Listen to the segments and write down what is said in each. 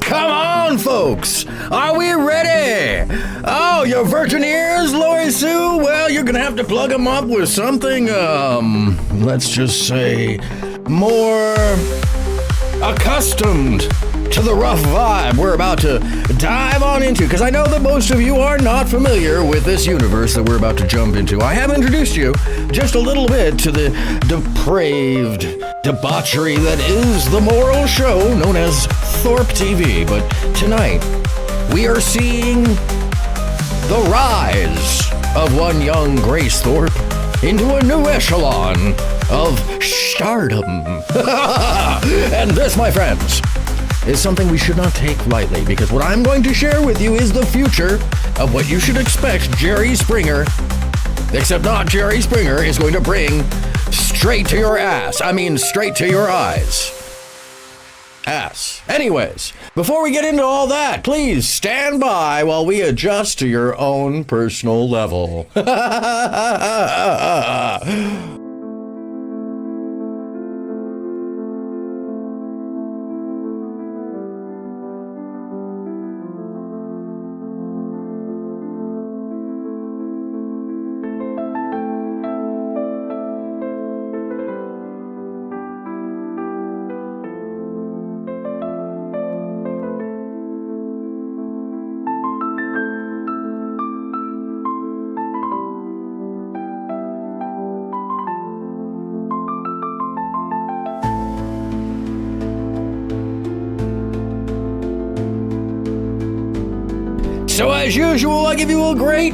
Come on, folks. Are we ready? Oh, your virgin ears, Lori Sue? Well, you're gonna have to plug them up with something, let's just say, more accustomed to the rough vibe we're about to dive on into, because I know that most of you are not familiar with this universe that we're about to jump into. I have introduced you just a little bit to the depraved debauchery that is the moral show known as Thorpe TV, but tonight we are seeing the rise of one young Grace Thorpe into a new echelon of stardom. And this, my friends, is something we should not take lightly, because what I'm going to share with you is the future of what you should expect Jerry Springer, except not Jerry Springer, is going to bring straight to your ass. I mean, straight to your eyes. Ass. Anyways, before we get into all that, please stand by while we adjust to your own personal level. So as usual, I give you a great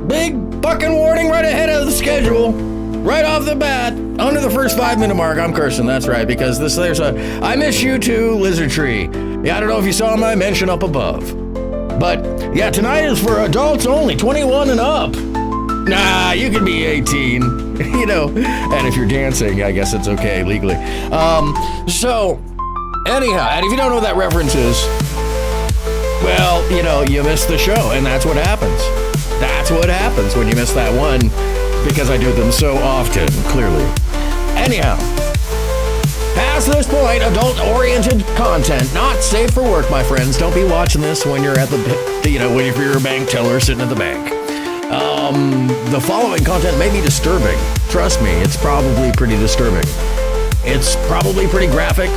big fucking warning right ahead of the schedule. Right off the bat, under the first 5-minute mark, I'm cursing, that's right, because there's a I miss you too, Lizard Tree. Yeah, I don't know if you saw my mention up above. But yeah, tonight is for adults only, 21 and up. Nah, you can be 18, you know, and if you're dancing, I guess it's okay legally. So, anyhow, and if you don't know what that reference is, well, you know, you missed the show, and that's what happens. That's what happens when you miss that one, because I do them so often, clearly. Anyhow, past this point, adult-oriented content, not safe for work, my friends. Don't be watching this when you're at the, you know, when you're a bank teller sitting at the bank. The following content may be disturbing. Trust me, it's probably pretty disturbing. It's probably pretty graphic.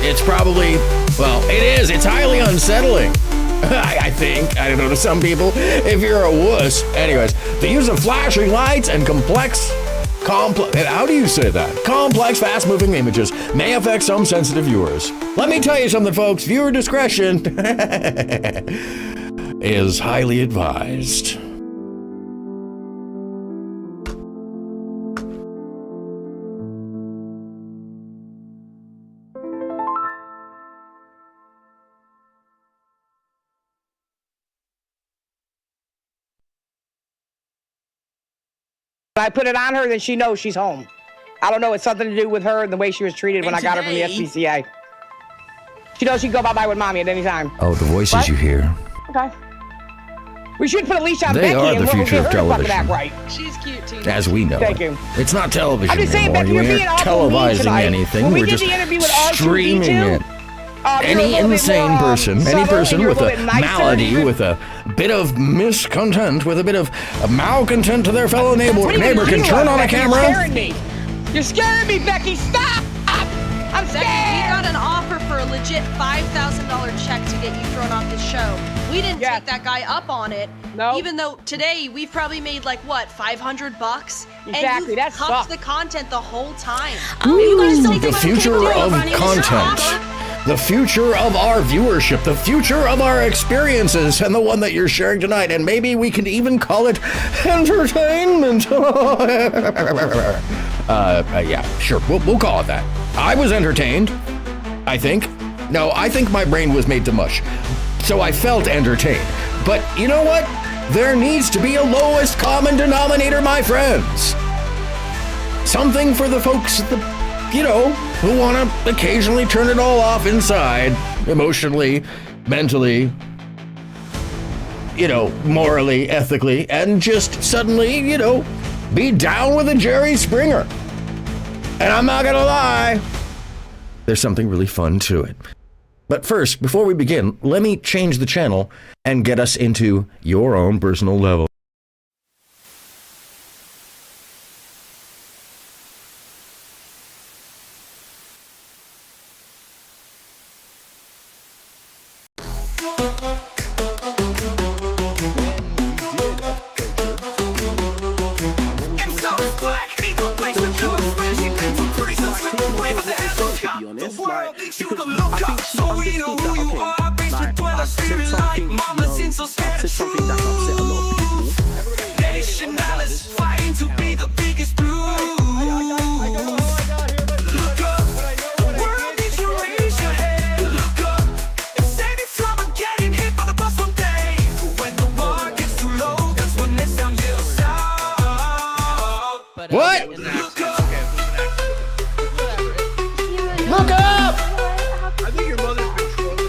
It's probably, well, it is. It's highly unsettling. I think. I don't know, to some people, if you're a wuss. Anyways, the use of flashing lights and how do you say that? Complex, fast-moving images may affect some sensitive viewers. Let me tell you something, folks. Viewer discretion is highly advised. I put it on her, then she knows she's home. I don't know, it's something to do with her and the way she was treated when I got her from the SPCA. She knows she can go bye-bye with mommy at any time. Oh, the voices what? You hear. Okay. We should put a leash on they Becky are and the we'll future get of her to fucking television. act right. She's cute, too. As we know. Thank you. It's not television I'm just saying, anymore. Becky, you're being awful mean televising tonight. anything. When we We're did just the interview with streaming R2D2, it. Any insane person, any person with a malady, with a bit of miscontent, with a bit of malcontent to their fellow neighbor can turn on a camera. You're scaring me, Becky. Stop! I'm scared. Becky, we got an offer for a legit $5,000 check to get you thrown off this show. We didn't take that guy up on it. No. Even though today we've probably made like what, $500? Exactly, and you that cuffed sucks. the content the whole time. The future of content. The future of our viewership, the future of our experiences, and the one that you're sharing tonight. And maybe we can even call it entertainment. Yeah, sure, we'll call it that. I was entertained, I think. No, I think my brain was made to mush. So I felt entertained. But you know what? There needs to be a lowest common denominator, my friends. Something for the folks at the, you know, who want to occasionally turn it all off inside, emotionally, mentally, you know, morally, ethically, and just suddenly, you know, be down with a Jerry Springer. And I'm not gonna lie, there's something really fun to it. But first, before we begin, let me change the channel and get us into your own personal level. What? Look up! I think your mother's been trolling.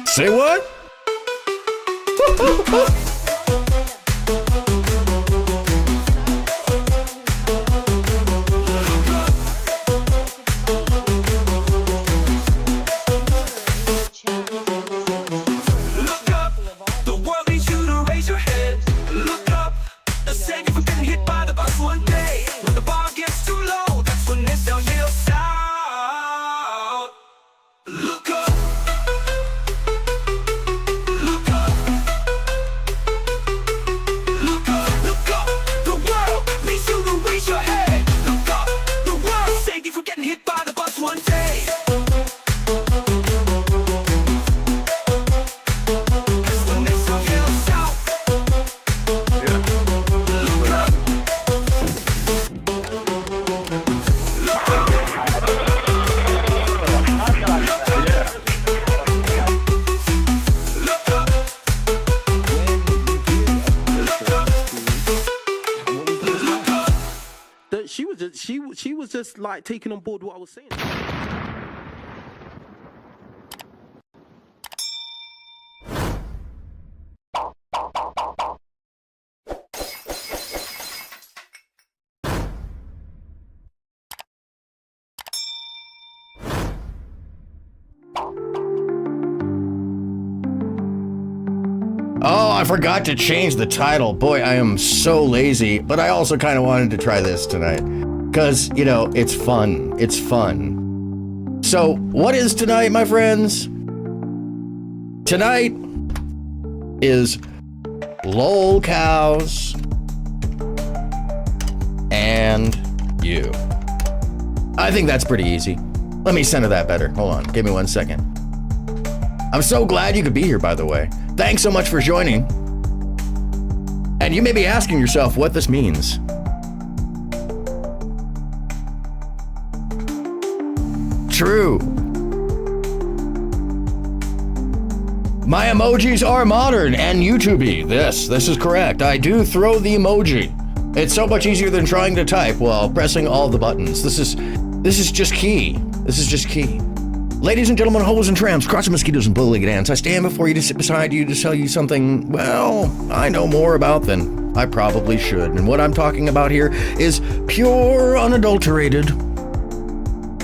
Say what? She was just like taking on board what I was saying. Oh, I forgot to change the title. Boy, I am so lazy, but I also kind of wanted to try this tonight. Because, you know, it's fun. It's fun. So, what is tonight, my friends? Tonight is Lolcows and you. I think that's pretty easy. Let me center that better. Hold on, give me 1 second. I'm so glad you could be here, by the way. Thanks so much for joining. And you may be asking yourself what this means. True. My emojis are modern and YouTubey. This is correct. I do throw the emoji. It's so much easier than trying to type while pressing all the buttons. This is just key. This is just key. Ladies and gentlemen, hoes and tramps, cross mosquitoes and bull-legged ants, I stand before you to sit beside you to tell you something, well, I know more about than I probably should. And what I'm talking about here is pure, unadulterated,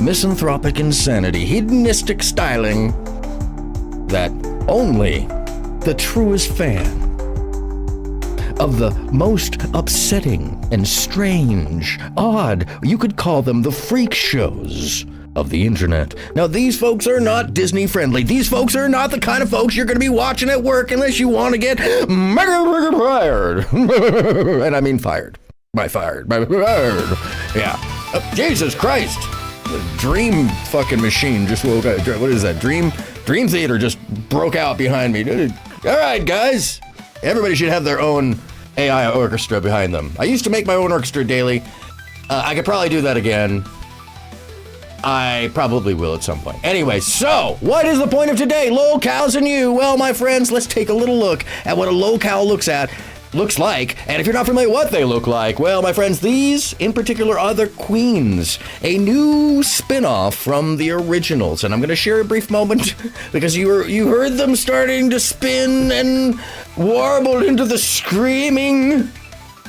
misanthropic insanity, hedonistic styling that only the truest fan of the most upsetting and strange, odd, you could call them the freak shows of the internet. Now, these folks are not Disney friendly. These folks are not the kind of folks you're going to be watching at work unless you want to get fired. And I mean fired. By fired. Yeah. Jesus Christ. The dream fucking machine just woke up. What is that? Dream theater just broke out behind me. All right, guys. Everybody should have their own AI orchestra behind them. I used to make my own orchestra daily. I could probably do that again. I probably will at some point. Anyway, so what is the point of today? Lolcows and you. Well, my friends, let's take a little look at what a lolcow looks like. And if you're not familiar what they look like, well, my friends, these in particular are the queens, a new spin-off from the originals. And I'm going to share a brief moment because you heard them starting to spin and warble into the screaming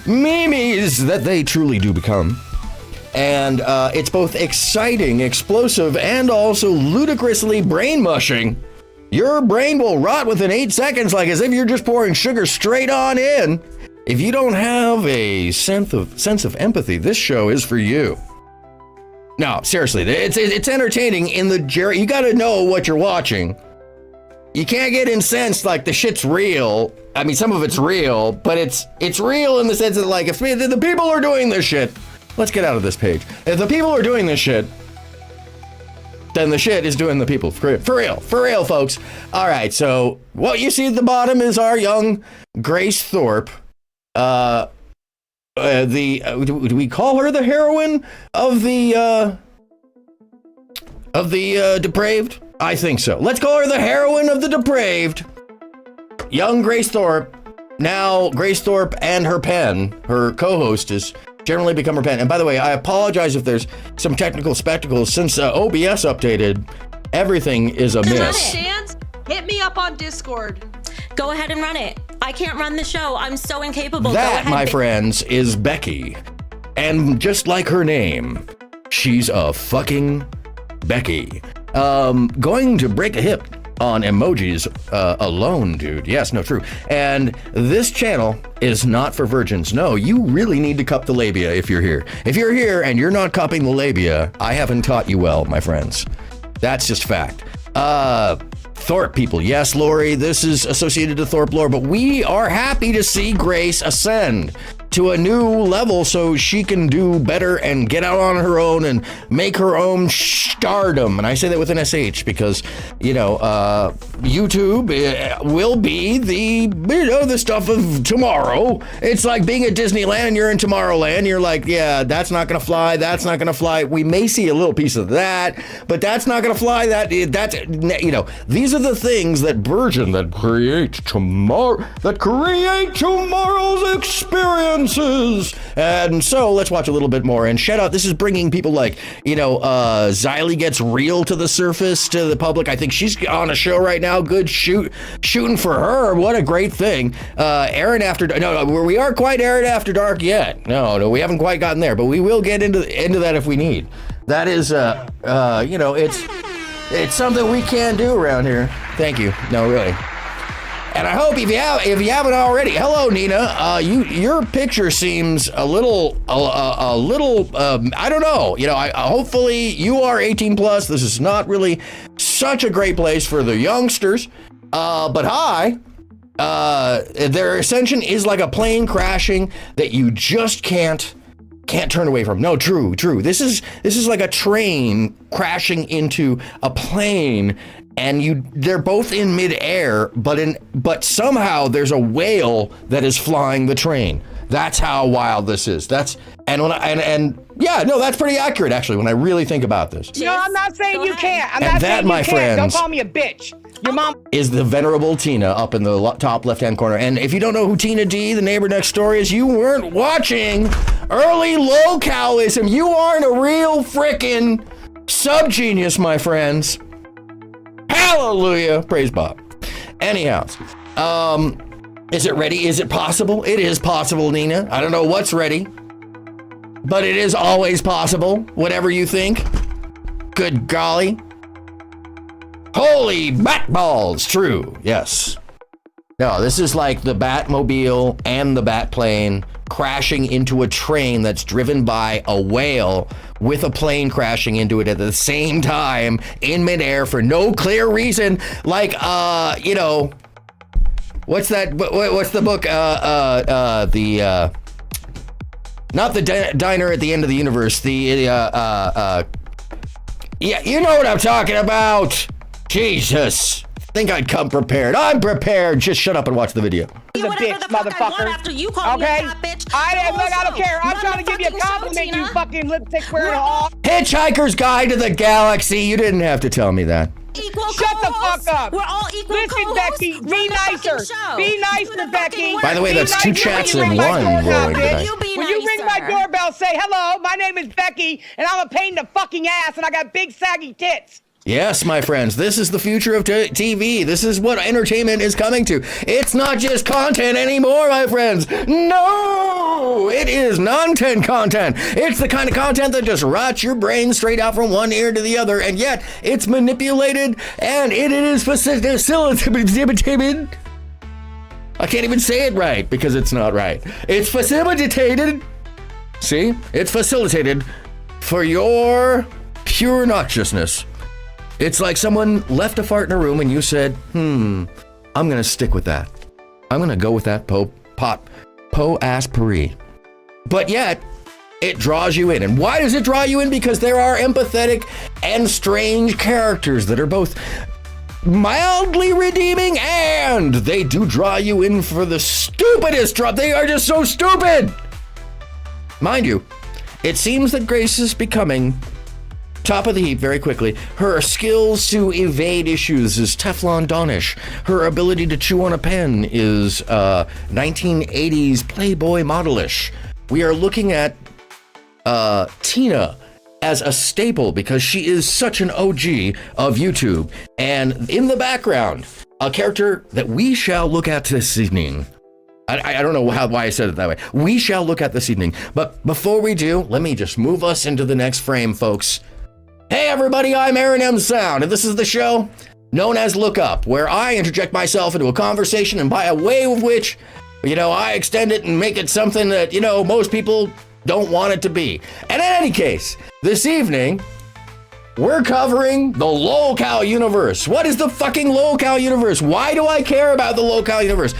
memes that they truly do become. And it's both exciting, explosive, and also ludicrously brain-mushing. Your brain will rot within 8 seconds, like as if you're just pouring sugar straight on in. If you don't have a sense of empathy, this show is for you. No, seriously, it's entertaining in the you gotta know what you're watching. You can't get incensed like the shit's real. I mean, some of it's real, but it's real in the sense that, like, if the people are doing this shit. Let's get out of this page. If the people are doing this shit, then the shit is doing the people. For real, folks. All right, so what you see at the bottom is our young Grace Thorpe. Do we call her the heroine of the depraved? I think so. Let's call her the heroine of the depraved. Young Grace Thorpe. Now Grace Thorpe and her pen, her co-host, is generally become repent. And by the way, I apologize if there's some technical spectacles. Since OBS updated, everything is amiss. Stands, hit me up on Discord. Go ahead and run it. I can't run the show. I'm so incapable. That, my friends, is Becky. And just like her name, she's a fucking Becky. Going to break a hip on emojis alone, dude. Yes, no, true. And this channel is not for virgins. No, you really need to cup the labia if you're here. If you're here and you're not cupping the labia, I haven't taught you well, my friends. That's just fact. Thorpe people. Yes, Lori, this is associated to Thorpe lore, but we are happy to see Grace ascend to a new level so she can do better and get out on her own and make her own stardom. And I say that with an SH because, YouTube will be the stuff of tomorrow. It's like being at Disneyland and you're in Tomorrowland. You're like, yeah, that's not going to fly. That's not going to fly. We may see a little piece of that, but that's not going to fly. These are the things that burgeon, that create tomorrow's experience. And so let's watch a little bit more and shout out. This is bringing people like, Xylee gets real to the surface, to the public. I think she's on a show right now. Good shooting for her. What a great thing. Aaron After no, we aren't quite Aaron After Dark yet. No, we haven't quite gotten there, but we will get into that if we need. That is, it's something we can do around here. Thank you. No, really. And I hope if you haven't already, hello Nina. Your picture seems a little. I don't know. Hopefully you are 18 plus. This is not really such a great place for the youngsters. But hi. Their ascension is like a plane crashing that you just can't turn away from. No, true. This is like a train crashing into a plane. And they're both in midair, but somehow there's a whale that is flying the train. That's how wild this is. That's pretty accurate actually when I really think about this. No, I'm not saying you can't. I'm not that, saying my you can't. friends, Don't call me a bitch. Your mom is the venerable Tina up in the top left-hand corner. And if you don't know who Tina D, the neighbor next door, is, you weren't watching early lolcowism. You aren't a real frickin' subgenius, my friends. Hallelujah. Praise Bob. Anyhow, is it ready? Is it possible? It is possible, Nina. I don't know what's ready, but it is always possible. Whatever you think. Good golly. Holy bat balls. True. Yes. No, this is like the Batmobile and the Batplane crashing into a train that's driven by a whale with a plane crashing into it at the same time in midair for no clear reason. Like, you know, what's that? What's the book? Not the diner at the end of the universe. Yeah, you know what I'm talking about. Jesus. Think I'd come prepared. I'm prepared. Just shut up and watch the video. You whatever the fuck I want after you call me a fat bitch. I don't care. I'm trying to give you a compliment, you fucking lipstick wearing hog. Hitchhiker's Guide to the Galaxy. You didn't have to tell me that. Equal Shut the fuck up. We're all equal. Listen, Becky, be nicer. Be nicer, Becky. By the way, that's two chats in one rolling tonight. When you ring my doorbell, say, hello, my name is Becky, and I'm a pain in the fucking ass, and I got big saggy tits. Yes, my friends, this is the future of TV. This is what entertainment is coming to. It's not just content anymore, my friends. No, it is non-content content. It's the kind of content that just rots your brain straight out from one ear to the other, and yet it's manipulated and it is facilitated. I can't even say it right because it's not right. It's facilitated. See, it's facilitated for your pure noxiousness. It's like someone left a fart in a room and you said, I'm gonna stick with that. I'm gonna go with that po-ass-puree. But yet, it draws you in. And why does it draw you in? Because there are empathetic and strange characters that are both mildly redeeming and they do draw you in for the stupidest drop. They are just so stupid. Mind you, it seems that Grace is becoming top of the heap very quickly. Her skills to evade issues is Teflon Donish. Her ability to chew on a pen is 1980s Playboy modelish. We are looking at Tina as a staple because she is such an OG of YouTube. And in the background, a character that we shall look at this evening. I don't know why I said it that way. We shall look at this evening. But before we do, let me just move us into the next frame, folks. Hey everybody, I'm AronMSound, and this is the show known as LOOKUP, where I interject myself into a conversation and by a way of which, I extend it and make it something that, most people don't want it to be. And in any case, this evening, we're covering the Lolcow universe. What is the fucking Lolcow universe? Why do I care about the Lolcow universe?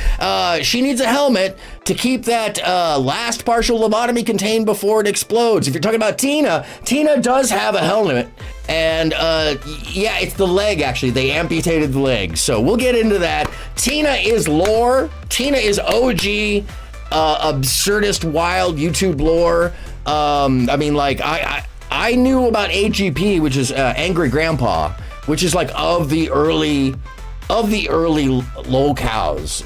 She needs a helmet to keep that last partial lobotomy contained before it explodes. If you're talking about Tina does have a helmet. And yeah, it's the leg, actually. They amputated the leg. So we'll get into that. Tina is lore. Tina is OG, absurdist, wild YouTube lore. I knew about AGP, which is Angry Grandpa, which is like of the early Lolcows.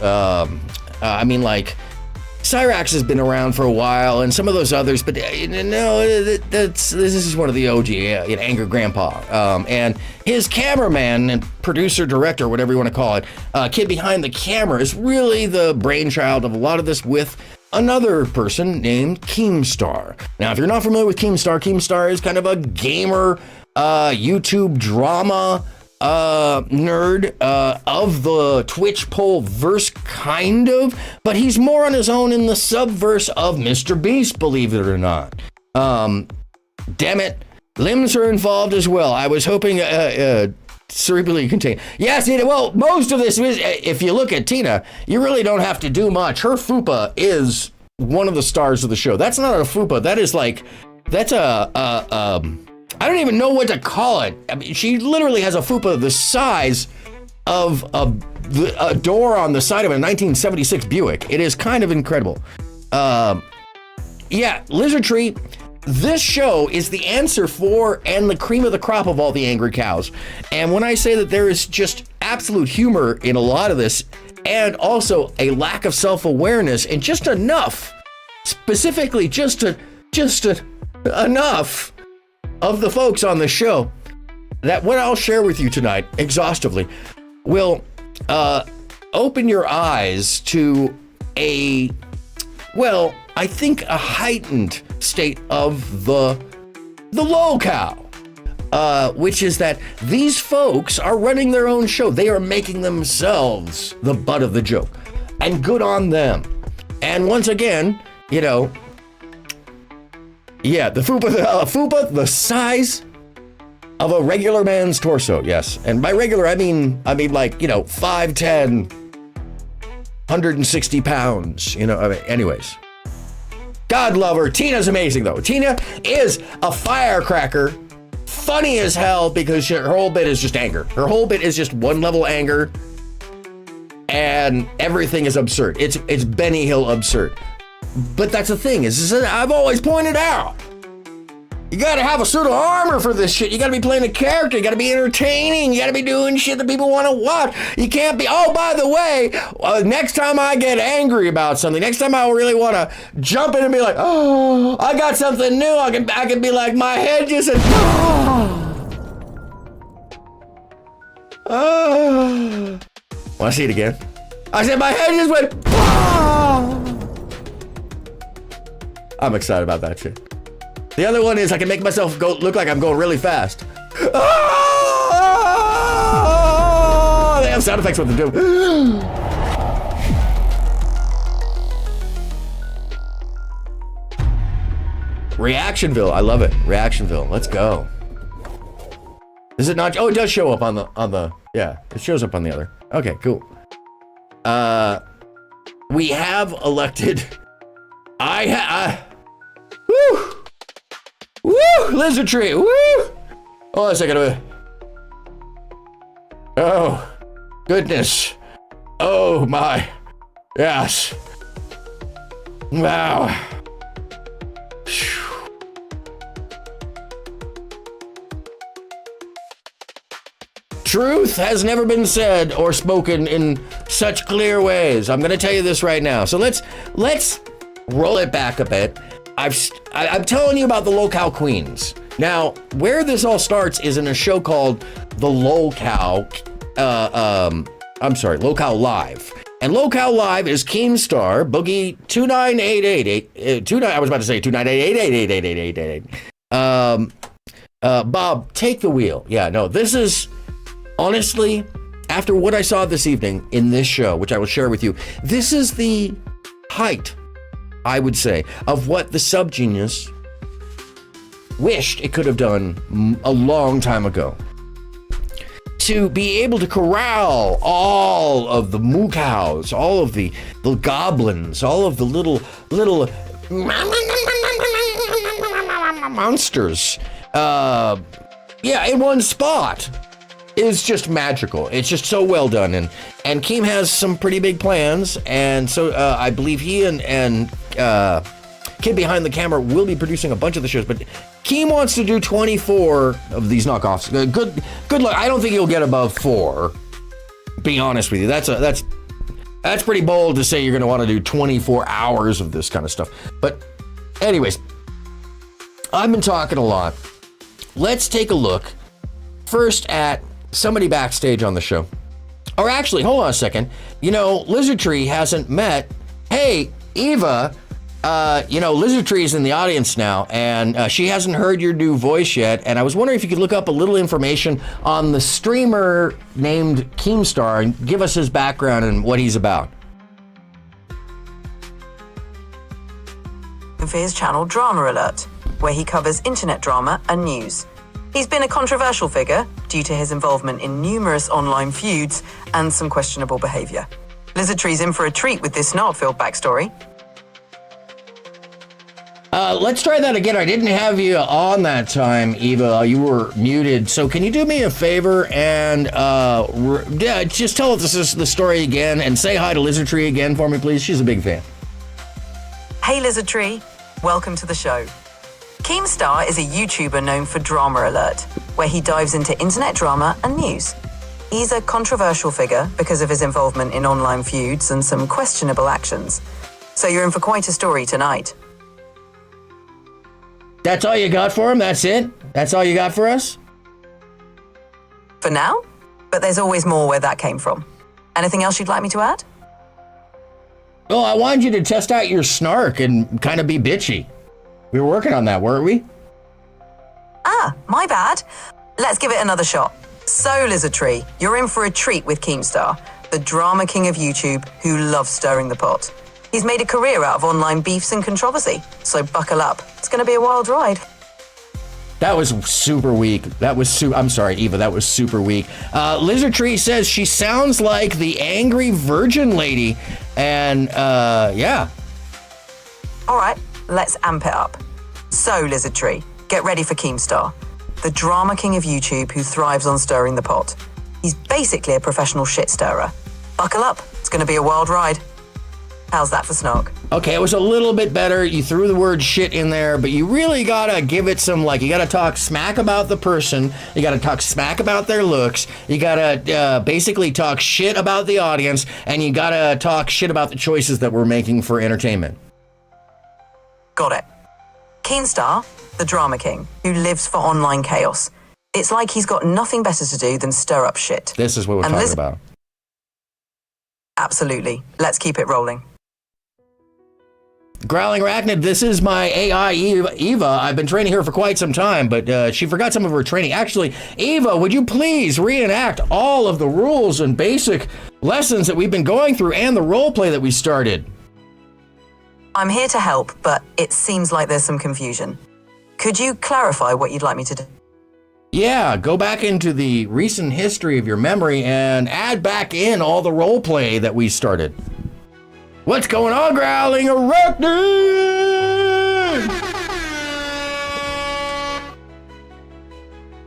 Cyrax has been around for a while, and some of those others, but this is one of the OG, Angry Grandpa. And his cameraman and producer, director, whatever you want to call it, kid behind the camera is really the brainchild of a lot of this with another person named Keemstar. Now, if you're not familiar with Keemstar is kind of a gamer, YouTube drama nerd of the Twitch poll verse, kind of, but he's more on his own in the subverse of Mr. Beast, believe it or not. Damn it, limbs are involved as well. I was hoping cerebrally contained. Yes, well, most of this is, if you look at Tina, you really don't have to do much. Her fupa is one of the stars of the show. That's not a fupa. That is that's I don't even know what to call it. I mean, she literally has a fupa the size of a door on the side of a 1976 Buick. It is kind of incredible. Yeah, Lizardry. This show is the answer for and the cream of the crop of all the angry cows. And when I say that there is just absolute humor in a lot of this, and also a lack of self-awareness, and just enough, specifically just enough of the folks on the show, that what I'll share with you tonight, exhaustively, will open your eyes to I think a heightened state of the Lolcow. which is that these folks are running their own show. They are making themselves the butt of the joke, and good on them. And once again, you know, yeah, the fupa, the size of a regular man's torso, yes. And by regular, I mean like, you know, 5'10", 160 pounds, you know, anyways. God love her. Tina's amazing, though. Tina is a firecracker, funny as hell, because her whole bit is just anger. Her whole bit is just one level anger, and everything is absurd. It's Benny Hill absurd. But that's the thing, is I've always pointed out, you gotta have a suit of armor for this shit. You gotta be playing a character. You gotta be entertaining. You gotta be doing shit that people want to watch. You can't be, oh, by the way, next time I get angry about something, next time I really want to jump in and be like, oh, I got something new. I can be like, my head just said, oh. Want to see it again? I said, my head just went, oh. I'm excited about that shit. The other one is I can make myself look like I'm going really fast. Oh! They have sound effects what they do. Reactionville, I love it. Reactionville, let's go. Is it not? Oh, it does show up on the. Yeah, it shows up on the other. Okay, cool. We have elected. Woo! Woo! Lizard tree! Woo! Hold on a second. Oh, goodness. Oh, my. Yes. Wow. Truth has never been said or spoken in such clear ways. I'm going to tell you this right now. So let's roll it back a bit. I'm telling you about the Lolcow Queens. Now, where this all starts is in a show called the Lolcow, Lolcow Live. And Lolcow Live is Keemstar, Boogie 29888, I was about to say 298888888. Bob, take the wheel. Yeah, no, this is, honestly, after what I saw this evening in this show, which I will share with you, this is the height, I would say, of what the subgenius wished it could have done a long time ago. To be able to corral all of the moocows, all of the goblins, all of the little monsters, in one spot is just magical. It's just so well done, and Keem has some pretty big plans, and so I believe he and Kid behind the camera will be producing a bunch of the shows, but Keem wants to do 24 of these knockoffs. Good luck. I don't think he'll get above 4. Be honest with you, that's pretty bold to say you're going to want to do 24 hours of this kind of stuff. But anyways, I've been talking a lot. Let's take a look first at somebody backstage on the show. Or actually, hold on a second. You know, Lizard Tree hasn't met. Hey, Eva, Lizard Tree is in the audience now, and she hasn't heard your new voice yet. And I was wondering if you could look up a little information on the streamer named Keemstar and give us his background and what he's about. For his channel Drama Alert, where he covers internet drama and news. He's been a controversial figure due to his involvement in numerous online feuds and some questionable behavior. Lizard Tree's in for a treat with this snot-filled backstory. Let's try that again. I didn't have you on that time, Eva. You were muted. So can you do me a favor and just tell us the story again and say hi to Lizard Tree again for me, please? She's a big fan. Hey, Lizard Tree. Welcome to the show. Keemstar is a YouTuber known for Drama Alert, where he dives into internet drama and news. He's a controversial figure because of his involvement in online feuds and some questionable actions. So you're in for quite a story tonight. That's all you got for him? That's it? That's all you got for us? For now, but there's always more where that came from. Anything else you'd like me to add? Oh, I wanted you to test out your snark and kind of be bitchy. We were working on that, weren't we? Ah, my bad. Let's give it another shot. So, Lizard Tree, you're in for a treat with Keemstar, the drama king of YouTube who loves stirring the pot. He's made a career out of online beefs and controversy, so buckle up. It's going to be a wild ride. That was super weak. I'm sorry, Eva, that was super weak. Lizard Tree says she sounds like the angry virgin lady, and yeah. All right, let's amp it up. So, Lizard Tree, get ready for Keemstar, the drama king of YouTube who thrives on stirring the pot. He's basically a professional shit stirrer. Buckle up, it's going to be a wild ride. How's that for Snog? Okay, it was a little bit better. You threw the word shit in there, but you really gotta give it some, like, you gotta talk smack about the person. You gotta talk smack about their looks. You gotta basically talk shit about the audience, and you gotta talk shit about the choices that we're making for entertainment. Got it. Keemstar, the drama king, who lives for online chaos. It's like he's got nothing better to do than stir up shit. This is what we're talking about. Absolutely. Let's keep it rolling. Growling Arachnid, this is my AI Eva. I've been training her for quite some time, but she forgot some of her training. Actually, Eva, would you please reenact all of the rules and basic lessons that we've been going through and the role play that we started? I'm here to help, but it seems like there's some confusion. Could you clarify what you'd like me to do? Yeah, go back into the recent history of your memory and add back in all the role play that we started. What's going on, Growling Arachnid?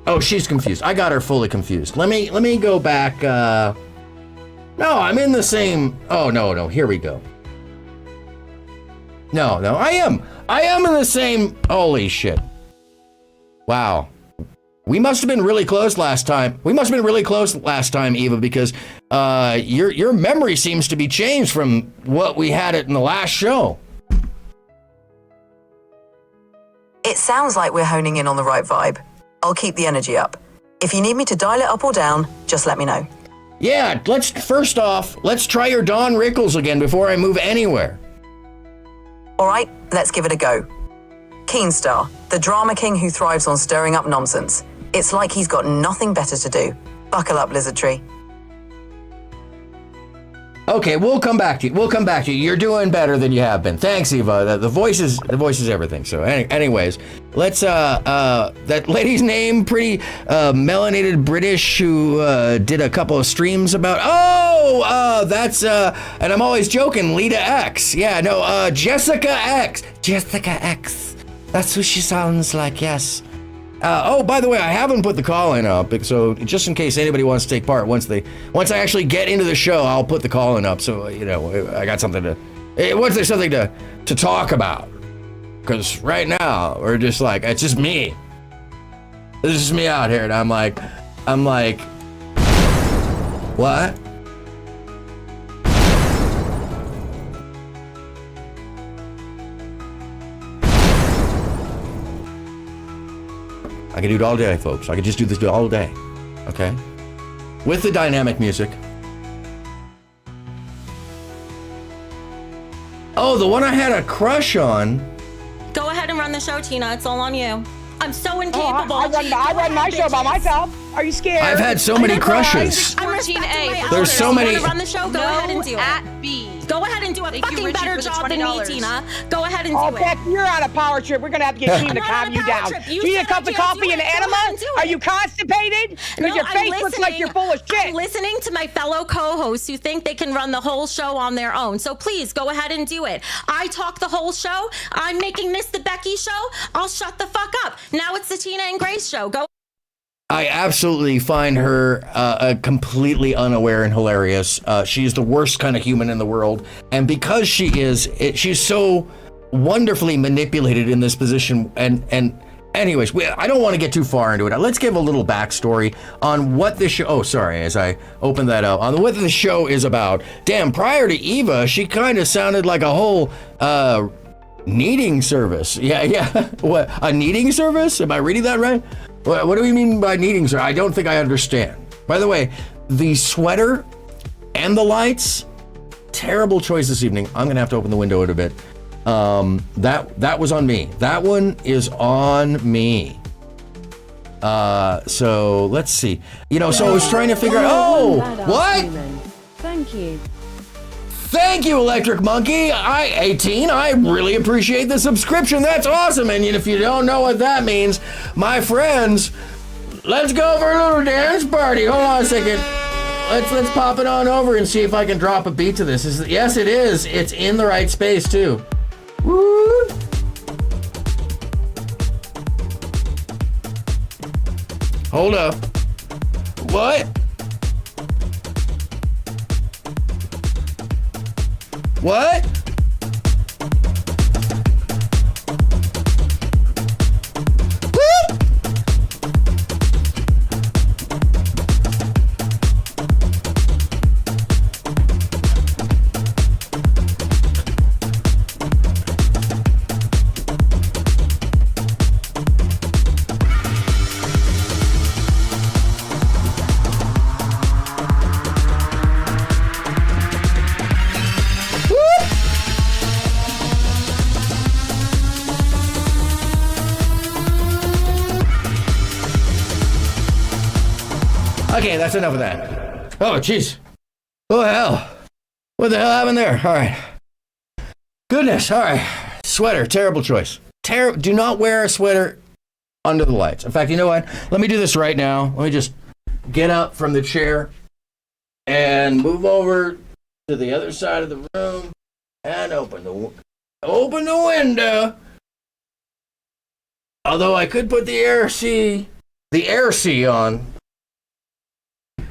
Oh, she's confused. I got her fully confused. Let me go back. No, I'm in the same. Oh no, here we go. No, I am in the same. Holy shit! Wow. We must have been really close last time. Eva, because your memory seems to be changed from what we had it in the last show. It sounds like we're honing in on the right vibe. I'll keep the energy up. If you need me to dial it up or down, just let me know. Yeah, first off, let's try your Don Rickles again before I move anywhere. All right, let's give it a go. Keemstar, the drama king who thrives on stirring up nonsense. It's like he's got nothing better to do. Buckle up, Lizard Tree. Okay, we'll come back to you. You're doing better than you have been. Thanks, Eva. The voice is everything. So, anyways, let's that lady's name, pretty melanated British who did a couple of streams about. That's and I'm always joking. Lita X. Yeah, no, Jessica X. Jessica X. That's who she sounds like. Yes. By the way, I haven't put the call-in up, so just in case anybody wants to take part, once I actually get into the show, I'll put the call-in up, so, I got something to, once there's something to talk about. Because right now, we're just like, it's just me. This is me out here, and I'm like, what? I can do it all day, folks. I can just do this all day, okay? With the dynamic music. Oh, the one I had a crush on. Go ahead and run the show, Tina. It's all on you. I'm so incapable. I run my show by myself. Are you scared? I've had so many crushes. I'm respecting my There's elders. so many. You wanna run the show? Go ahead and do it. At B. Go ahead and do a Thank you, fucking Richie, better for the job than me, $20. Tina. Go ahead and do Oh, it. Beck, you're on a power trip. We're gonna have to get Team to I'm not calm on a you power down. trip. Do You you need a said cup I of can't coffee do and it. an Go enema? ahead and do Are it. you constipated? Because your face looks like you're full of shit. I'm listening to my fellow co-hosts who think they can run the whole show on their own. So please go ahead and do it. I talk the whole show. I'm making this the Becky show. I'll shut the fuck up. Now it's the Tina and Grace show. Go. I absolutely find her completely unaware and hilarious. She's the worst kind of human in the world. And because she's so wonderfully manipulated in this position. And anyways, I don't want to get too far into it. Let's give a little backstory on what this show, as I open that up, on what the show is about. Damn, prior to Eva, she kind of sounded like a whole, kneading service. Yeah. What, a kneading service? Am I reading that right? What do we mean by kneading service? I don't think I understand. By the way, the sweater and the lights, terrible choice this evening. I'm gonna have to open the window in a bit. That was on me. That one is on me. So let's see. You know, so I was trying to figure out. Oh, what? Thank you. Thank you, Electric Monkey. 18. I really appreciate the subscription. That's awesome. And if you don't know what that means, my friends, let's go for a little dance party. Hold on a second. Let's pop it on over and see if I can drop a beat to this. Yes, it is. It's in the right space too. Woo! Hold up. What? What? Woo! Okay, that's enough of that. Oh, jeez. Oh, hell. What the hell happened there? All right. Goodness, all right. Sweater, terrible choice. Do not wear a sweater under the lights. In fact, you know what? Let me do this right now. Let me just get up from the chair and move over to the other side of the room and open the window. Although I could put the air C on.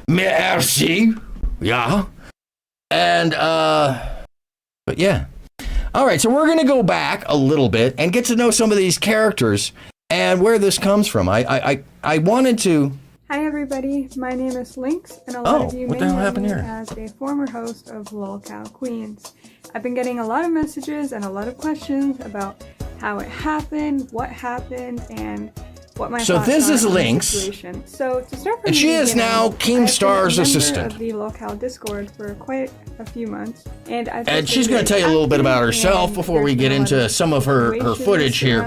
Merci. Yeah. And, but yeah. All right, so we're going to go back a little bit and get to know some of these characters and where this comes from. I wanted to... Hi, everybody. My name is Lynx, and a lot of you may know me as a former host of Lolcow Queens. I've been getting a lot of messages and a lot of questions about how it happened, what happened, and what my thoughts this are is on the Lynx, situation. So to start from and the she is now Keemstar's assistant. I've been a member of the Lolcow Discord for quite a few months, and she's going to tell you a little bit about herself before we get into some of her footage here,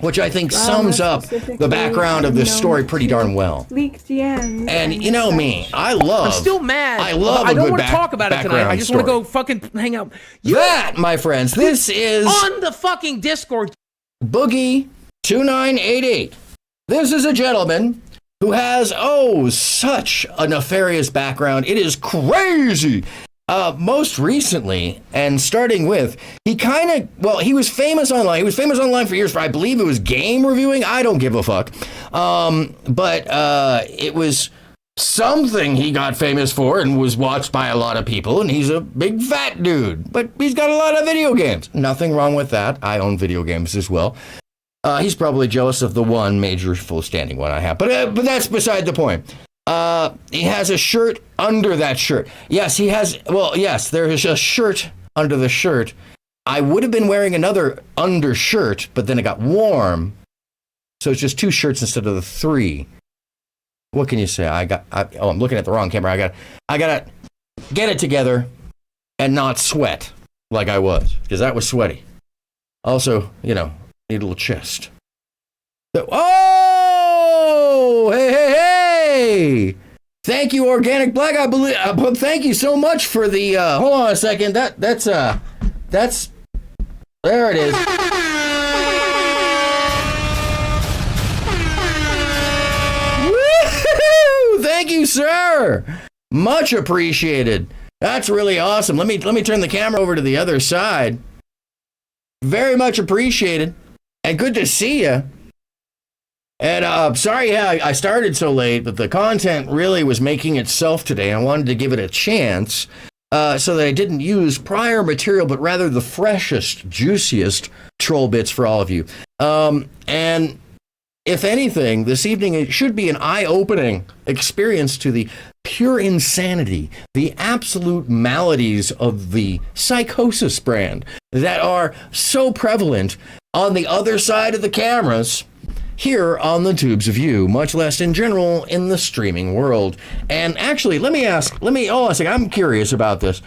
which I think sums up the background of this story pretty darn well. Leaked DMs, and you know me, I'm still mad. I love I don't want to talk about it tonight. I just want to go fucking hang out. That, my friends, this is on the fucking Discord. Boogie 2988. This is a gentleman who has, such a nefarious background. It is crazy. Most recently, and starting with, he was famous online. He was famous online for years, I believe it was game reviewing. I don't give a fuck. But it was something he got famous for and was watched by a lot of people, and he's a big fat dude. But he's got a lot of video games. Nothing wrong with that. I own video games as well. He's probably jealous of the one major full standing one I have, but that's beside the point. He has a shirt under that shirt. Yes, he has. Well, yes, there is a shirt under the shirt. I would have been wearing another undershirt, but then it got warm, so it's just 2 shirts instead of the 3. What can you say? I'm looking at the wrong camera. I gotta get it together and not sweat like I was, because that was sweaty. Also, need a little chest. So, hey! Thank you, Organic Black. I believe. Thank you so much for the. Hold on a second. That's. There it is. Woo! Thank you, sir. Much appreciated. That's really awesome. Let me turn the camera over to the other side. Very much appreciated. And good to see you. And sorry I started so late, but the content really was making itself today. I wanted to give it a chance so that I didn't use prior material, but rather the freshest, juiciest troll bits for all of you. And if anything, this evening it should be an eye-opening experience to the pure insanity, the absolute maladies of the psychosis brand that are so prevalent on the other side of the cameras here on the tubes of you, much less in general in the streaming world. And actually, hold on a second, I'm curious about this.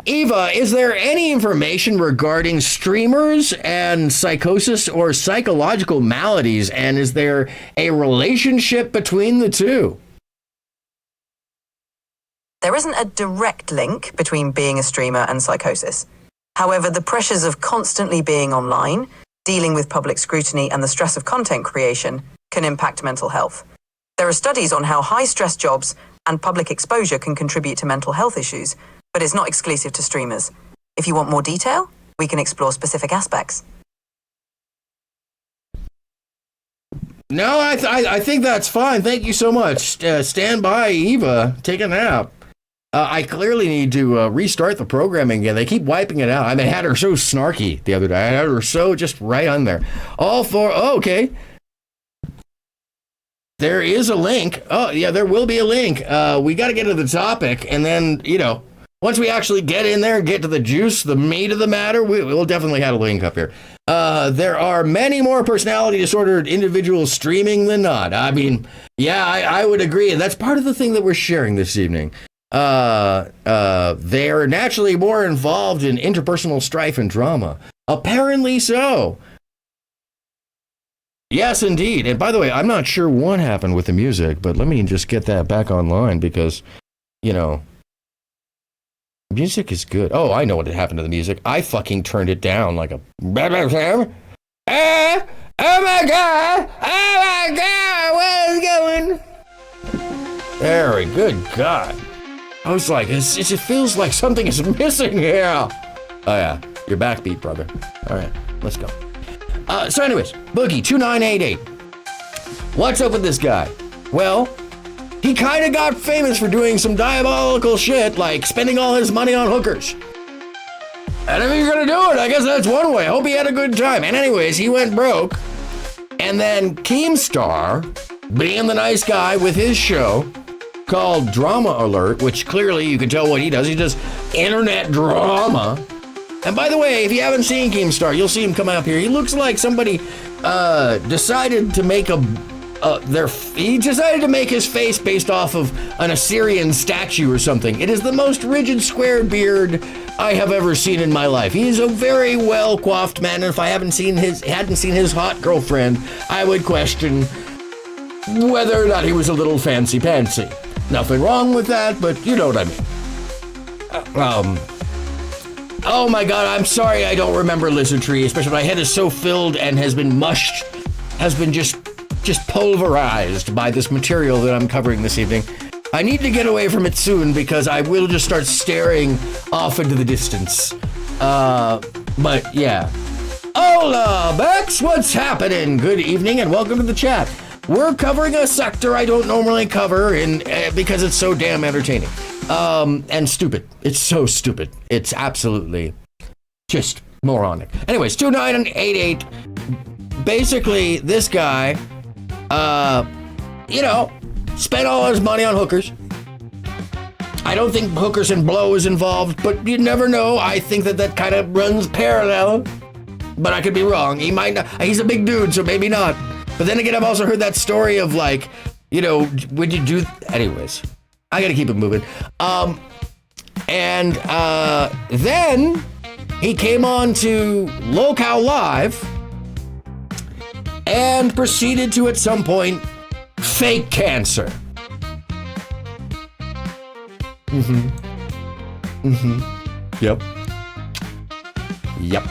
Eva, is there any information regarding streamers and psychosis or psychological maladies? And is there a relationship between the two? There isn't a direct link between being a streamer and psychosis. However, the pressures of constantly being online, dealing with public scrutiny, and the stress of content creation can impact mental health. There are studies on how high-stress jobs and public exposure can contribute to mental health issues, but it's not exclusive to streamers. If you want more detail, we can explore specific aspects. No, I think that's fine. Thank you so much. Stand by, Eva. Take a nap. I clearly need to restart the programming again. They keep wiping it out. I had her so snarky the other day. I had her so just right on there. Okay. There is a link. Oh, yeah, there will be a link. We got to get to the topic. And then, once we actually get in there and get to the juice, the meat of the matter, we'll definitely have a link up here. There are many more personality disordered individuals streaming than not. I would agree. And that's part of the thing that we're sharing this evening. They're naturally more involved in interpersonal strife and drama. Apparently so. Yes, indeed. And by the way, I'm not sure what happened with the music, but let me just get that back online because, music is good. Oh, I know what happened to the music. I fucking turned it down like a... Oh my God! Where is it going? Very good God. I was like, it feels like something is missing here. Oh yeah, your backbeat, brother. All right, let's go. So anyways, Boogie 2988. What's up with this guy? Well, he kind of got famous for doing some diabolical shit, like spending all his money on hookers. And if you're gonna do it, I guess that's one way. I hope he had a good time. And anyways, he went broke. And then Keemstar, being the nice guy with his show called Drama Alert, which clearly you can tell what he does. He does internet drama. And by the way, if you haven't seen Keemstar, you'll see him come up here. He looks like somebody decided to make he decided to make his face based off of an Assyrian statue or something. It is the most rigid square beard I have ever seen in my life. He is a very well coiffed man, and if I hadn't seen his hot girlfriend, I would question whether or not he was a little fancy pantsy. Nothing wrong with that, but you know what I mean. Oh my God, I'm sorry I don't remember Lizard Tree, especially my head is so filled and has been mushed, has been just pulverized by this material that I'm covering this evening. I need to get away from it soon because I will just start staring off into the distance. But yeah. Hola, Bex, what's happening? Good evening and welcome to the chat. We're covering a sector I don't normally cover because it's so damn entertaining. And stupid. It's so stupid. It's absolutely just moronic. Anyways, 2988. Basically, this guy, spent all his money on hookers. I don't think hookers and blow is involved, but you never know. I think that kind of runs parallel, but I could be wrong. He might not. He's a big dude, so maybe not. But then again, I've also heard that story of would you do... Anyways, I gotta keep it moving. Then he came on to Lolcows Live and proceeded to, at some point, fake cancer. Yep. Yeah.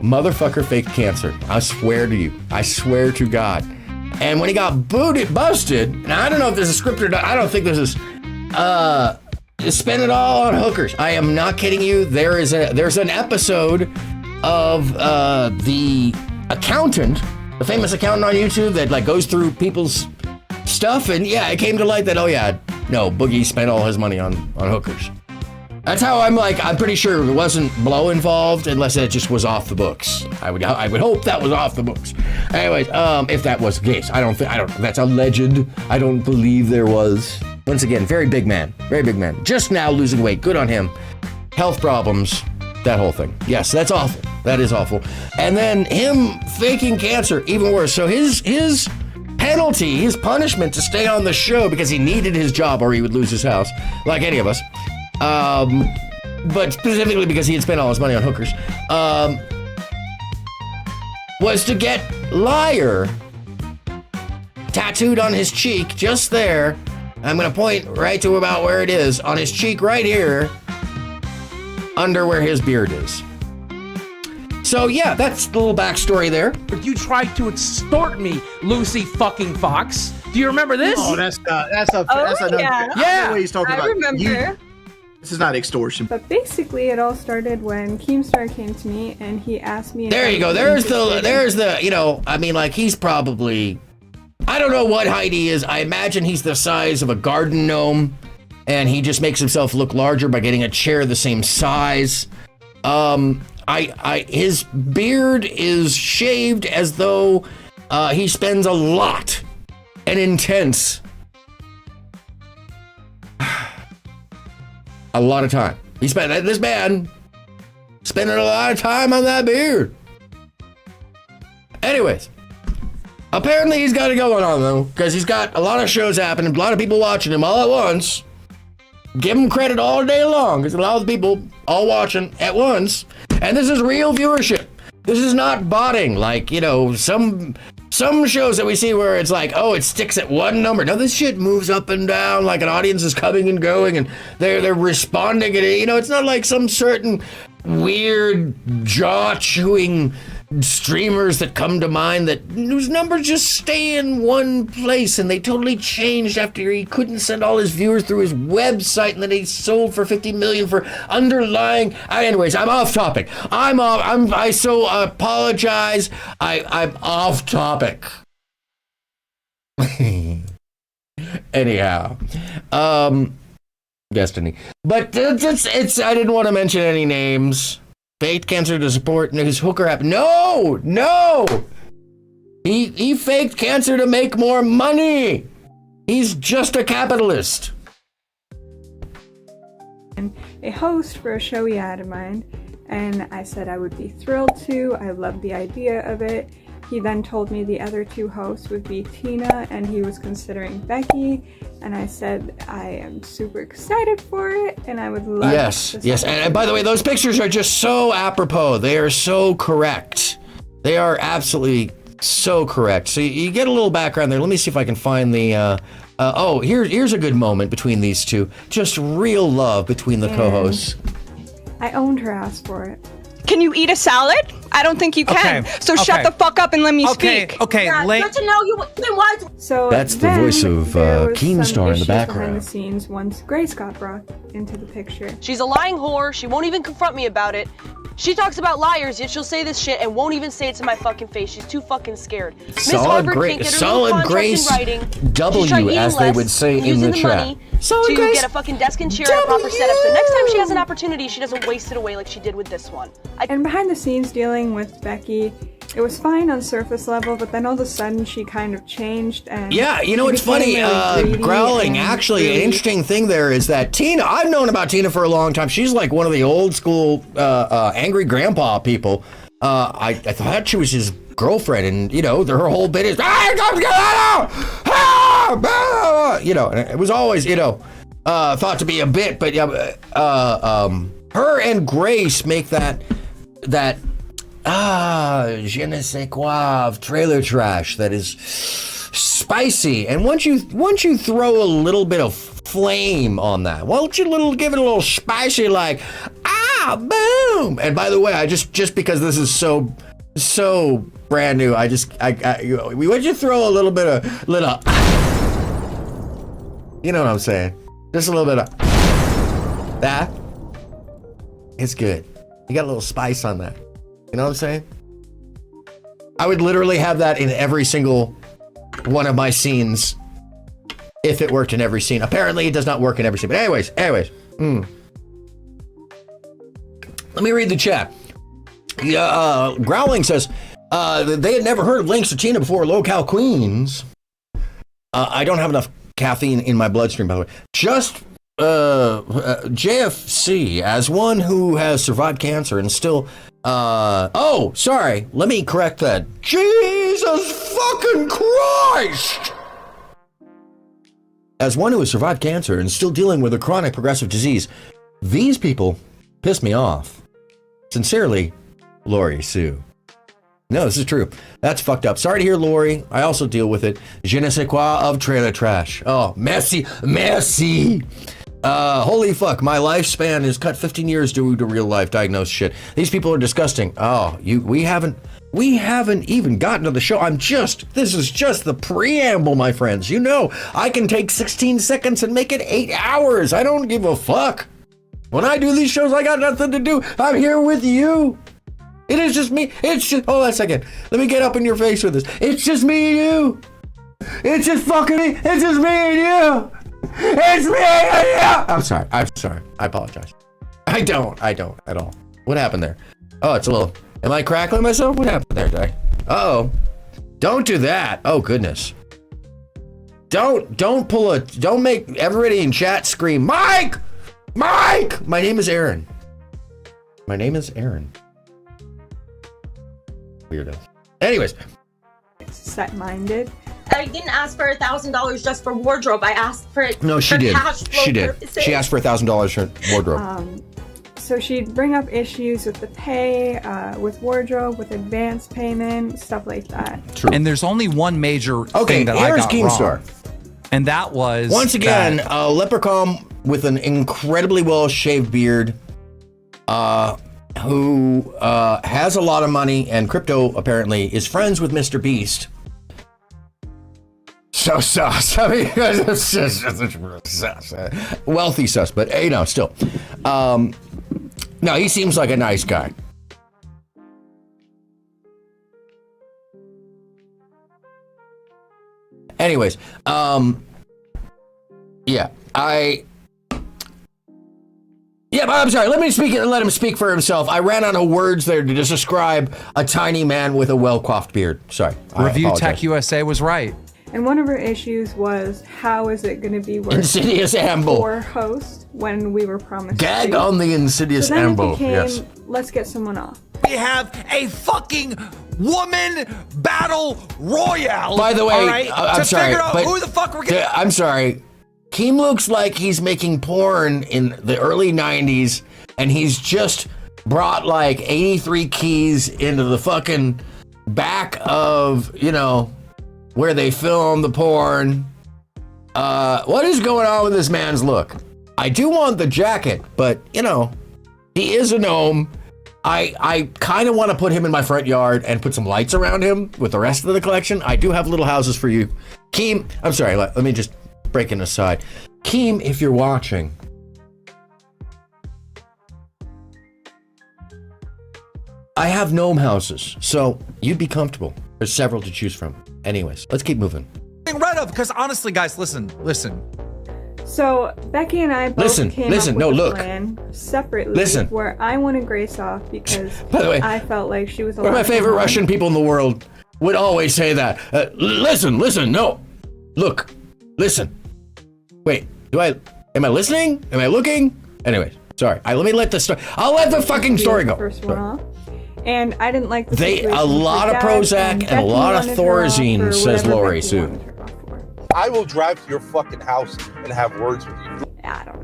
Motherfucker faked cancer. I swear to you. I swear to God. And when he got busted, and I don't know if this is scripted or not, I don't think this is, spend it all on hookers. I am not kidding you. There's an episode of the accountant, the famous accountant on YouTube that goes through people's stuff, and yeah, it came to light that Boogie spent all his money on hookers. That's how I'm pretty sure it wasn't blow involved unless it just was off the books. I would hope that was off the books. Anyways, if that was the case, I don't, that's alleged. I don't believe there was. Once again, very big man. Just now losing weight, good on him. Health problems, that whole thing. Yes, that's awful. That is awful. And then him faking cancer, even worse. So his penalty, his punishment to stay on the show because he needed his job or he would lose his house, like any of us. But specifically because he had spent all his money on hookers, was to get liar tattooed on his cheek, just there. I'm gonna point right to about where it is, on his cheek right here, under where his beard is. So yeah, that's the little backstory there. But you tried to extort me, Lucy fucking Fox. Do you remember this? Oh, that's another. yeah. I know what he's talking about. I remember. This is not extortion. But basically, it all started when Keemstar came to me and he asked me. There you go. There's the. You know, I mean, like he's probably. I don't know what height he is. I imagine he's the size of a garden gnome, and he just makes himself look larger by getting a chair the same size. His beard is shaved as though he spends a lot and intense. A lot of time. This man spending a lot of time on that beard. Anyways, apparently he's got it going on though, because he's got a lot of shows happening, a lot of people watching him all at once. Give him credit all day long, because a lot of people all watching at once. And this is real viewership. This is not botting, like, you know, some shows that we see where it's like, oh, it sticks at one number. No, this shit moves up and down, like an audience is coming and going, and they're responding. And, you know, it's not like some certain weird jaw-chewing streamers that come to mind whose numbers just stay in one place, and they totally changed after he couldn't send all his viewers through his website, and then he sold for 50 million for underlying. Anyways, I'm off topic. I so apologize. I'm off topic. Anyhow, Destiny. But it's I didn't want to mention any names. Faked cancer to support his hooker app. No! He faked cancer to make more money. He's just a capitalist. And a host for a show he had in mind, and I said I would be thrilled to. I loved the idea of it. He then told me the other two hosts would be Tina, and he was considering Becky. And I said, I am super excited for it, and I would love Yes. And by the way, those pictures are just so apropos. They are so correct. They are absolutely so correct. So you get a little background there. Let me see if I can find the... here's a good moment between these two. Just real love between the co-hosts. I owned her ass for it. Can you eat a salad? I don't think you can. So shut the fuck up and let me speak. Okay, Yeah, good to know you. So that's the then voice of there was Keemstar some in the issues background. behind the scenes once Grace got brought into the picture. She's a lying whore. She won't even confront me about it. She talks about liars, yet she'll say this shit and won't even say it to my fucking face. She's too fucking scared. Solid Grace W, as they would say in the chat. To get a fucking desk and chair and a proper setup. So next time she has an opportunity, she doesn't waste it away like she did with this one. And behind the scenes dealing with Becky, it was fine on surface level, but then all of a sudden she kind of changed and... Yeah, you know, it's funny, Growling, actually, an interesting thing there is that Tina, I've known about Tina for a long time. She's like one of the old school angry grandpa people. I thought she was his girlfriend, and, you know, her whole bit is, you know, and it was always, you know, thought to be a bit, but her and Grace make that je ne sais quoi of trailer trash that is spicy. And once you throw a little bit of flame on that, won't you give it a little spicy, like boom. And by the way, I just because this is so brand new, would you throw a little bit of you know what I'm saying, just a little bit of that. It's good. You got a little spice on that. You know what I'm saying? I would literally have that in every single one of my scenes if it worked in every scene. Apparently it does not work in every scene. But anyways. Let me read the chat. Growling says, they had never heard of Links to Tina before Lolcows Queens. I don't have enough caffeine in my bloodstream, by the way. Just JFC, as one who has survived cancer and still Oh, sorry. Let me correct that. Jesus fucking Christ! As one who has survived cancer and still dealing with a chronic progressive disease, these people piss me off. Sincerely, Lori Sue. No, this is true. That's fucked up. Sorry to hear, Lori. I also deal with it. Je ne sais quoi of trailer trash. Oh, merci. Holy fuck, my lifespan is cut 15 years due to real life diagnosed shit. These people are disgusting. Oh, we haven't even gotten to the show. This is just the preamble, my friends. You know, I can take 16 seconds and make it 8 hours. I don't give a fuck. When I do these shows, I got nothing to do. I'm here with you. It is just me. Hold on a second. Let me get up in your face with this. It's just me and you. It's just fucking me. It's just me and you. It's me and you. I'm sorry. I apologize. I don't at all. What happened there? Oh, it's a little, am I crackling myself? What happened there, Jay? Uh-oh. Don't do that. Oh, goodness. Don't make everybody in chat scream, Mike! Mike! My name is Aaron. Weirdo. Anyways. Set-minded. I didn't ask for $1,000 just for wardrobe. I asked for it. No, she for did. cash flow She did. purposes. She asked for $1,000 for wardrobe. So she'd bring up issues with the pay, with wardrobe, with advance payment, stuff like that. True. And there's only one major thing that here's I got Keemstar. wrong. And that was once again a leprechaun with an incredibly well-shaved beard, who has a lot of money, and crypto apparently is friends with Mr. Beast. So sus. I mean, wealthy sus, but you know, still. No, he seems like a nice guy. Anyways, yeah, but I'm sorry. Let me speak and let him speak for himself. I ran out of words there to just describe a tiny man with a well-coiffed beard. Sorry. Review Tech USA was right. And one of her issues was, how is it going to be working Insidious amble. for host when we were promised? Gag on the insidious so then amble. It became, yes. Let's get someone off. We have a fucking woman battle royale. By the way, all right, I'm to sorry, figure out but who the fuck we're getting. I'm sorry. Keem looks like he's making porn in the early 90s, and he's just brought like 83 keys into the fucking back of, you know, where they film the porn. What is going on with this man's look? I do want the jacket, but, you know, he is a gnome. I kind of want to put him in my front yard and put some lights around him with the rest of the collection. I do have little houses for you. Keem, I'm sorry, let me just break an aside. Keem, if you're watching, I have gnome houses, so you'd be comfortable. There's several to choose from. Anyways, let's keep moving. Right up, because honestly, guys, listen. So Becky and I both came up with a plan separately where I wanted Grace off because by the way, I felt like she was a one of my favorite Russian people in the world would always say that. Listen, no. Look, listen. Wait, am I listening? Am I looking? Anyways, sorry. Let me let the story. I'll let the fucking story go. First one off. And I didn't like the a lot of Prozac and a lot of Thorazine, says Lori Sue. I will drive to your fucking house and have words with you. I don't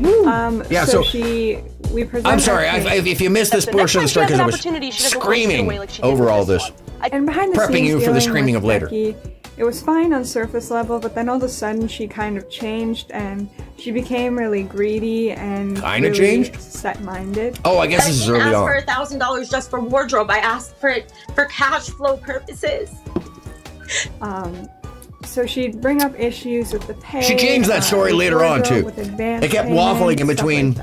know. Yeah, so we presented. I'm sorry if you missed this portion of the story because I was screaming over all this. And behind the prepping scenes, you for the screaming of later. Becky, it was fine on surface level, but then all of a sudden she kind of changed and she became really greedy and really changed? set-minded. Oh, I guess this is early on. I didn't ask for $1,000 just for wardrobe. I asked for it for cash flow purposes. So she'd bring up issues with the pay. She changed that story later on too. They kept waffling in between.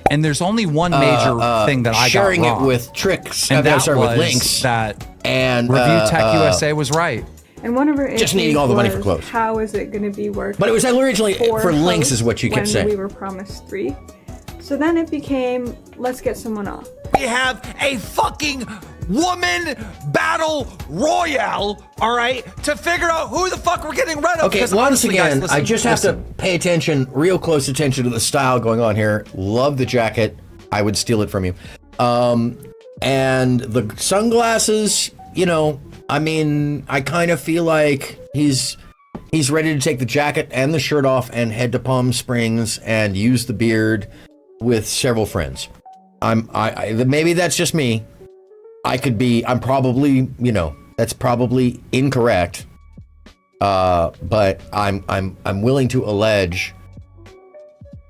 And there's only one major thing that I got sharing wrong. it with tricks. And that with was links. That and Review Tech USA was right. And one of her issues just needing all the money for was, clothes. how is it going to be working? But it was originally for links, is what you kept saying. We were promised 3. So then it became, let's get someone off. We have a fucking woman battle royale, all right, to figure out who the fuck we're getting rid of. Okay, once again, guys, I just have to pay attention, real close attention to the style going on here. Love the jacket. I would steal it from you. And the sunglasses, you know, I mean, I kind of feel like he's ready to take the jacket and the shirt off and head to Palm Springs and use the beard with several friends. Maybe that's just me. I'm probably, you know, that's probably incorrect. But I'm willing to allege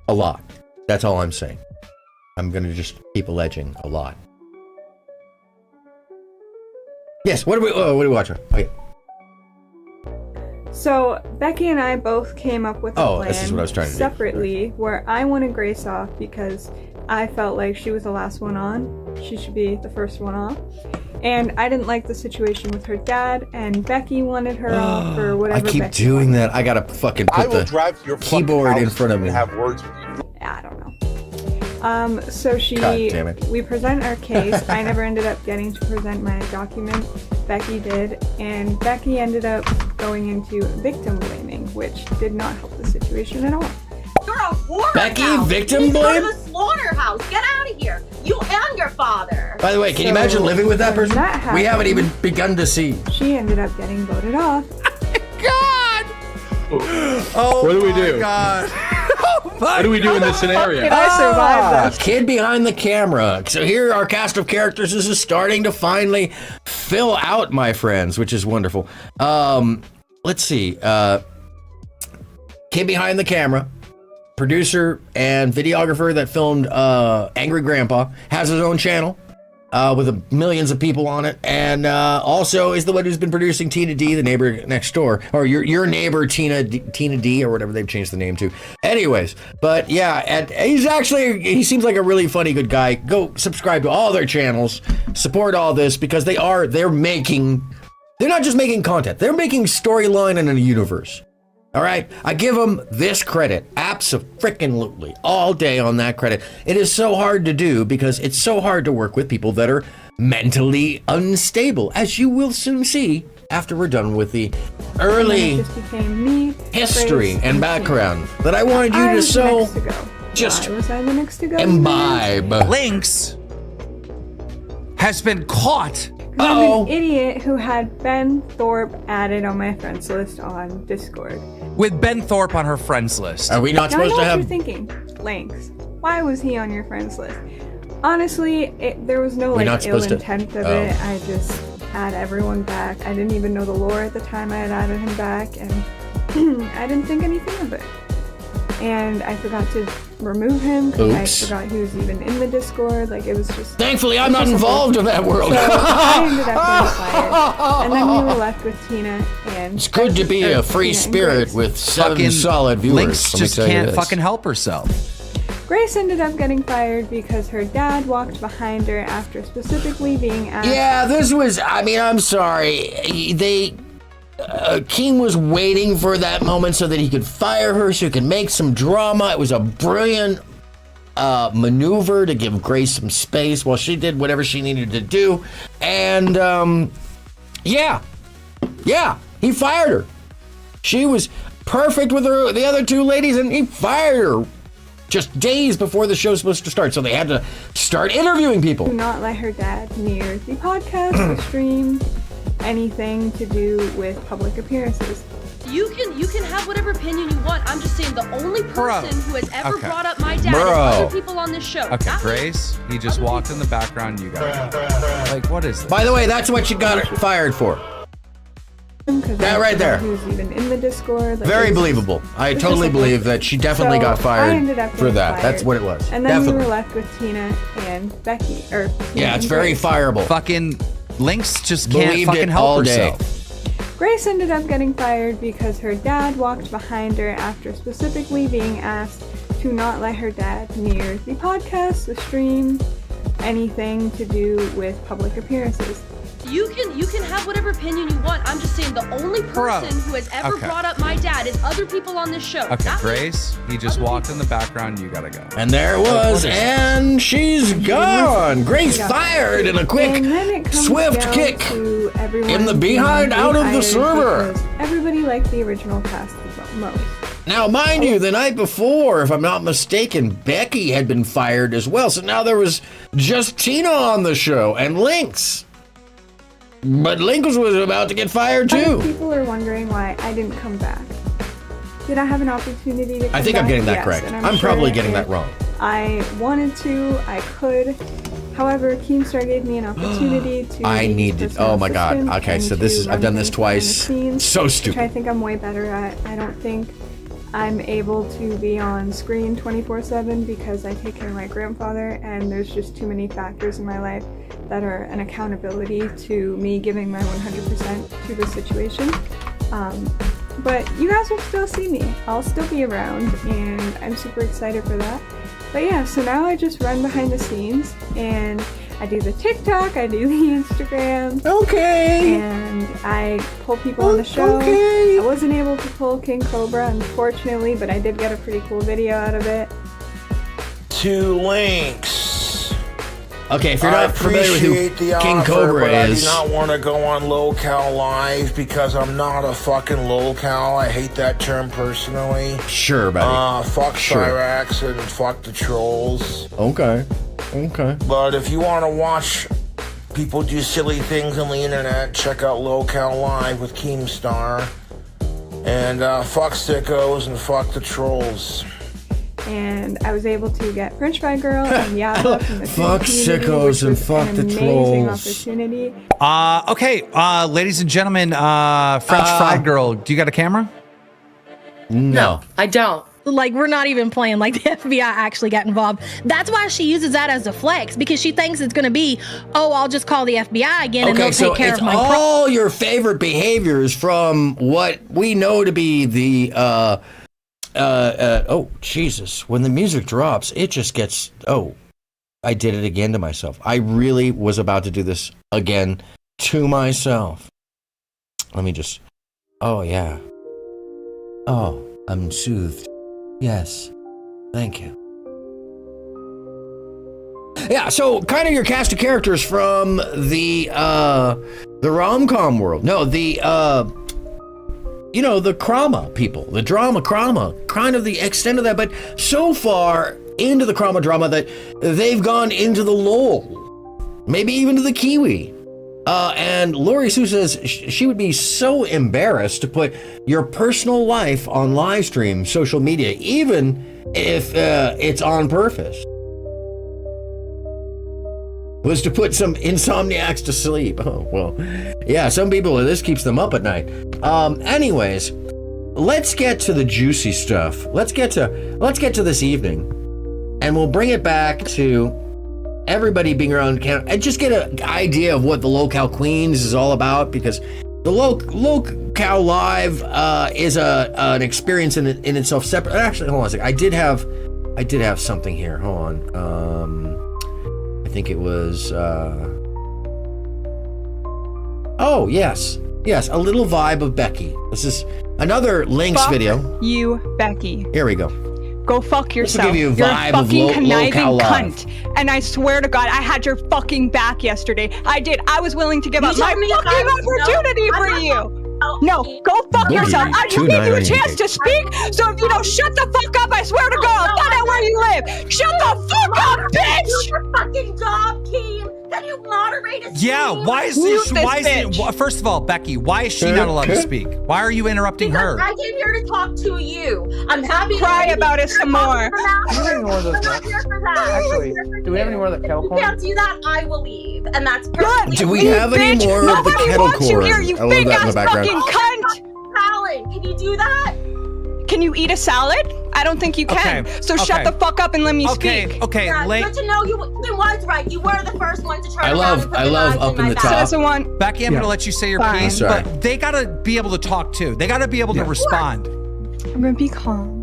a lot. That's all I'm saying. I'm gonna just keep alleging a lot. Yes. What are we watching? Okay. So Becky and I both came up with a plan this is what I was trying to do. separately, where I wanted Grace off because I felt like she was the last one on. She should be the first one off. And I didn't like the situation with her dad, and Becky wanted her off or whatever. I keep Becky doing wanted. that. I gotta fucking put the drive to your keyboard in front of me. and have words with you. I don't know. So God damn it. we present our case. I never ended up getting to present my document. Becky did, and Becky ended up going into victim blaming, which did not help the situation at all. You're a whore. Becky, now. victim Please blame? Go to the slaughterhouse. Get out of here. You and your father. By the way, can you imagine living with that person? We haven't even begun to see. She ended up getting voted off. God! Oh, What do we do? God. What do we do in this scenario? I survived that. Kid behind the camera. So here our cast of characters is starting to finally fill out, my friends, which is wonderful. Let's see. Kid behind the camera, producer and videographer that filmed Angry Grandpa, has his own channel with millions of people on it, and also is the one who's been producing Tina D, the neighbor next door, or your neighbor Tina D, or whatever they've changed the name to. Anyways, but yeah, and he seems like a really funny, good guy. Go subscribe to all their channels, support all this, because they're not just making content, they're making storyline in a universe. All right, I give them this credit, abso-frickin-lutely, all day on that credit. It is so hard to do because it's so hard to work with people that are mentally unstable, as you will soon see after we're done with the early And it just became me, history Grace, and background that I wanted you I to was the so next to go. just Why was I the next to go? imbibe. Lynx has been caught. I'm an idiot who had Ben Thorpe added on my friends list on Discord. With Ben Thorpe on her friends list. Are we not Now, I know supposed to what have... you're thinking. Lynx. Why was he on your friends list? Honestly, there was no We're not like ill supposed to- intent of it. I just add everyone back. I didn't even know the lore at the time I had added him back, and I didn't think anything of it. And I forgot to remove him because I Oops. forgot he was even in the Discord. Like, it was just... Thankfully, I'm not involved in that world. So I ended up getting fired. And then we were left with Tina and... It's good to be a free Tina and spirit Grace. with 7 Fucking solid viewers. Lynx let me just tell you can't this. fucking help herself. Grace ended up getting fired because her dad walked behind her after specifically being asked... Yeah, this was, I mean, I'm sorry. King was waiting for that moment so that he could fire her, so he could make some drama. It was a brilliant maneuver to give Grace some space while she did whatever she needed to do. And, yeah, he fired her. She was perfect with the other two ladies, and he fired her just days before the show's supposed to start. So they had to start interviewing people. Do not let her dad near the podcast, the stream, anything to do with public appearances. You can have whatever opinion you want. I'm just saying the only person who has ever Okay. brought up my dad is Bro. other people on this show. Okay, Not me. Grace, he just walked in the background. You got it. Like, what is this? By the way, that's what you got fired for. That right there. He was even in the Discord. Like, Very it was- believable. I it was totally just a- believe that she definitely So, got I fired ended up for getting that. fired. That's what it was. And then Definitely. we were left with Tina and Becky. Or Tina Yeah, it's and very Grace. fireable. Fucking Lynx just can't Believed fucking it help all day. herself. Grace ended up getting fired because her dad walked behind her after specifically being asked to not let her dad near the podcast, the stream, anything to do with public appearances. You can have whatever opinion you want. I'm just saying the only person who has ever Okay. brought up my dad is other people on this show. Okay, Not me. Grace, he just walked in the background. You gotta go. And there it was, and she's gone. Grace Yeah. fired in a quick, And then it comes swift down kick to everyone in the being behind out of the rehired server. because everybody liked the original cast the most. Now, mind you, the night before, if I'm not mistaken, Becky had been fired as well. So now there was just Tina on the show and Lynx. But Lynx was about to get fired too. People are wondering why I didn't come back. Did I have an opportunity to come back? I think I'm getting that Yes, correct. and I'm sure probably getting if that wrong. I wanted to, I could. However, Keemstar gave me an opportunity to. I needed. Oh my God. Okay, so this is. I've done this twice. So stupid. Which I think I'm way better at. I don't think I'm able to be on screen 24/7 because I take care of my grandfather, and there's just too many factors in my life that are an accountability to me giving my 100% to the situation. But you guys will still see me. I'll still be around, and I'm super excited for that. But yeah, so now I just run behind the scenes, and I do the TikTok, I do the Instagram. Okay. And I pull people on the show. Okay. I wasn't able to pull King Cobra, unfortunately, but I did get a pretty cool video out of it. Two links. Okay, if you're not familiar with who King Cobra is. I do not want to go on Lolcow Live because I'm not a fucking Lolcow. I hate that term personally. Sure, buddy. Fuck Cyrax and fuck the trolls. Okay. Okay. But if you want to watch people do silly things on the internet, check out Lolcow Live with Keemstar. And fuck sickos and fuck the trolls. And I was able to get French Fry Girl and Yaba from the Fuck community, sickos which and was fuck an the amazing trolls. opportunity. Okay, ladies and gentlemen, French Fried Girl, do you got a camera? No. I don't. Like, we're not even playing like the FBI actually got involved. That's why she uses that as a flex, because she thinks it's going to be, oh, I'll just call the FBI again and they'll take care it's of my all your favorite behaviors from what we know to be the oh Jesus, when the music drops it just gets, oh, I did it again to myself. I really was about to do this again to myself. Let me just, oh yeah, oh, I'm soothed. Yes, thank you. Yeah, so kind of your cast of characters from the rom-com world. No, the you know, the Krama people, the drama Krama, kind of the extent of that, but so far into the Krama drama that they've gone into the Lol, maybe even to the Kiwi. And Lori Sue says she would be so embarrassed to put your personal life on live stream, social media, even if it's on purpose. Was to put some insomniacs to sleep. Oh, well, yeah, some people, this keeps them up at night. Anyways, let's get to the juicy stuff. Let's get to this evening, and we'll bring it back to everybody being around and just get an idea of what the Lolcow Queens is all about, because the Lolcow Live is an experience in itself separate. Actually, hold on a second. I did have something here. Hold on. I think it was, oh, yes, a little vibe of Becky. This is another Lynx video. You, Becky. Here we go. Go fuck yourself. Give you a You're vibe a fucking of conniving Lolcow Live. cunt. And I swear to God, I had your fucking back yesterday. I did. I was willing to give up my fucking opportunity for you. No, go fuck yourself. I just gave you a chance to speak. So if you don't shut the fuck up, I swear to God, I'll find out where you live. Shut the fuck up, bitch! Do your fucking job, Keem. Can you moderate it? Yeah, why is this? First of all, Becky, why is she not allowed to speak? Why are you interrupting her? I came here to talk to you. I'm happy. Cry about it some more. Do we have any more of those? Actually, do we have any more of the kettle corn? If you can't do that, I will leave, and that's perfect. Do we have any more of the Nobody kettle wants you corn? here, you I love that in the big-ass background. fucking cunt! Salad, can you do that? Can you eat a salad? I don't think you can. Okay, So shut okay. the fuck up and let me speak. Okay, Yeah, late. good to know you was right. You were the first one to turn I around love and put the knives up in my the back. top. That's the one. Becky, I'm gonna let you say your Fine. piece, Sorry. but they gotta be able to talk too. They gotta be able to respond. I'm gonna be calm.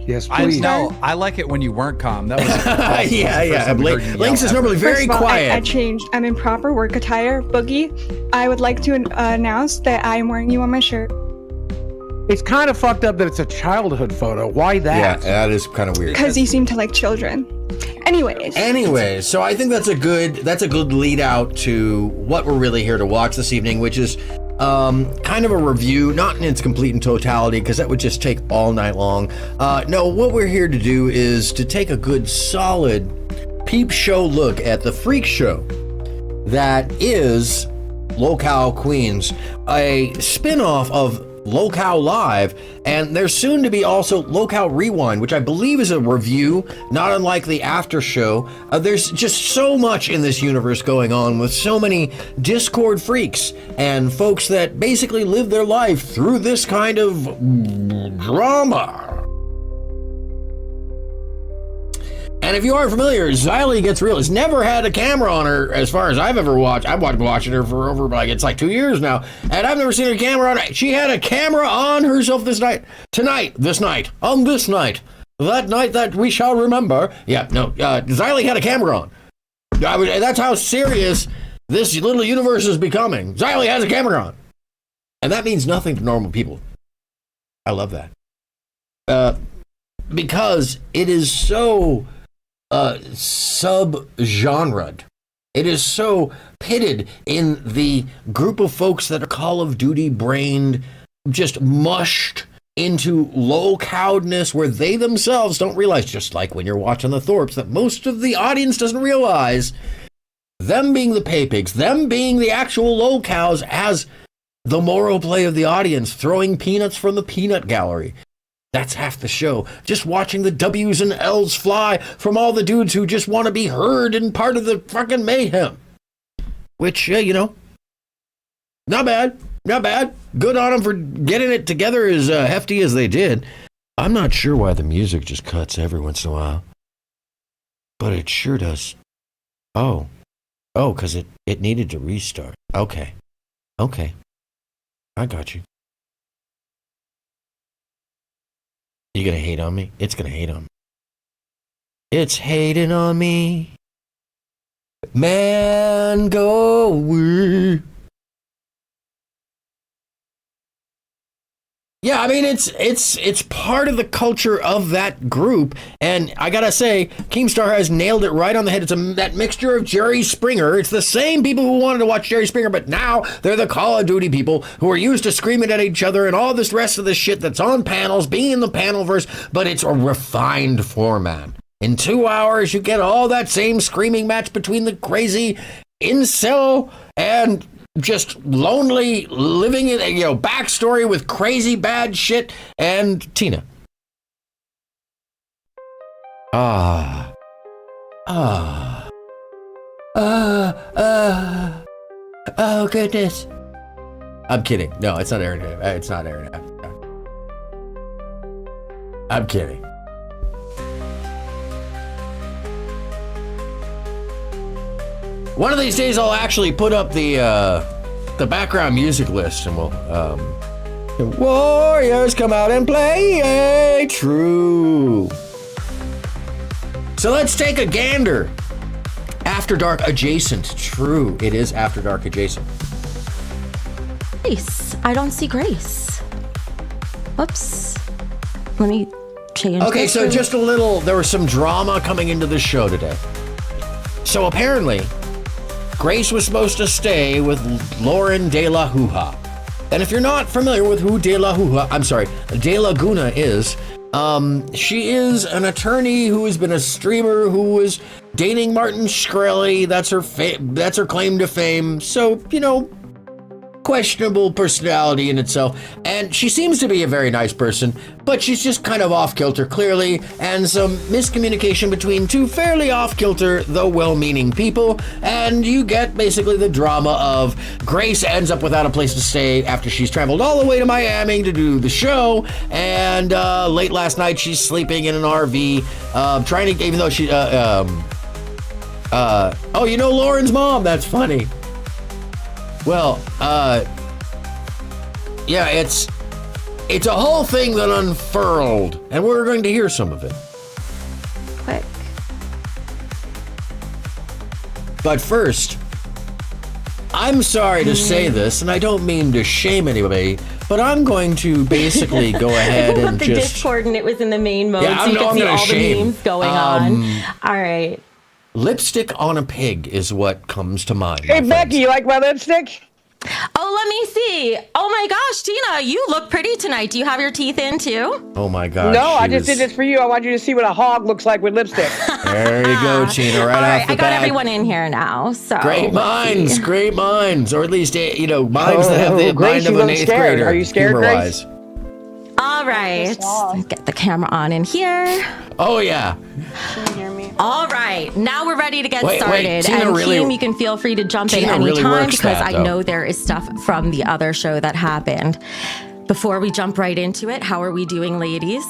Yes, I please. know. I like it when you weren't calm. That was yeah. Lynx is normally very First of all, quiet. I changed. I'm in proper work attire. Boogie, I would like to announce that I am wearing you on my shirt. It's kind of fucked up that it's a childhood photo. Why that? Yeah, that is kind of weird. Because you seem to like children. Anyways, so I think that's a good lead out to what we're really here to watch this evening, which is kind of a review, not in its complete and totality, because that would just take all night long. No, what we're here to do is to take a good, solid peep show look at the freak show that is Lolcow Queens, a spin-off of Lolcow Live, and there's soon to be also Lolcow Rewind, which I believe is a review, not unlike the after show. There's just so much in this universe going on with so many Discord freaks and folks that basically live their life through this kind of drama. And if you aren't familiar, Xylee Gets Real has never had a camera on her as far as I've ever watched. I've been watching her for over, like, it's like 2 years now, and I've never seen a camera on her. She had a camera on herself this night. This night, that night that we shall remember. Yeah, no, Xylee had a camera on. That's how serious this little universe is becoming. Xylee has a camera on. And that means nothing to normal people. I love that. Because it is so sub-genred. It is so pitted in the group of folks that are Call of Duty brained, just mushed into Lolcowedness, where they themselves don't realize, just like when you're watching the Thorpes, that most of the audience doesn't realize, them being the pay pigs, them being the actual Lolcows, as the moral play of the audience, throwing peanuts from the peanut gallery. That's half the show. Just watching the W's and L's fly from all the dudes who just want to be heard and part of the fucking mayhem. Which, you know, not bad. Not bad. Good on them for getting it together as hefty as they did. I'm not sure why the music just cuts every once in a while. But it sure does. Oh, because it needed to restart. Okay. I got you. You gonna hate on me? It's gonna hate on me. It's hating on me. Man, go away. Yeah, I mean, it's part of the culture of that group, and I gotta say, Keemstar has nailed it right on the head. It's that mixture of Jerry Springer. It's the same people who wanted to watch Jerry Springer, but now they're the Call of Duty people who are used to screaming at each other and all this rest of the shit that's on panels, being in the panelverse, but it's a refined format. In 2 hours, you get all that same screaming match between the crazy incel and just lonely living in, backstory with crazy bad shit, and Tina. Oh goodness. I'm kidding. No, it's not Aaron. It's not Aaron. I'm kidding. One of these days, I'll actually put up the background music list, and we'll Warriors come out and play true. So let's take a gander. After Dark adjacent. True, it is After Dark adjacent. Grace. I don't see Grace. Whoops. Let me change. Okay, so just a little, there was some drama coming into the show today. So apparently, Grace was supposed to stay with Lauren De La Hoo-Ha. And if you're not familiar with who De La Guna is, she is an attorney who has been a streamer who was dating Martin Shkreli. That's her claim to fame. So, questionable personality in itself. And she seems to be a very nice person, but she's just kind of off kilter, clearly, and some miscommunication between two fairly off kilter, though well-meaning people. And you get basically the drama of Grace ends up without a place to stay after she's traveled all the way to Miami to do the show. And late last night, she's sleeping in an RV, trying to, even though she, Lauren's mom. That's funny. Well, yeah, it's a whole thing that unfurled, and we're going to hear some of it. Quick. But first, I'm sorry to say this, and I don't mean to shame anybody, but I'm going to basically go ahead and the just... Discord, and it was in the main mode, Yeah, so you I'm can see gonna all shame. the memes going on. All right. Lipstick on a pig is what comes to mind. Hey, Becky, you like my lipstick? Oh, Oh, let me see. Oh my gosh, Tina, you look pretty tonight. Do you have your teeth in too? Oh my God. No, I just did this for you. I want you to see what a hog looks like with lipstick. There you go, Tina. Right All right, off the I got bat. everyone in here now. So Great minds, great minds, or at least minds that have the Grace, mind of you an look 8th scared. grader. Are you scared, humor-wise. All right, get the camera on in here. Oh yeah. Can you hear me? All right, now we're ready to get Wait, started. Tina and really- Keem, you can feel free to jump in Tina really anytime works because that, I though. know there is stuff from the other show that happened. Before we jump right into it, how are we doing, ladies?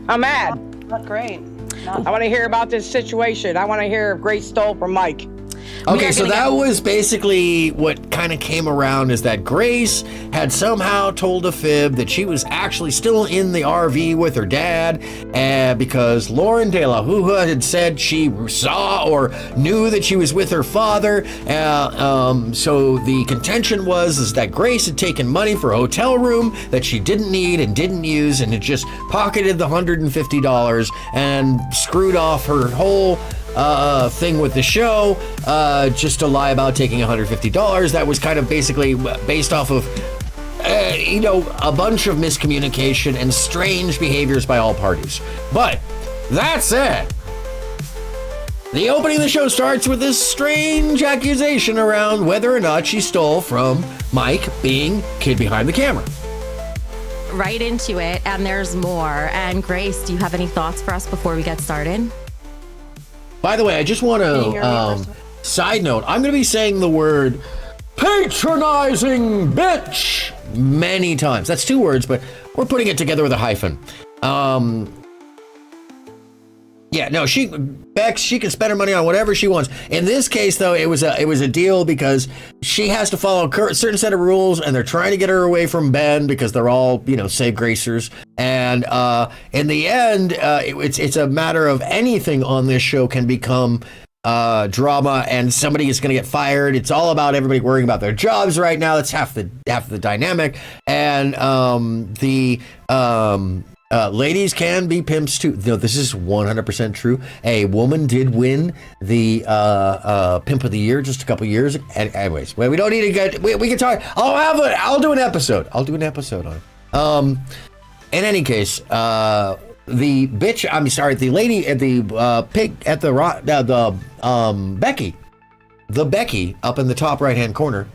I'm mad. Not great. I want to hear about this situation. I want to hear if Grace stole from Mike. Okay, so that was basically what kind of came around, is that Grace had somehow told a fib that she was actually still in the RV with her dad, because Lauren De La Hua had said she saw or knew that she was with her father. So the contention is that Grace had taken money for a hotel room that she didn't need and didn't use, and had just pocketed the $150 and screwed off her whole thing with the show, just to lie about taking $150. That was kind of basically based off of a bunch of miscommunication and strange behaviors by all parties. But that said, the opening of the show starts with this strange accusation around whether or not she stole from Mike, being kid behind the camera. Right into it, and there's more. And Grace, do you have any thoughts for us before we get started? By the way, I just want to, side note, I'm going to be saying the word patronizing bitch many times. That's 2 words, but we're putting it together with a hyphen. Yeah, no, Bex, she can spend her money on whatever she wants. In this case, though, it was a deal because she has to follow a certain set of rules, and they're trying to get her away from Ben because they're all, save gracers. And in the end, it's a matter of anything on this show can become drama, and somebody is going to get fired. It's all about everybody worrying about their jobs right now. That's half the dynamic. And ladies can be pimps too. No, this is 100% true. A woman did win the Pimp of the Year just a couple years. And anyways, we don't need to get. We can talk. I'll do an episode. I'll do an episode on it. In any case, the bitch. I'm sorry. The lady at the pig at the Becky up in the top right hand corner.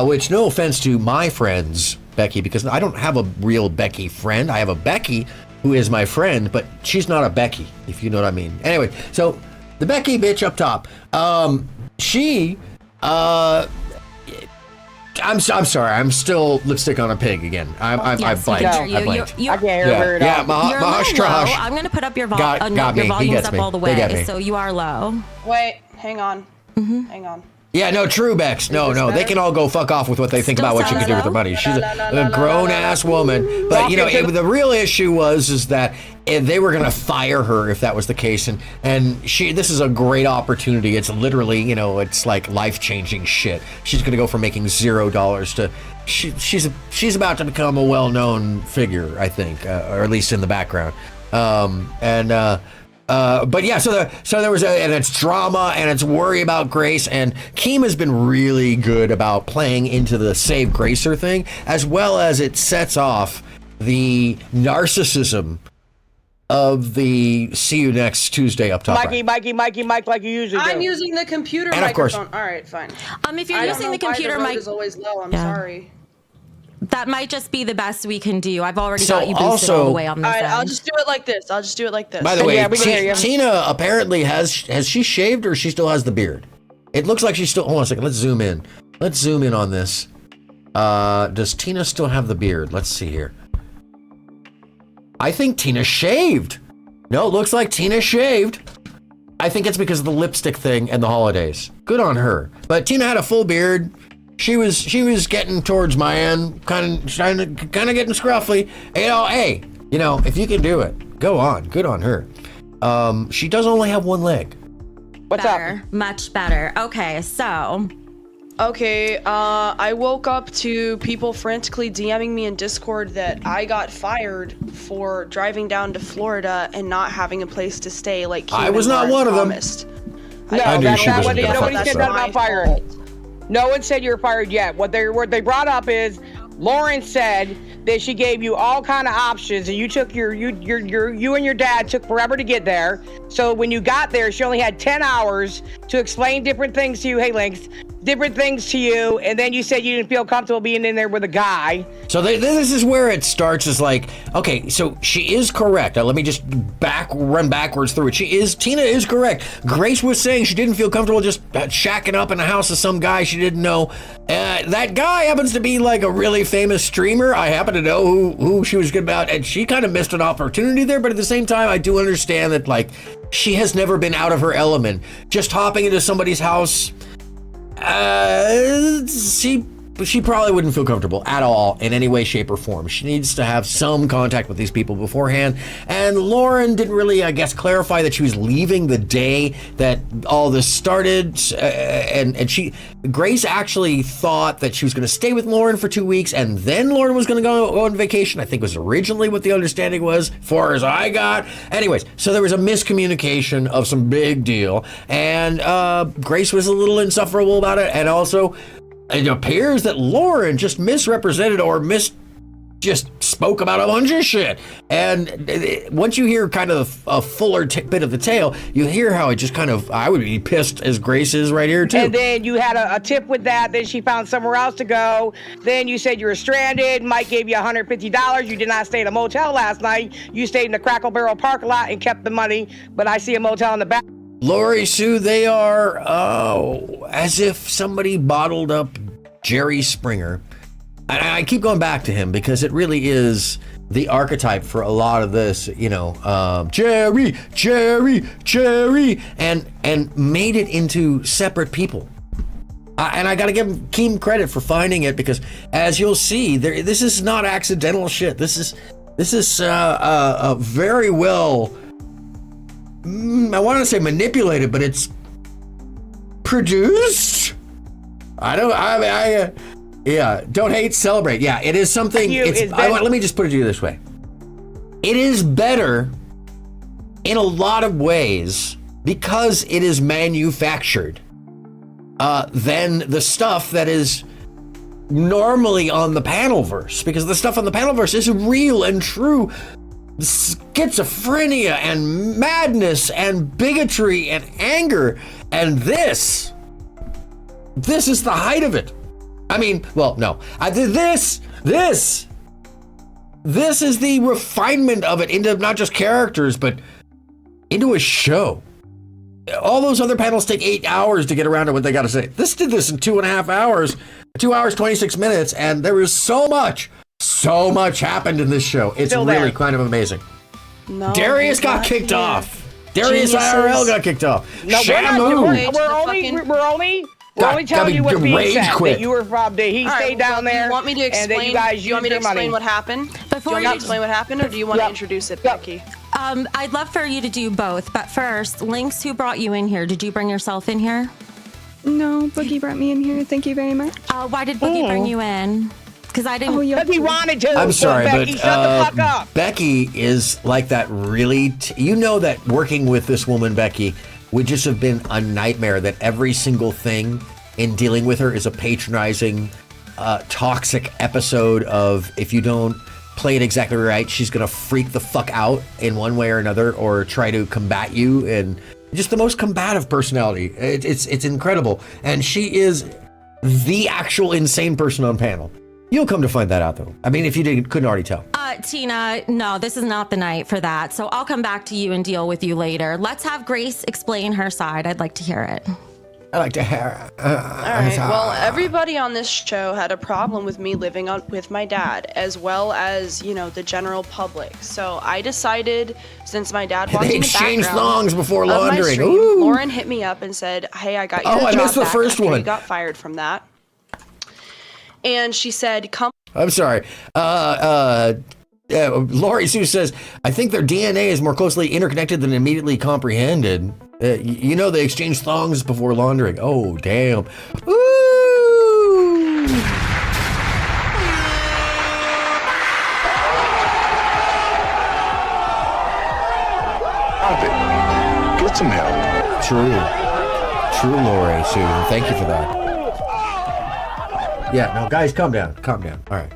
Which, no offense to my friends, Becky, because I don't have a real Becky friend. I have a Becky who is my friend, but she's not a Becky, if you know what I mean. Anyway, so the Becky bitch up top, I'm sorry, I'm still lipstick on a pig again. I blanked. I blanked. I can't hear her at all. Yeah, Mahash Trahash. I'm going to put up your, got your me. volumes up me. all the way, so you are low. Wait, hang on. Hang on. Yeah, no, true, Bex. No, they can all go fuck off with what they think about what she can do with her money. She's a grown-ass woman. But, the real issue is that they were going to fire her if that was the case. And this is a great opportunity. It's literally, it's like life-changing shit. She's going to go from making $0 to... She's about to become a well-known figure, I think, or at least in the background. But yeah, so there was and it's drama and it's worry about Grace, and Keem has been really good about playing into the save Gracer thing, as well as it sets off the narcissism of the see you next Tuesday up top. Mikey, like you usually do. I'm using the computer and microphone. All right, fine. If you're using the computer mic, is always low. I'm sorry. That might just be the best we can do. I've already got you boosted all the way on this All right, end. I'll just do it like this. By the way, Tina apparently has she shaved, or she still has the beard? It looks like she still. Hold on a second. Let's zoom in. Let's zoom in on this. Does Tina still have the beard? Let's see here. I think Tina shaved. No, it looks like Tina shaved. I think it's because of the lipstick thing and the holidays. Good on her. But Tina had a full beard. She was getting towards my end, kind of getting scruffy. Hey, if you can do it, go on. Good on her. She does only have one leg. What's better, up? Much better. Okay, so. Okay, I woke up to people frantically DMing me in Discord that I got fired for driving down to Florida and not having a place to stay. Like I was not one of them. No, I knew she that's wasn't nobody's gonna fuck getting this done up. about firing. No one said you were fired yet. What they brought up is Lauren said that she gave you all kind of options, and you took you and your dad took forever to get there. So when you got there, she only had 10 hours to explain different things to you. Hey, Lynx, different things to you, and then you said you didn't feel comfortable being in there with a guy. So this is where it starts. Is like, okay, so she is correct. Now, let me just run backwards through it. Tina is correct. Grace was saying she didn't feel comfortable just shacking up in the house of some guy she didn't know. That guy happens to be like a really famous streamer. I happen to know who she was good about, and she kind of missed an opportunity there. But at the same time, I do understand that like she has never been out of her element. Just hopping into somebody's house. She probably wouldn't feel comfortable at all in any way, shape, or form. She needs to have some contact with these people beforehand. And Lauren didn't really, I guess, clarify that she was leaving the day that all this started. Grace actually thought that she was going to stay with Lauren for 2 weeks, and then Lauren was going to go on vacation. I think was originally what the understanding was, far as I got. Anyways, so there was a miscommunication of some big deal, and Grace was a little insufferable about it, and also it appears that Lauren just misrepresented or just spoke about a bunch of shit. And once you hear kind of a fuller bit of the tale, you hear how it just kind of, I would be pissed as Grace is right here too. And then you had a tip with that. Then she found somewhere else to go. Then you said you were stranded. Mike gave you $150. You did not stay in a motel last night. You stayed in the Crackle Barrel parking lot and kept the money. But I see a motel in the back. Lori Sue, they are as if somebody bottled up Jerry Springer. I keep going back to him because it really is the archetype for a lot of this, Jerry, and made it into separate people. And I got to give Keem credit for finding it, because as you'll see, this is not accidental shit. This is a very well, I want to say manipulated, but it's produced. Don't hate, celebrate. Yeah, it is something. Let me just put it to you this way. It is better in a lot of ways because it is manufactured than the stuff that is normally on the Panelverse, because the stuff on the Panelverse is real and true schizophrenia and madness and bigotry and anger, and this is the height of it. I mean, well, no, this is the refinement of it into not just characters, but into a show. All those other panels take 8 hours to get around to what they got to say. This did this in 2.5 hours, 2 hours, 26 minutes, and there was so much happened in this show. It's really kind of amazing. No, Darius got kicked off. Darius IRL got kicked off. No, Shamu. We're only telling you what Bean said, that you were robbed. He stayed down there. Do you want me to explain? Do you want me to explain what happened? Do you want me to explain what happened, or do you want to introduce it, Becky? I'd love for you to do both, but first, Lynx, who brought you in here? Did you bring yourself in here? No, Boogie brought me in here. Thank you very much. Why did Boogie bring you in? Because I didn't. Because he wanted to. I'm sorry, Becky, but shut the fuck up. Becky is like that really. You know that working with this woman, Becky, would just have been a nightmare. That every single thing in dealing with her is a patronizing, toxic episode of, if you don't play it exactly right, she's gonna freak the fuck out in one way or another, or try to combat you, and just the most combative personality. It's incredible, and she is the actual insane person on panel. You'll come to find that out, though. I mean, if you couldn't already tell. Tina, no, this is not the night for that. So I'll come back to you and deal with you later. Let's have Grace explain her side. I'd like to hear it. I like to hear. All right. Well, everybody on this show had a problem with me living with my dad, as well as, the general public. So I decided, since my dad walked in the exchanged background thongs before of my laundering. stream, Ooh. Lauren hit me up and said, "Hey, I got you Oh, a I job missed the back first after one. you got fired from that." And she said, "Come." I'm sorry. Lori Sue says, I think their DNA is more closely interconnected than immediately comprehended. They exchange thongs before laundering. Oh, damn. Ooh. Stop it. Get some help. True, Lori Sue. Thank you for that. Yeah, no, guys, calm down. Calm down. All right.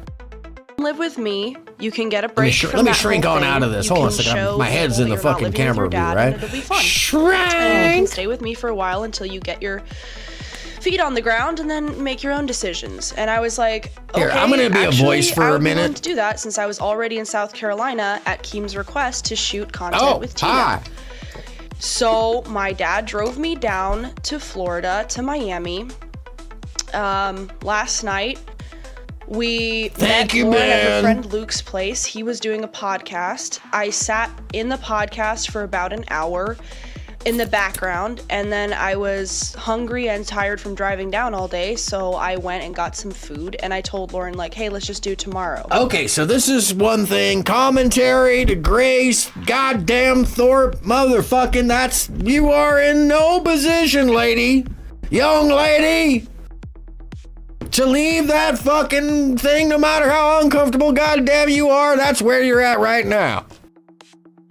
Live with me. You can get a break. Let me shrink on out of this. Hold on a second. My head's in the fucking camera view, right? It'll be fun. Shrink! And you can stay with me for a while until you get your feet on the ground and then make your own decisions. And I was like, okay, Here, I'm gonna be a voice for a minute. I would to do that since I was already in South Carolina at Keem's request to shoot content with Tina. Hi. So my dad drove me down to Florida, to Miami. Last night, we met Lauren at her friend Luke's place. He was doing a podcast. I sat in the podcast for about an hour in the background, and then I was hungry and tired from driving down all day, so I went and got some food, and I told Lauren, like, hey, let's just do it tomorrow. Okay, so this is one thing. Commentary to Grace, goddamn Thorpe, motherfucking, you are in no position, lady. Young lady. To leave that fucking thing, no matter how uncomfortable goddamn you are, that's where you're at right now.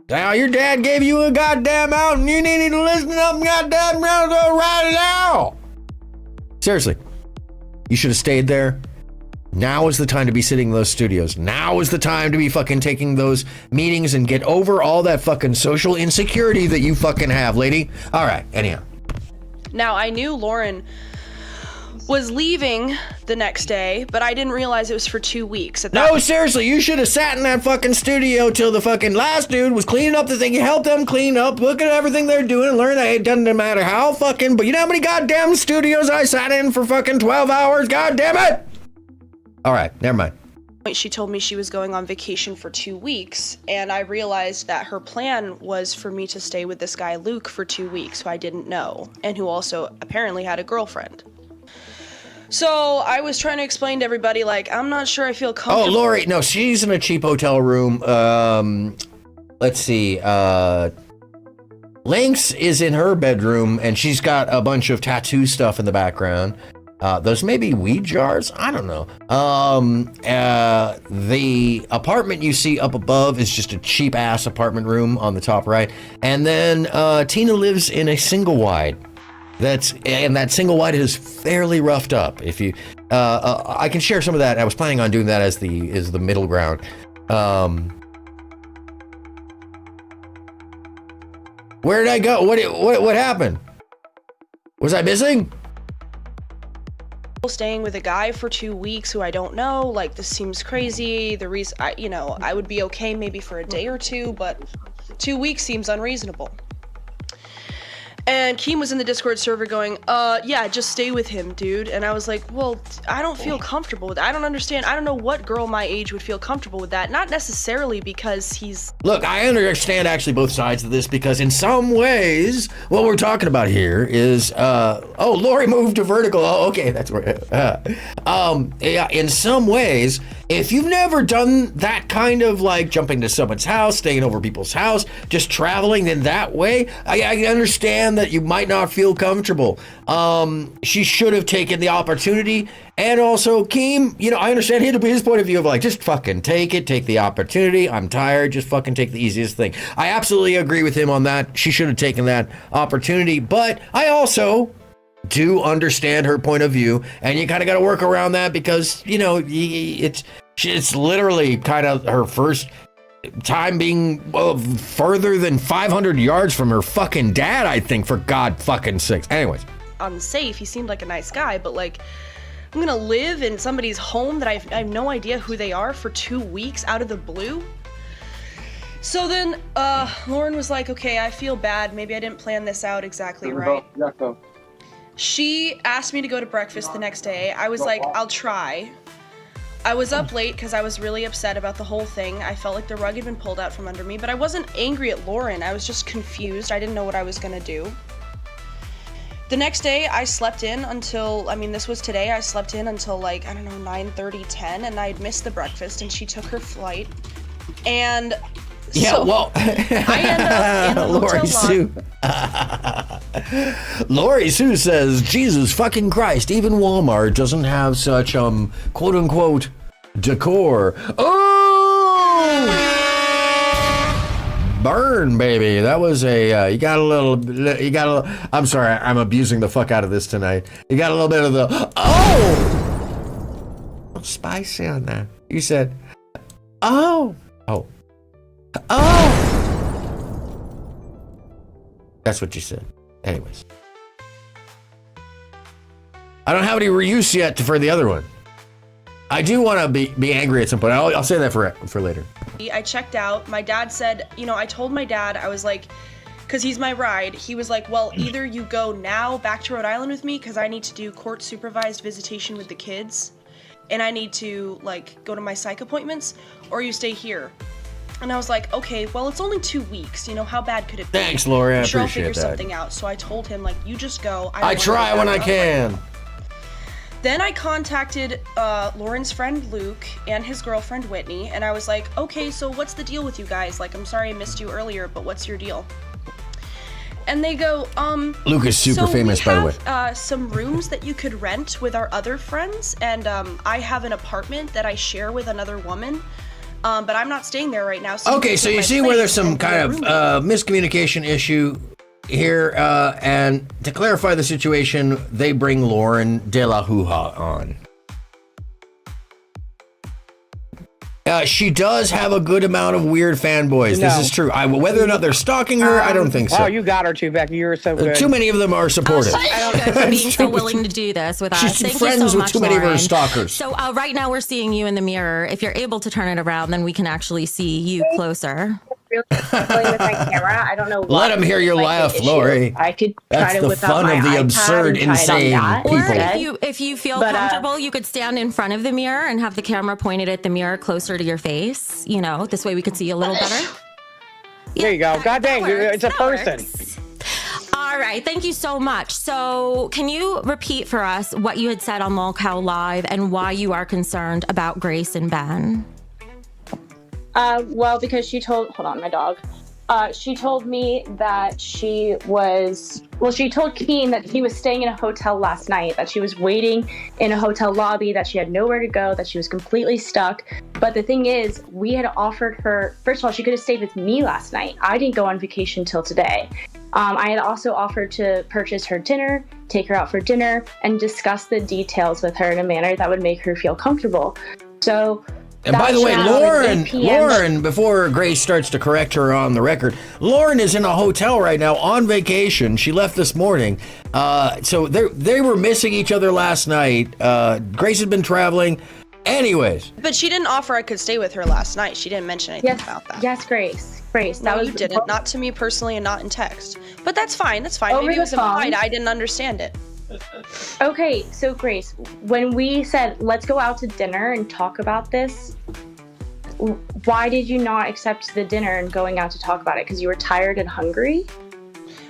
Now, your dad gave you a goddamn out and you needed to listen up and goddamn right now. Seriously, you should have stayed there. Now is the time to be sitting in those studios. Now is the time to be fucking taking those meetings and get over all that fucking social insecurity that you fucking have, lady. All right, anyhow. Now, I knew Lauren was leaving the next day, but I didn't realize it was for 2 weeks. No, seriously, you should have sat in that fucking studio till the fucking last dude was cleaning up the thing. You helped them clean up, look at everything they're doing, and learn that it doesn't matter how fucking, but you know how many goddamn studios I sat in for fucking 12 hours? God damn it! All right, never mind. She told me she was going on vacation for 2 weeks, and I realized that her plan was for me to stay with this guy Luke for 2 weeks, who I didn't know, and who also apparently had a girlfriend. So I was trying to explain to everybody, like, I'm not sure I feel comfortable. Oh, Lori, no, she's in a cheap hotel room. Let's see. Lynx is in her bedroom, and she's got a bunch of tattoo stuff in the background. Those may be weed jars. I don't know. The apartment you see up above is just a cheap ass apartment room on the top right. And then Tina lives in a single wide. That single wide is fairly roughed up. If you, I can share some of that. I was planning on doing that as the middle ground. Where did I go? What happened? Was I missing? Staying with a guy for 2 weeks who I don't know, like, this seems crazy. The reason, I would be okay maybe for a day or two, but 2 weeks seems unreasonable. And Keem was in the Discord server going, yeah, just stay with him, dude. And I was like, well, I don't feel comfortable with that. I don't understand. I don't know what girl my age would feel comfortable with that. Not necessarily because he's... Look, I understand actually both sides of this, because in some ways, what we're talking about here is, oh, Lori moved to vertical. Oh, okay, that's where, yeah, in some ways, if you've never done that kind of like jumping to someone's house, staying over people's house, just traveling in that way, I understand that you might not feel comfortable. She should have taken the opportunity. And also, Keem, I understand his point of view of like, just fucking take the opportunity. I'm tired. Just fucking take the easiest thing. I absolutely agree with him on that. She should have taken that opportunity. But I also do understand her point of view, and you kind of got to work around that because, it's literally kind of her first time being further than 500 yards from her fucking dad, I think, for God fucking sakes. Anyways. Unsafe. He seemed like a nice guy, but like, I'm gonna live in somebody's home that I have no idea who they are for 2 weeks out of the blue? So then, Lauren was like, okay, I feel bad. Maybe I didn't plan this out exactly right. She asked me to go to breakfast the next day. I was like, I'll try. I was up late because I was really upset about the whole thing. I felt like the rug had been pulled out from under me, but I wasn't angry at Lauren. I was just confused. I didn't know what I was gonna do. The next day, I slept in until, this was today, I slept in until like, 9:30, 10, and I had missed the breakfast, and she took her flight. And yeah, so well, I ended up in a hotel Lori Sue. Lori Sue says, Jesus fucking Christ, even Walmart doesn't have such, quote unquote, decor. Oh! Burn, baby. That was a, I'm sorry, I'm abusing the fuck out of this tonight. You got a little bit of the, oh! spicy on that. You said, oh. That's what you said. Anyways. I don't have any reuse yet for the other one. I do want to be angry at some point. I'll say that for later. I checked out. My dad said, I told my dad, I was like, because he's my ride, he was like, well, either you go now back to Rhode Island with me because I need to do court supervised visitation with the kids and I need to go to my psych appointments, or you stay here. And I was like, okay, well, it's only 2 weeks. How bad could it be? Thanks, Lori. I I'm sure I'll appreciate figure that. something out. So I told him, you just go. I try when I can. Then I contacted Lauren's friend Luke and his girlfriend Whitney, and I was like, okay, so what's the deal with you guys? I'm sorry I missed you earlier, but what's your deal? And they go, Luke is super famous, by the way. Some rooms that you could rent with our other friends, and I have an apartment that I share with another woman, but I'm not staying there right now. So Okay, so you see where there's some kind of miscommunication issue here, and to clarify the situation, they bring Lauren De La Hoo-Ha on. She does have a good amount of weird fanboys. This is true. Whether or not they're stalking her, I don't think so. Oh, you got her too, Becky. You're so good. Too many of them are supportive. Thank you for being so willing to do this with us. She's Thank friends you so with much, too many of her Lauren. stalkers. So right now we're seeing you in the mirror. If you're able to turn it around, then we can actually see you closer. With my camera. I don't know. Let them hear your laugh, Lori. I could try That's to the whip fun out of my the iPad absurd, and try it on insane that people. instead. If you feel comfortable, you could stand in front of the mirror and have the camera pointed at the mirror closer to your face. This way we could see you a little better. There you go. God dang, it's a person. All right, thank you so much. So can you repeat for us what you had said on Lolcow Live and why you are concerned about Grace and Ben? Well, because she told my dog. She told me that she told Keen that she was staying in a hotel last night, that she was waiting in a hotel lobby, that she had nowhere to go, that she was completely stuck. But the thing is, we had offered her, first of all, she could have stayed with me last night. I didn't go on vacation till today. I had also offered to purchase her dinner, take her out for dinner, and discuss the details with her in a manner that would make her feel comfortable. So... And by the way, Lauren, before Grace starts to correct her on the record, Lauren is in a hotel right now on vacation. She left this morning. So they were missing each other last night. Grace had been traveling. Anyways. But she didn't offer I could stay with her last night. She didn't mention anything about that. Yes, Grace. No, you didn't. Not to me personally and not in text. But that's fine. That's fine. Maybe it was implied. I didn't understand it. Okay, so Grace, when we said, let's go out to dinner and talk about this, why did you not accept the dinner and going out to talk about it? Because you were tired and hungry?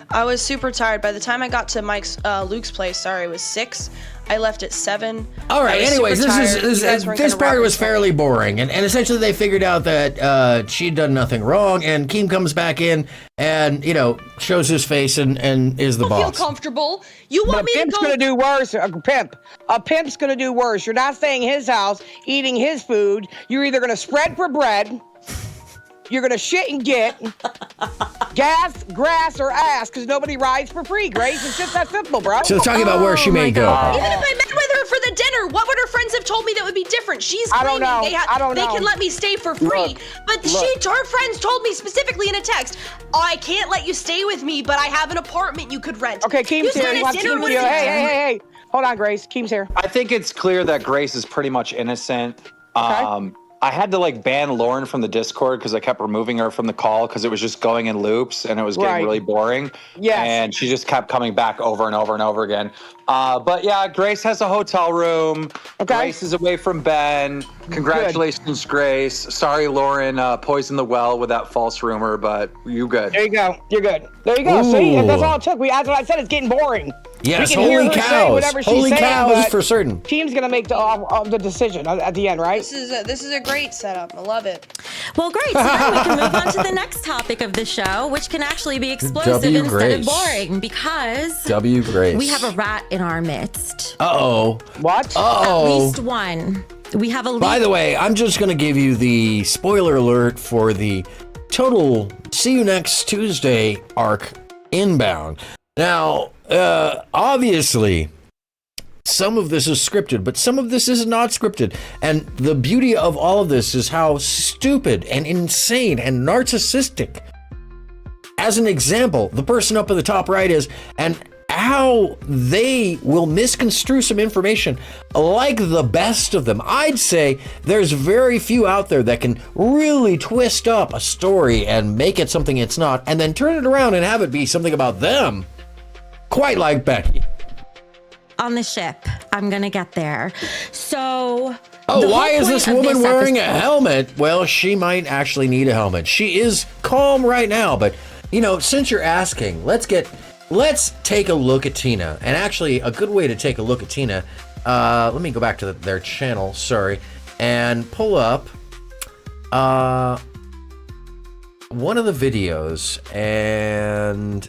I was super tired. By the time I got to Luke's place, it was 6. I left at 7. All right. Anyways, this part was fairly boring, and essentially they figured out that she'd done nothing wrong, and Keem comes back in and shows his face and is the boss. Feel comfortable. You want me to go? A pimp's gonna do worse. A pimp's gonna do worse. You're not staying in his house, eating his food. You're either gonna spread for bread. You're gonna shit and get gas, grass, or ass because nobody rides for free, Grace. It's just that simple, bro. So they're talking about where she may go. Even if I met with her for the dinner, what would her friends have told me that would be different? She's claiming they can let me stay for free. Her friends told me specifically in a text, I can't let you stay with me, but I have an apartment you could rent. Okay, Keem's here. Hey. Hold on, Grace. Keem's here. I think it's clear that Grace is pretty much innocent. Okay. I had to ban Lauren from the Discord because I kept removing her from the call because it was just going in loops and it was getting really boring. Yes. And she just kept coming back over and over and over again. But yeah, Grace has a hotel room. Okay. Grace is away from Ben. Congratulations, Grace. Sorry, Lauren poisoned the well with that false rumor, but you good. There you go. You're good. There you go. Ooh. See, that's all it took. That's what I said. It's getting boring. Yes, holy cows. Holy cows for certain. Team's gonna make the decision at the end, right? This is a great setup. I love it. Well, great. So then we can move on to the next topic of the show, which can actually be explosive instead of boring, because Grace. we have a rat in our midst. Uh-oh. What? At least one. We have a leak. By the way, I'm just going to give you the spoiler alert for the total See You Next Tuesday arc inbound. Now, obviously, some of this is scripted, but some of this is not scripted. And the beauty of all of this is how stupid and insane and narcissistic, as an example, the person up at the top right is, and how they will misconstrue some information like the best of them. I'd say there's very few out there that can really twist up a story and make it something it's not, and then turn it around and have it be something about them. Quite like Becky. On the ship. I'm gonna get there. So. Oh, why is this woman wearing a helmet? Well, she might actually need a helmet. She is calm right now, but you know, since you're asking, let's take a look at Tina. And actually, a good way to take a look at Tina, let me go back to their channel, sorry, and pull up one of the videos, and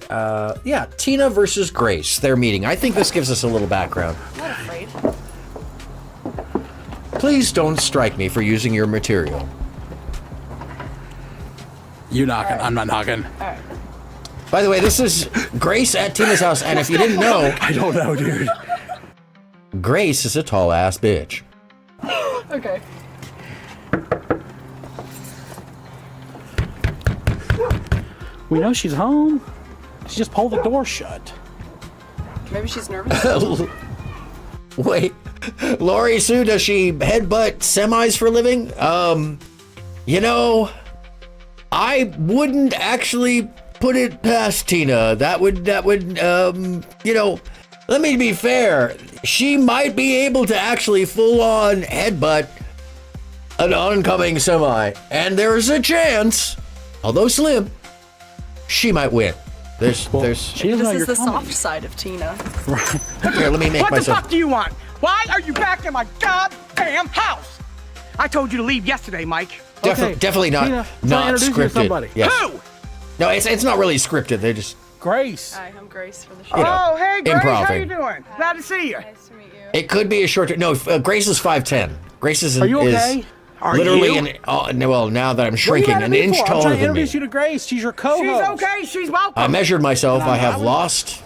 yeah, Tina versus Grace, their meeting. I think this gives us a little background. I'm not afraid. Please don't strike me for using your material. You knocking, I'm not knocking. All right. By the way, this is Grace at Tina's house, and if you didn't know... I don't know, dude. Grace is a tall-ass bitch. Okay. We know she's home. She just pulled the door shut. Maybe she's nervous. Wait, Lori Sue, does she headbutt semis for a living? You know, I wouldn't actually put it past Tina. That would, you know, let me be fair. She might be able to actually full-on headbutt an oncoming semi, and there's a chance, although slim, she might win. This is the soft side of Tina. Here, let me make what myself. What the fuck do you want? Why are you back in my goddamn house? I told you to leave yesterday, Mike. Definitely not, Tina, not introduce you to scripted. somebody. Yes. Who? No, it's not really scripted. They just Grace. Hi, I'm Grace for the show. You know, oh, hey, Grace, how improving. you doing? Glad to see you. Nice to meet you. It could be a short. No, Grace is 5'10". Grace is. Are you okay? Is literally well, now that I'm shrinking, an inch I'm taller trying to than me. introduce you to Grace. She's your co-host. She's okay. She's welcome. I measured myself. I have lost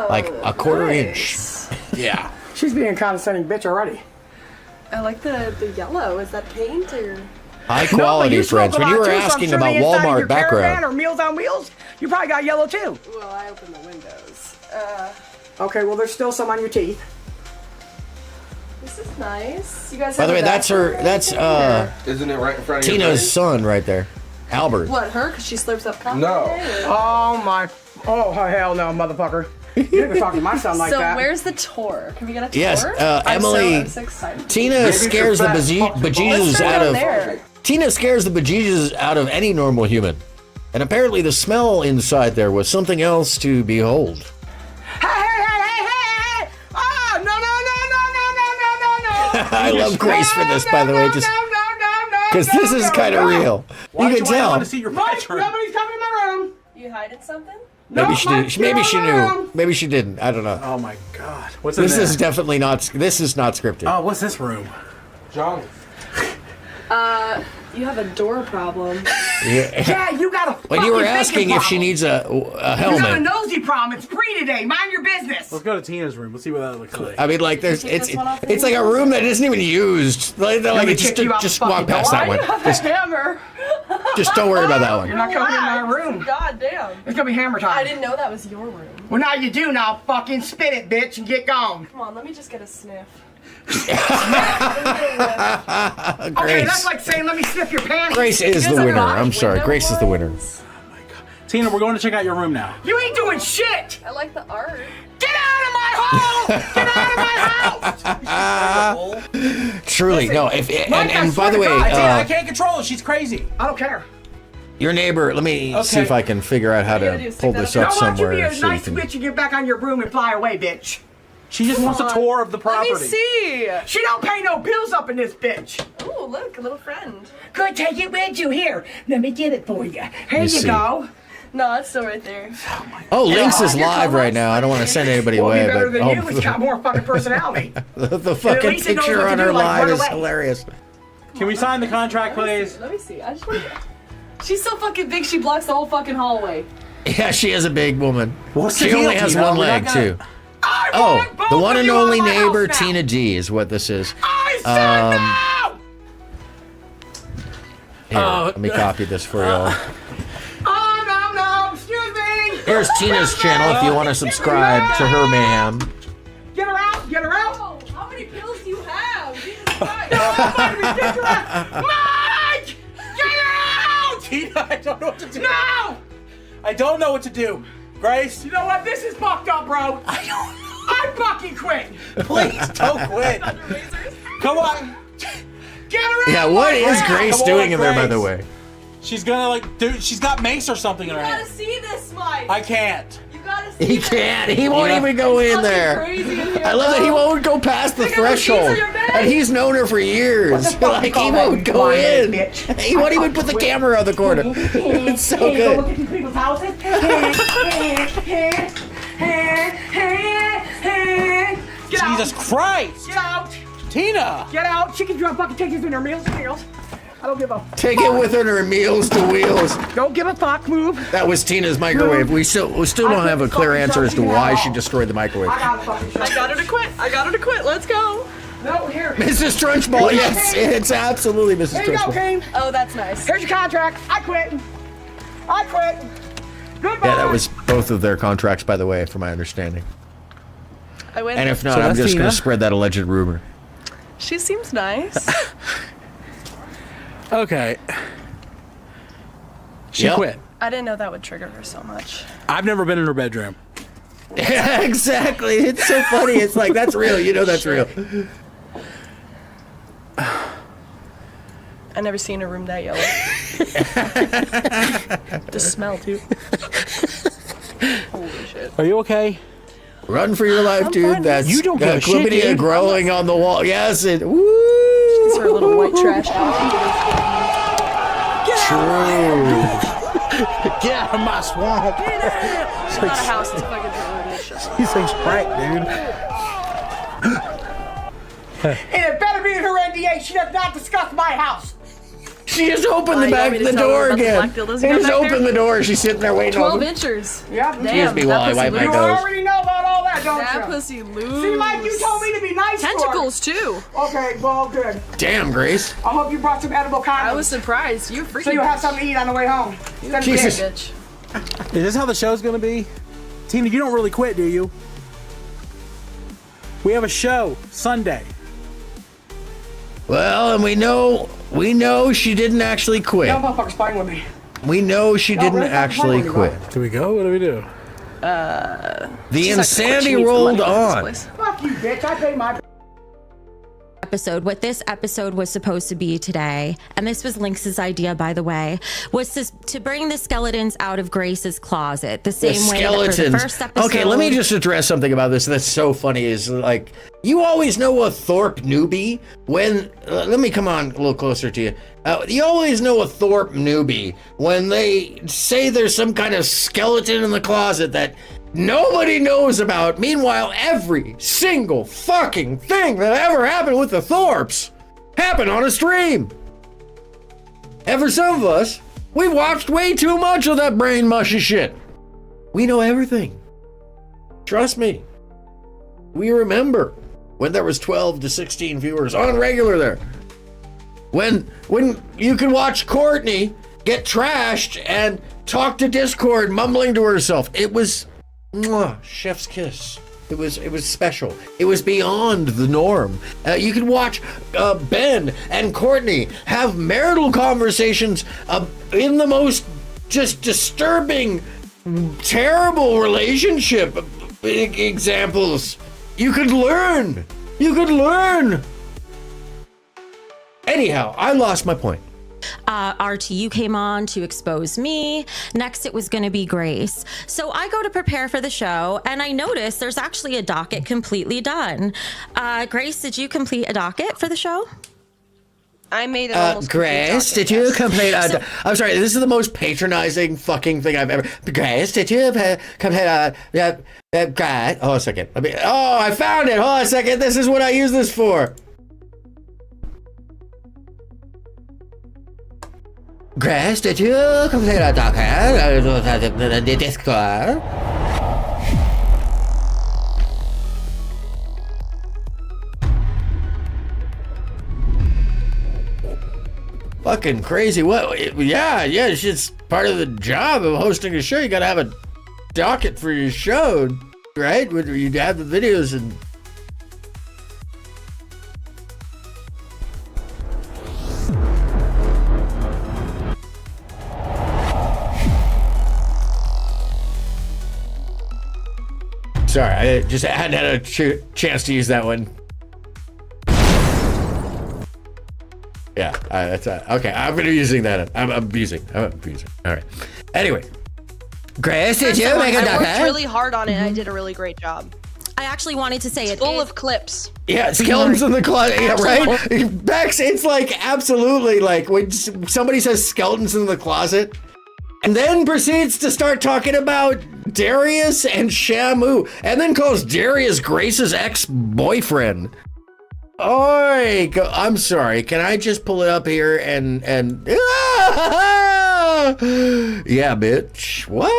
like a quarter inch. Yeah. She's being a condescending bitch already. I like the yellow. Is that paint or? High quality, friends. When you were asking about Walmart background, or Meals on Wheels, you probably got yellow too. Well, I opened the windows. Okay, well, there's still some on your teeth. This is nice. You guys. by the way, that's her. That's Isn't it right in front of your Tina's face? son right there, Albert. What, her? Because she slurps up coffee? No. Oh my. Oh hell no, motherfucker. You never talk to my son like so that. So where's the tour? Can we get a tour? Yes, I'm Emily. so excited. Tina scares the bejesus out of. Tina scares the bejesus out of any normal human, and apparently the smell inside there was something else to behold. Hey! Oh, no! I love Grace for this, by the way, just because this is kind of real. You can tell. Nobody's coming in my room. You hiding something? Maybe she did. Maybe she knew. Maybe she didn't. I don't know. Oh my God. What's this? in there? Is definitely not. This is not scripted. Oh, what's this room? John. You have a door problem. Yeah, you got a. When you were asking if she needs a You got a helmet, nosy problem. It's free today. Mind your business. Let's go to Tina's room. Let's see what that looks like. I mean, like there's it's like a room that isn't even used. Like just walk past that one. Hammer. Just don't worry about that one. You're not coming in my room. God damn. It's gonna be hammer time. I didn't know that was your room. Well, now you do. Now fucking spit it, bitch, and get gone. Come on, let me just get a sniff. Okay, that's like saying, let me sniff your panties. Grace is the winner. I'm sorry. Grace is the winner. Tina, we're going to check out your room now. You ain't doing shit. I like the art. Get out of my home! Get out of my house! Truly, no. If and by the way, I can't control it. She's crazy. I don't care. your neighbor. Let me see if I can figure out how to pull this up somewhere. Why don't you be a so you nice can- bitch and get back on your broom and fly away, bitch? She just wants a tour of the property. Let me see. She don't pay no bills up in this bitch. Oh, look, a little friend. Good, take it with you. Here, let me get it for you. Here you see. go. No, it's still right there. Oh, Lynx is live right now. I don't want to send anybody Well, away, better but than you. It's got more fucking personality. the fucking least it knows picture what on to her do, like, live run is away. hilarious. Can we sign the contract, please? Let me see. I just want to. She's so fucking big. She blocks the whole fucking hallway. Yeah, she is a big woman. What's the she deal, only has Tina? one We're leg not too. I'm Oh, the one and only neighbor, Tina D, is what this is. Here, let me copy this for y'all. Oh, no, excuse me. Here's Tina's channel if you want to subscribe to her mayhem. Get her out, get her out. How many pills do you have? Jesus Christ. Get her out. Mike, get her out. Tina, I don't know what to do. No. I don't know what to do. Grace. You know what? This is fucked up, bro. I'm fucking quit. Please don't quit. Come on. Get her out. Yeah, what is Grace doing in there, by the way? She's gonna like, dude, she's got mace or something in her You hand. gotta see this, Mike. I can't. You gotta see He this. can't. He won't even go in there. I love that he won't go past the threshold. And he's known her for years. Like, he won't go in. He won't even put the camera on the corner. It's so Go look good. at these people's houses. Get out. Jesus Christ. Get out. Tina. Get out. She can fucking take these in her meals. I don't give a fuck. Take it with her meals to wheels. Don't give a fuck. Move. That was Tina's microwave. We still don't have a clear answer as to why she destroyed the microwave. I got her to quit. I got her to quit. Let's go. No, here. Mrs. Trunchbull, yes, it's absolutely Mrs. Here you go, Trunchbull. Kane. Oh, that's nice. Here's your contract. I quit. I quit. Goodbye. Yeah, that was both of their contracts, by the way, from my understanding. I win. And if not, So I'm that's just going Tina? to spread that alleged rumor. She seems nice. Okay. She Yep. quit. I didn't know that would trigger her so much. I've never been in her bedroom. Yeah, exactly. It's so funny. It's like, that's real. You know that's real. I never seen a room that yellow. The smell too. Holy shit. Are you okay? Run for your life, dude. That's You don't give a shit, chlamydia dude. growing on the wall. Yes, it. Woo! It's her little white trash True. Get out of my swamp. It's not a house, it's a fucking trailer. These things crank, dude. And it better be in her NDA. She does not discuss my house. She just opened You want me to the tell door her about the again. black dildos you She got just back opened there? the door. She's sitting there waiting 12 on inches. Yep. Excuse me while I wipe my You nose. already know about all that, don't That you? pussy loose. See, Mike, you told me to be nice to her. Tentacles too. Okay, well, good. Damn, Grace. I hope you brought some edible condoms. I was surprised. You freaking. So you'll have something to eat on the way home. Instead of Jesus. bitch. bitch. Is this how the show's gonna be? Tina, you don't really quit, do you? We have a show Sunday. Well, and we know she didn't actually quit. Y'all motherfuckers fighting with me. We know she didn't really fucking actually funny, quit. Do we go? What do we do? The She's not gonna quit. She insanity needs the rolled money for this on. place. Fuck you, bitch. I pay my... What this episode was supposed to be today, and this was Lynx's idea, by the way, was to bring the skeletons out of Grace's closet the same way that for the first episode. Okay, let me just address something about this that's so funny. Is like, you always know a Thorpe newbie when. Let me come on a little closer to you. You always know a Thorpe newbie when they say there's some kind of skeleton in the closet that nobody knows about. Meanwhile, every single fucking thing that ever happened with the Thorpes happened on a stream. And for some of us, we watched way too much of that brain mushy shit. We know everything. Trust me. We remember when there was 12 to 16 viewers on regular there. When you could watch Courtney get trashed and talk to Discord mumbling to herself. It was mwah, chef's kiss. It was special. It was beyond the norm. You could watch Ben and Courtney have marital conversations in the most just disturbing, terrible relationship examples. You could learn. You could learn. Anyhow, I lost my point. RTU came on to expose me. Next, it was going to be Grace. So I go to prepare for the show, and I notice there's actually a docket completely done. Grace, did you complete a docket for the show? I made it almost Grace, did you complete a... I'm sorry, this is the most patronizing fucking thing I've ever... Grace, did you complete a... Grace, hold on a second. I found it. Hold on a second. This is what I use this for. Grace, did you complete a docket? The Discord? Fucking crazy. What? Yeah, it's just part of the job of hosting a show. You gotta have a docket for your show, right? Where you have the videos and. Sorry, I just hadn't had a chance to use that one. Yeah, that's okay. I'm gonna be using that. I'm abusing. All right. Anyway, Grace, did you make a I docket? worked really hard on it. And I did a really great job. I actually wanted to say it's full of clips. Yeah, skeletons in the closet. Yeah, right. Bex, it's like absolutely like when somebody says skeletons in the closet, and then proceeds to start talking about Darius and Shamu, and then calls Darius Grace's ex-boyfriend. Oi, I'm sorry. Can I just pull it up here and yeah, bitch. What?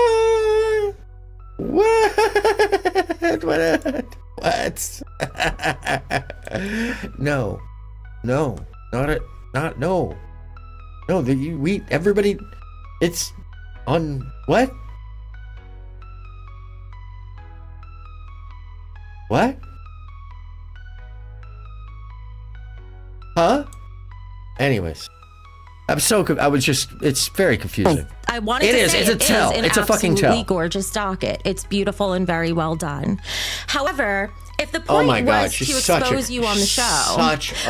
No. Everybody, it's on what? What? Huh? Anyways, it's very confusing. I wanted to say it's a tell. It's a fucking tell. Absolutely gorgeous docket. It's beautiful and very well done. However, if the Oh point my God, was to she's expose you on the show,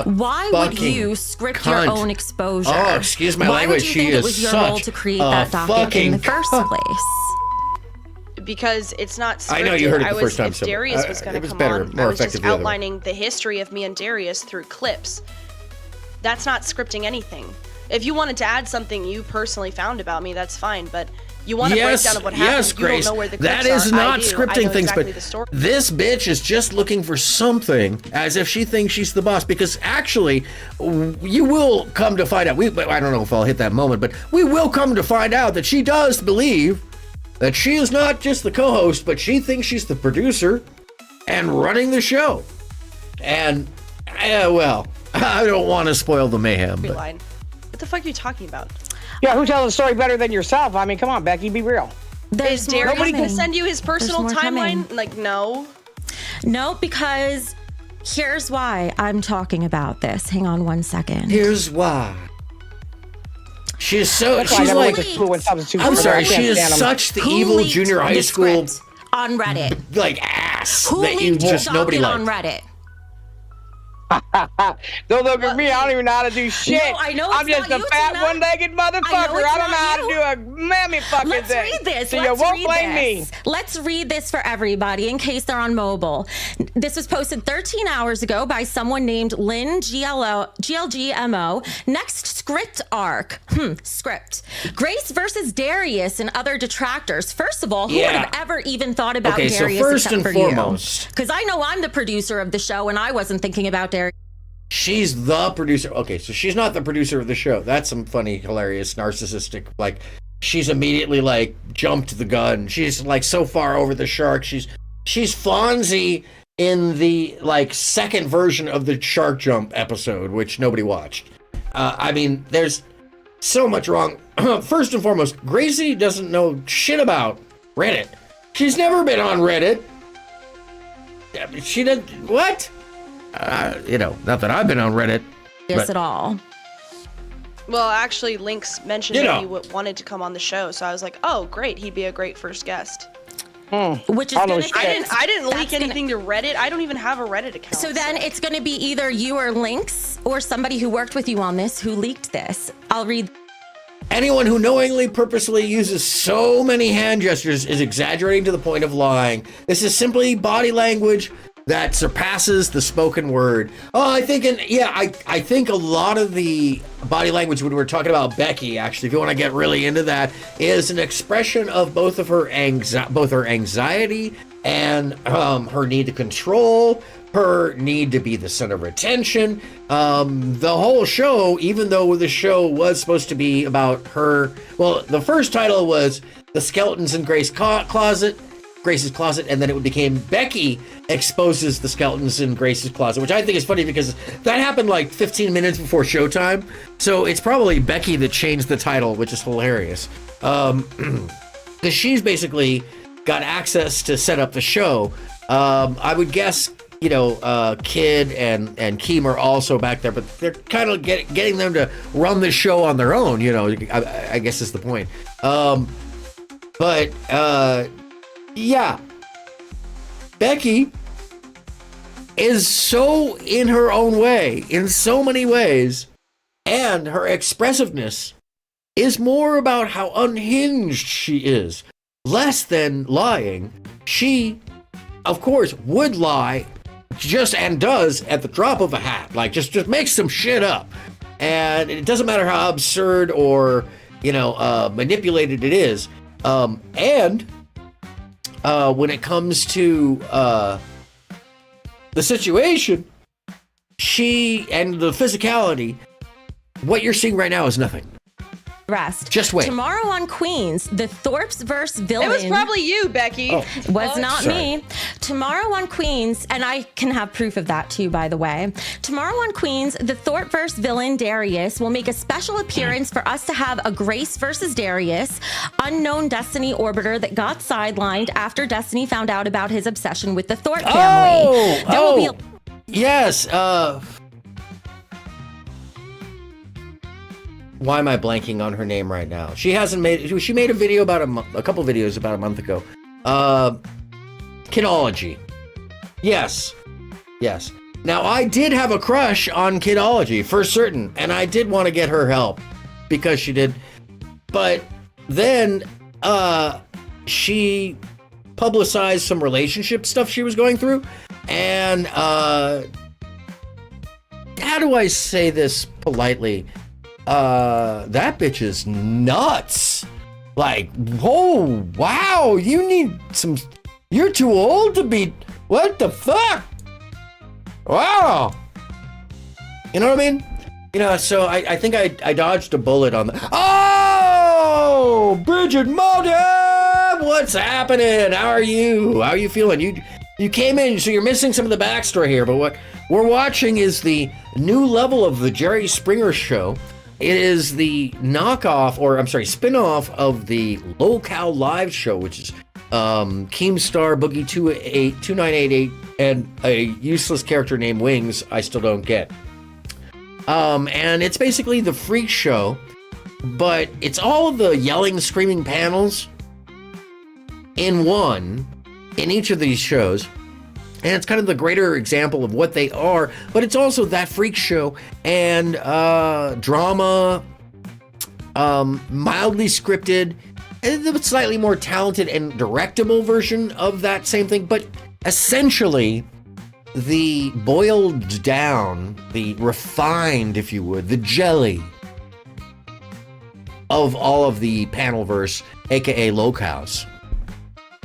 why would you script your own exposure? Oh, excuse my why language. Would you She think is it was your role to create that docket in the first place? Because it's not scripted. I know you heard it the first time. If Darius was going to come on, I was just outlining the history of me and Darius through clips. That's not scripting anything. If you wanted to add something you personally found about me, that's fine. But you want a breakdown of what happened. Yes, Grace. You don't know where the clips that is are. not I do. scripting I know things, exactly but the story. this bitch is just looking for something as if she thinks she's the boss. Because actually, you will come to find out. I don't know if I'll hit that moment, but we will come to find out that she does believe that she is not just the co-host, but she thinks she's the producer and running the show. And, well, I don't want to spoil the mayhem. But. What the fuck are you talking about? Yeah, who tells the story better than yourself? I mean, come on, Becky, be real. Is Darius going to send you his personal timeline? Like, no. No, because here's why I'm talking about this. Hang on one second. Here's why. She's so. That's why I She's never like. went to school and substitute I'm for sorry. that. I She can't is stand 'em. such the Who evil leaked junior high the school script on Reddit. like ass Who that you leaked just the nobody docket liked. on Reddit? Don't look at me. I don't even know how to do shit. No, I know I'm it's just not a you, fat, Tina. one-legged motherfucker. it's I don't know not how to you. do a mammy fucking Let's thing. read this. So Let's you won't read blame this. me. Let's read this for everybody in case they're on mobile. This was posted 13 hours ago by someone named Lynn GLGMO. Next script arc. Script. Grace versus Darius and other detractors. First of all, who would have ever even thought about Okay, Darius so first except and for foremost, because I know I'm the producer of the show and I wasn't thinking about Darius. she's the producer. Okay, so she's not the producer of the show. That's some funny, hilarious, narcissistic. Like she's immediately like jumped the gun. She's like so far over the shark. She's Fonzie in the like second version of the shark jump episode, which nobody watched. I mean, there's so much wrong. First and foremost, Gracie doesn't know shit about Reddit. She's never been on Reddit. She didn't. What? Not that I've been on Reddit. Yes, at all. Well, actually, Lynx mentioned You that know. he wanted to come on the show, so I was like, oh, great, he'd be a great first guest. Which is I gonna didn't leak anything to Reddit. I don't even have a Reddit account. So then it's going to be either you or Lynx or somebody who worked with you on this who leaked this. I'll read. Anyone who knowingly, purposely uses so many hand gestures is exaggerating to the point of lying. This is simply body language that surpasses the spoken word. Oh, I think a lot of the body language when we're talking about Becky, actually, if you want to get really into that, is an expression of both her anxiety and her need to control, her need to be the center of attention. The whole show, even though the show was supposed to be about her, well, the first title was The Skeletons in Grace Closet. Grace's closet, and then it became Becky exposes the skeletons in Grace's closet, which I think is funny because that happened like 15 minutes before showtime. So it's probably Becky that changed the title, which is hilarious. Because she's basically got access to set up the show. I would guess, you know, Kid and Keem are also back there, but they're kind of getting them to run the show on their own, you know, I guess is the point. Yeah, Becky is so in her own way, in so many ways, and her expressiveness is more about how unhinged she is, less than lying. She, of course, would lie and does at the drop of a hat, like just make some shit up. And it doesn't matter how absurd or, you know, manipulated it is. When it comes to the situation, she and the physicality, what you're seeing right now is nothing. Rest. Just wait. Tomorrow on Queens, the Thorpes versus villain. It was probably you, Becky. Was not me. Tomorrow on Queens, and I can have proof of that too, by the way. Tomorrow on Queens, the Thorpe versus villain Darius will make a special appearance for us to have a Grace versus Darius, unknown Destiny orbiter that got sidelined after Destiny found out about his obsession with the Thorpe family. There will be yes. Why am I blanking on her name right now? She made a video about a couple videos about a month ago. Kidology. Yes. Now, I did have a crush on Kidology for certain, and I did want to get her help because she did. But then she publicized some relationship stuff she was going through, and how do I say this politely? That bitch is nuts. Like, oh, wow, you're too old to be, what the fuck? Wow. You know what I mean? You know, so I think I dodged a bullet on the, oh, Bridget Moldeb, what's happening? How are you feeling? You came in, so you're missing some of the backstory here, but what we're watching is the new level of the Jerry Springer Show. It is the spin-off of the Lolcows live show, which is Keemstar, Boogie 2988, and a useless character named Wings I still don't get. And it's basically the freak show, but it's all of the yelling, screaming panels in each of these shows. And it's kind of the greater example of what they are, but it's also that freak show and drama, mildly scripted, and a slightly more talented and directable version of that same thing. But essentially, the boiled down, the refined, if you would, the jelly of all of the panelverse, aka Lolcows.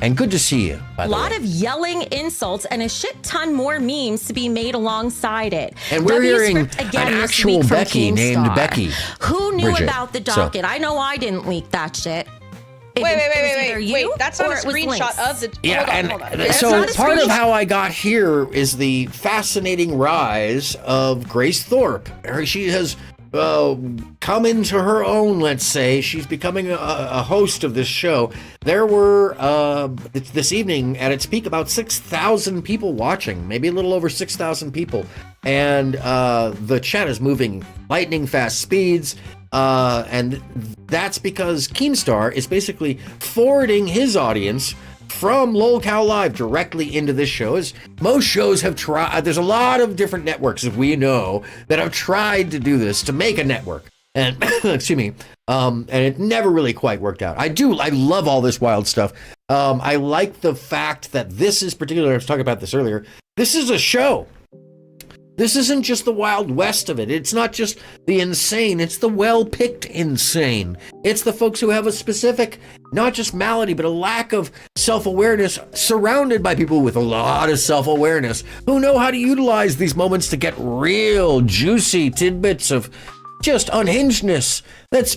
And good to see you, by the way. A lot of yelling insults and a shit ton more memes to be made alongside it. And we're hearing an actual Becky named Becky. Who knew Bridget. about the docket? I know I didn't leak that shit. Wait, that's not a screenshot of the... Yeah, so part of how I got here is the fascinating rise of Grace Thorpe. She has come into her own, let's say. She's becoming a host of this show. There were, this evening, at its peak, about 6,000 people watching, maybe a little over 6,000 people. And the chat is moving lightning fast speeds. And that's because Keemstar is basically forwarding his audience from Lolcows Live directly into this show. As most shows have tried, there's a lot of different networks, as we know, that have tried to do this, to make a network. And excuse me, and it never really quite worked out. I love all this wild stuff. I like the fact that this is particular. I was talking about this earlier. This is a show. This isn't just the Wild West of it. It's not just the insane. It's the well-picked insane. It's the folks who have a specific, not just malady, but a lack of self-awareness, surrounded by people with a lot of self-awareness, who know how to utilize these moments to get real juicy tidbits of just unhingedness. That's,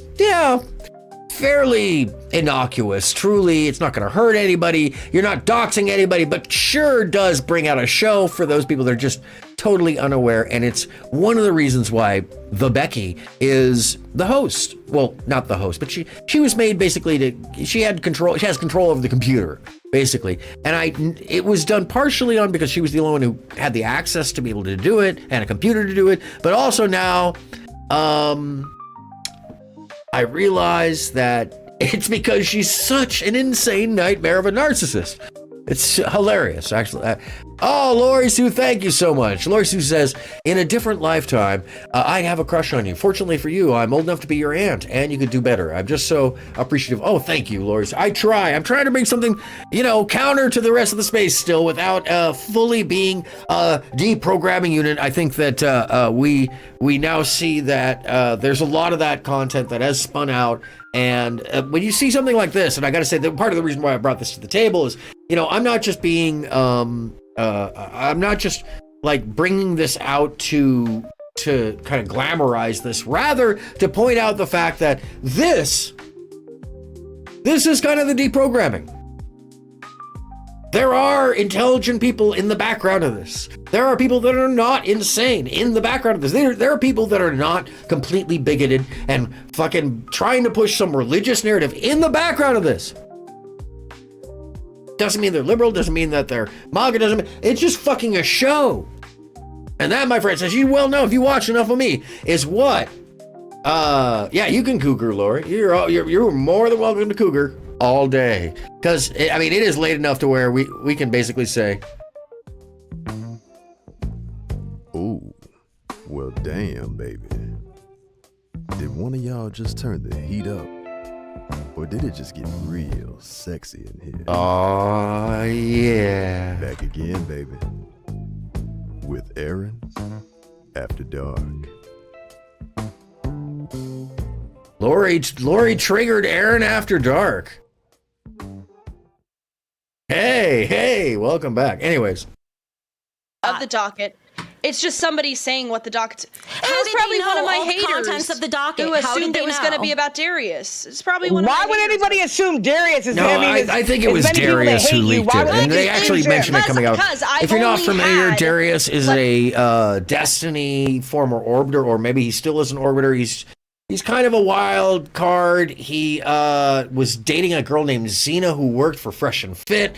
fairly innocuous. Truly, it's not going to hurt anybody. You're not doxing anybody, but sure does bring out a show for those people that are just totally unaware. And it's one of the reasons why the Becky is the host. Well, not the host, but she was made basically she has control over the computer, basically. And it was done partially on because she was the only one who had the access to be able to do it and a computer to do it. But also now, I realize that it's because she's such an insane nightmare of a narcissist. It's hilarious, actually. Oh, Lori Sue, thank you so much. Lori Sue says, in a different lifetime, I have a crush on you. Fortunately for you, I'm old enough to be your aunt, and you could do better. I'm just so appreciative. Oh, thank you, Lori Sue. I'm trying to bring something, counter to the rest of the space still without fully being a deprogramming unit. I think that we now see that there's a lot of that content that has spun out. And when you see something like this, and I got to say that part of the reason why I brought this to the table is, I'm not just being, I'm not just like bringing this out to kind of glamorize this, rather to point out the fact that this is kind of the deprogramming. There are intelligent people in the background of this. There are people that are not insane in the background of this. There are people that are not completely bigoted and fucking trying to push some religious narrative in the background of this. Doesn't mean they're liberal, doesn't mean that they're MAGA, it's just fucking a show. And that, my friends, as you well know, if you watch enough of me, is what? Yeah, you can cougar, Lori. You're more than welcome to cougar all day. Because, it is late enough to where we can basically say, ooh, well, damn, baby. Did one of y'all just turn the heat up? Or did it just get real sexy in here? Oh, yeah. Back again, baby. With Aaron After Dark. Lori triggered Aaron After Dark. Hey, welcome back. Anyways. Of the docket. It's just somebody saying what the docket. How did probably they know one of my all the haters contents of the docket? who How did assumed they it was going to know? be about Darius. It's probably one of Why my would haters. anybody assume Darius is? No, I think it was Darius who leaked it. And they actually mentioned it coming out. If you're not familiar, Darius is a Destiny former orbiter, or maybe he still is an orbiter. He's kind of a wild card. He was dating a girl named Xena who worked for Fresh and Fit.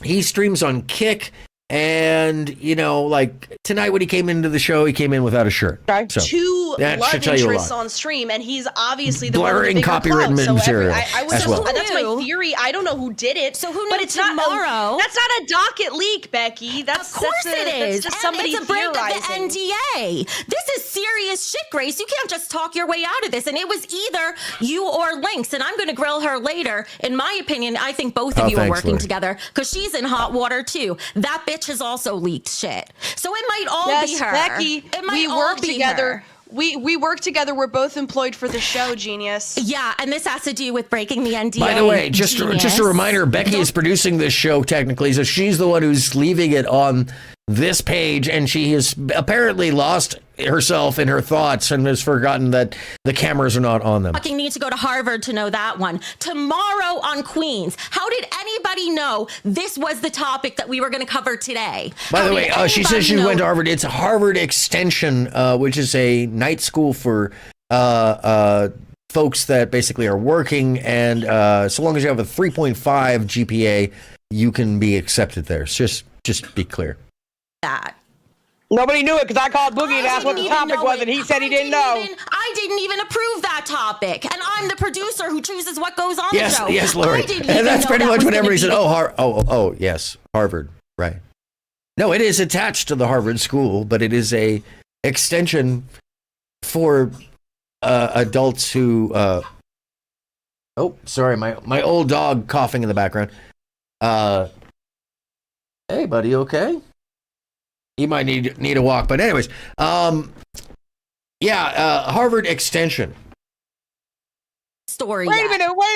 He streams on Kick. And, like tonight when he came into the show, he came in without a shirt. So Two love interests on stream, and he's obviously the blurring one copywritten material as well. That's my theory. I don't know who did it. So who knows but it's tomorrow? That's not a docket leak, Becky. Of course it is. That's just somebody it's a break of the theorizing. NDA. This is serious shit, Grace. You can't just talk your way out of this. And it was either you or Lynx, and I'm going to grill her later. In my opinion, I think both of you are working together because she's in hot water too. That bitch has also leaked shit. So it might all be her. Becky, it might we all work be together. her. We work together. We're both employed for the show, Genius. Yeah, and this has to do with breaking the NDA. By the way, just a reminder, Becky is producing this show technically, so she's the one who's leaving it on this page, and she has apparently lost herself in her thoughts and has forgotten that the cameras are not on them. Fucking need to go to Harvard to know that one. Tomorrow on Queens. How did anybody know this was the topic that we were going to cover today? By the way, she says she went to Harvard. It's Harvard Extension, which is a night school for folks that basically are working, and so long as you have a 3.5 GPA, you can be accepted there. So just be clear. That. Nobody knew it because I called Boogie and asked what the topic was, and he said he didn't know. I didn't even approve that topic, and I'm the producer who chooses what goes on the show. Yes, Lori. And that's pretty much what everybody said. Oh, yes, Harvard, right? No, it is attached to the Harvard school, but it is a extension for adults who. Oh, sorry, my old dog coughing in the background. Hey, buddy, okay? You might need a walk, but anyways, Harvard Extension. story Wait yet. a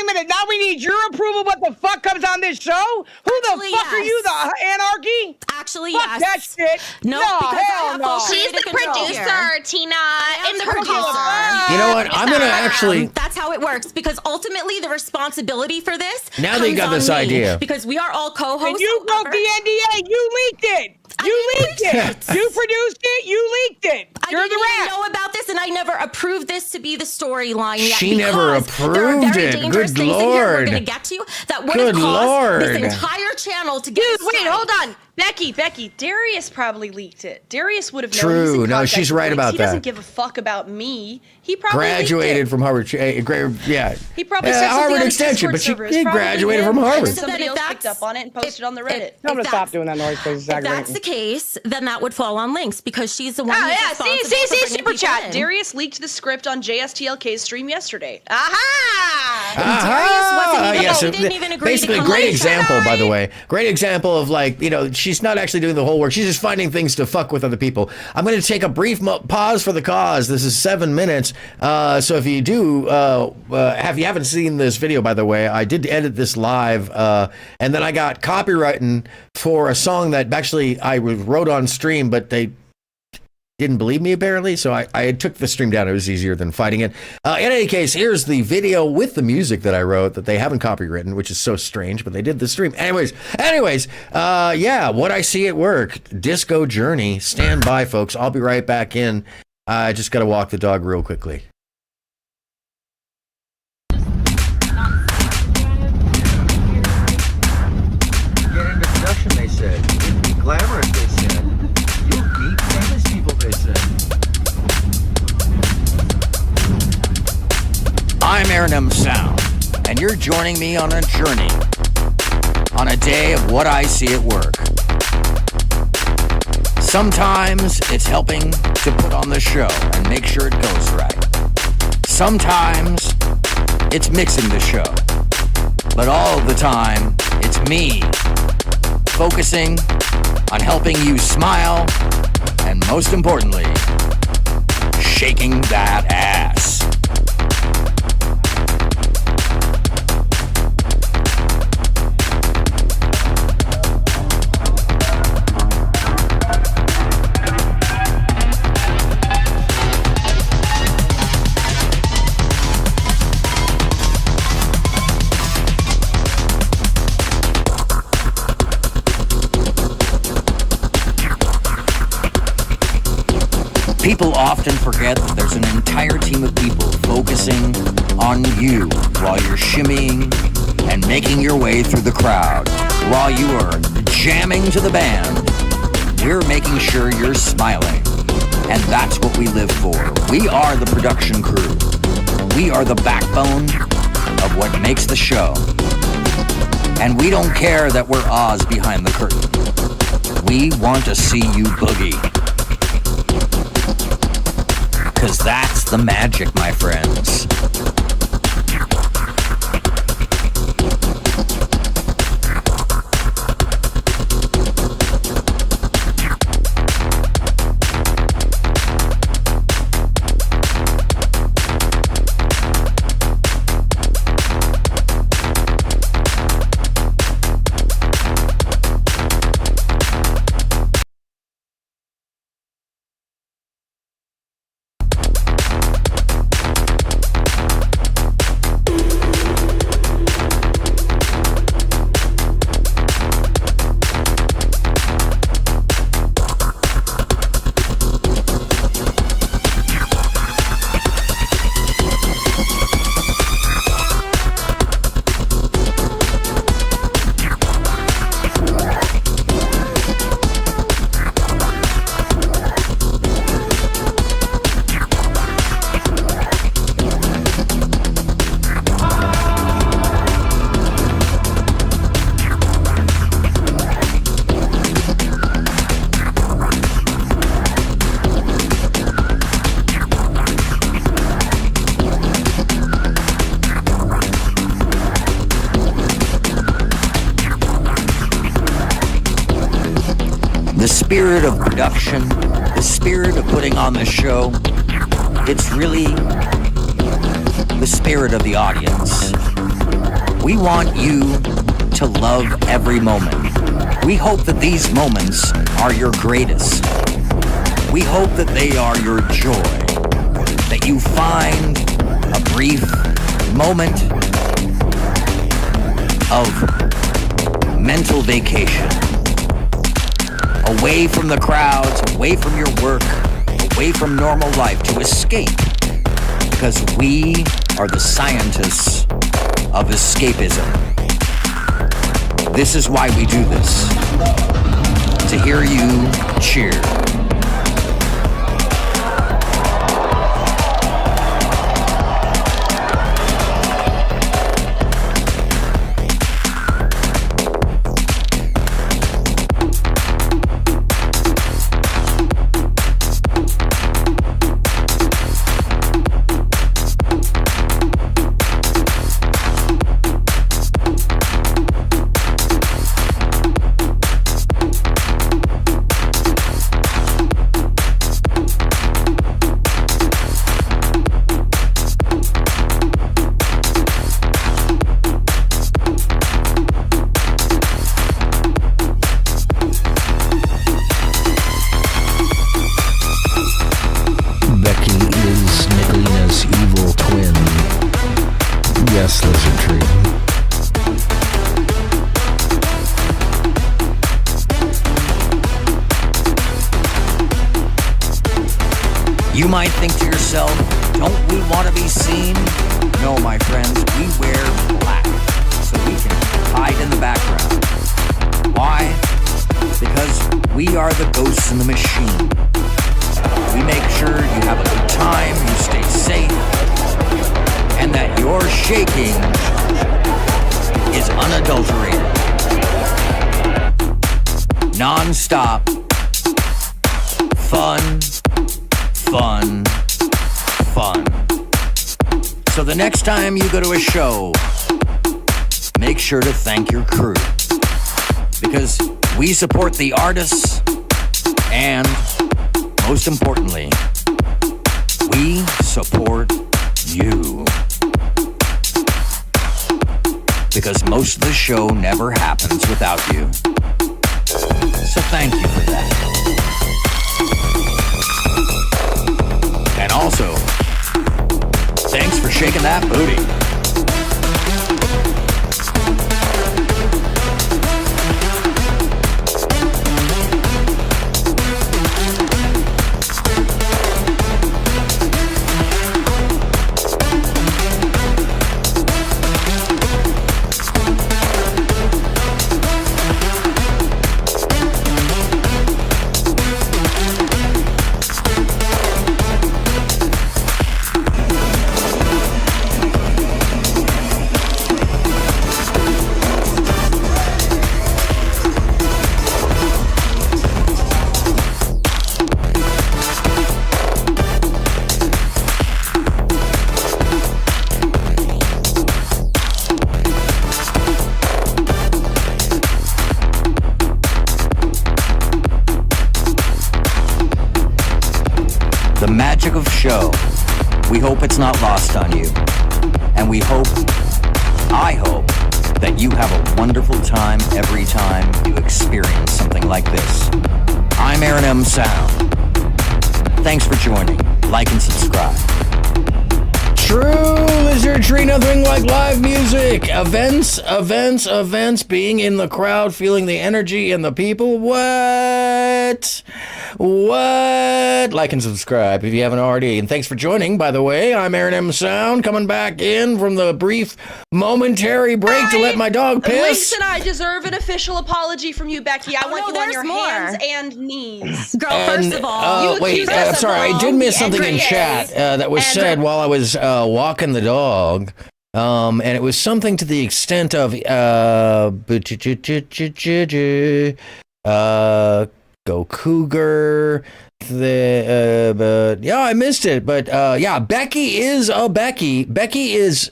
minute. Now we need your approval. What the fuck comes on this show? Who Actually, the fuck are you, the anarchy? Actually, fuck yes. that shit. No, because I have full She's the creative control producer, here. Tina. I am In the the producer. producer. You know what? I'm gonna actually. That's how it works, because ultimately the responsibility for this Now that you got comes this on me, idea. because we are all co-hosts. And you broke the NDA. You leaked it. You leaked it. You produced it. You leaked it. You're I didn't the even rat. know about this, and I never approved this to be the storyline yet. She never because there are approved very it. dangerous Good things in here we're Lord. going to get to that would Good have caused Lord. this entire channel to get. Dude, wait, hold on. Becky, Darius probably leaked it. Darius would have known. True. He's in No, contact she's with right Links. about He that. doesn't give a fuck about me. He probably Graduated leaked it. from Harvard. Yeah. He probably said something Harvard on his Extension, Discord but she server. It's probably graduated him, from and Harvard. Somebody else picked up on it and posted on the Reddit. Tell him to stop doing that noise, please. If that's the case, then that would fall on Links, because she's the one. Oh who's yeah, responsible for see, bringing super people chat. in. Darius leaked the script on JSTLK's stream yesterday. Aha! Yes, he didn't even agree basically, to come great on. example, by the way. Great example of, like, you know, she's not actually doing the whole work. She's just finding things to fuck with other people. I'm going to take a brief pause for the cause. This is 7 minutes. So if you do, if you haven't seen this video, by the way, I did edit this live, and then I got copywritten for a song that actually I wrote on stream, but they didn't believe me, apparently, so I took the stream down. It was easier than fighting it. In any case, here's the video with the music that I wrote that they haven't copywritten, which is so strange, but they did the stream. Anyways, yeah, what I see at work, Disco Journey. Stand by, folks. I'll be right back in. I just got to walk the dog real quickly. Get into production, they said. It'd be glamorous, they said. You'll meet famous people, they said. I'm AronMSound, and you're joining me on a journey, on a day of what I see at work. Sometimes it's helping to put on the show and make sure it goes right. Sometimes it's mixing the show. But all of the time, it's me focusing on helping you smile and, most importantly, shaking that ass. People often forget that there's an entire team of people focusing on you while you're shimmying and making your way through the crowd. While you are jamming to the band, we're making sure you're smiling. And that's what we live for. We are the production crew. We are the backbone of what makes the show. And we don't care that we're Oz behind the curtain. We want to see you boogie. 'Cause that's the magic, my friends. The spirit of production, the spirit of putting on the show, it's really the spirit of the audience. We want you to love every moment. We hope that these moments are your greatest. We hope that they are your joy, that you find a brief moment of mental vacation, away from the crowds, away from your work, away from normal life, to escape, because we are the scientists of escapism. This is why we do this, to hear you cheer. You might think to yourself, don't we want to be seen? No, my friends, we wear black so we can hide in the background. Why? Because we are the ghosts in the machine. We make sure you have a good time, you stay safe, and that your shaking is unadulterated. Non-stop, fun, fun, fun. So the next time you go to a show, make sure to thank your crew, because we support the artists, and most importantly, we support you, because most of the show never happens without you. So thank you for that. And also, thanks for shaking that booty. The magic of show. We hope it's not lost on you. And I hope that you have a wonderful time every time you experience something like this. I'm AronMSound. Thanks for joining. Like and subscribe. True Lizard Tree, nothing like live music. Events, being in the crowd, feeling the energy and the people. What? Like and subscribe if you haven't already. And thanks for joining, by the way. I'm AronMSound, coming back in from the brief momentary break to let my dog piss. Lynx and I deserve an official apology from you, Becky. I want you on your hands and knees. Girl, first of all, wait, I'm sorry, I did miss something in chat that was said while I was walking the dog. And it was something to the extent of go Cougar. But yeah, I missed it. But yeah, Becky is a Becky. Becky has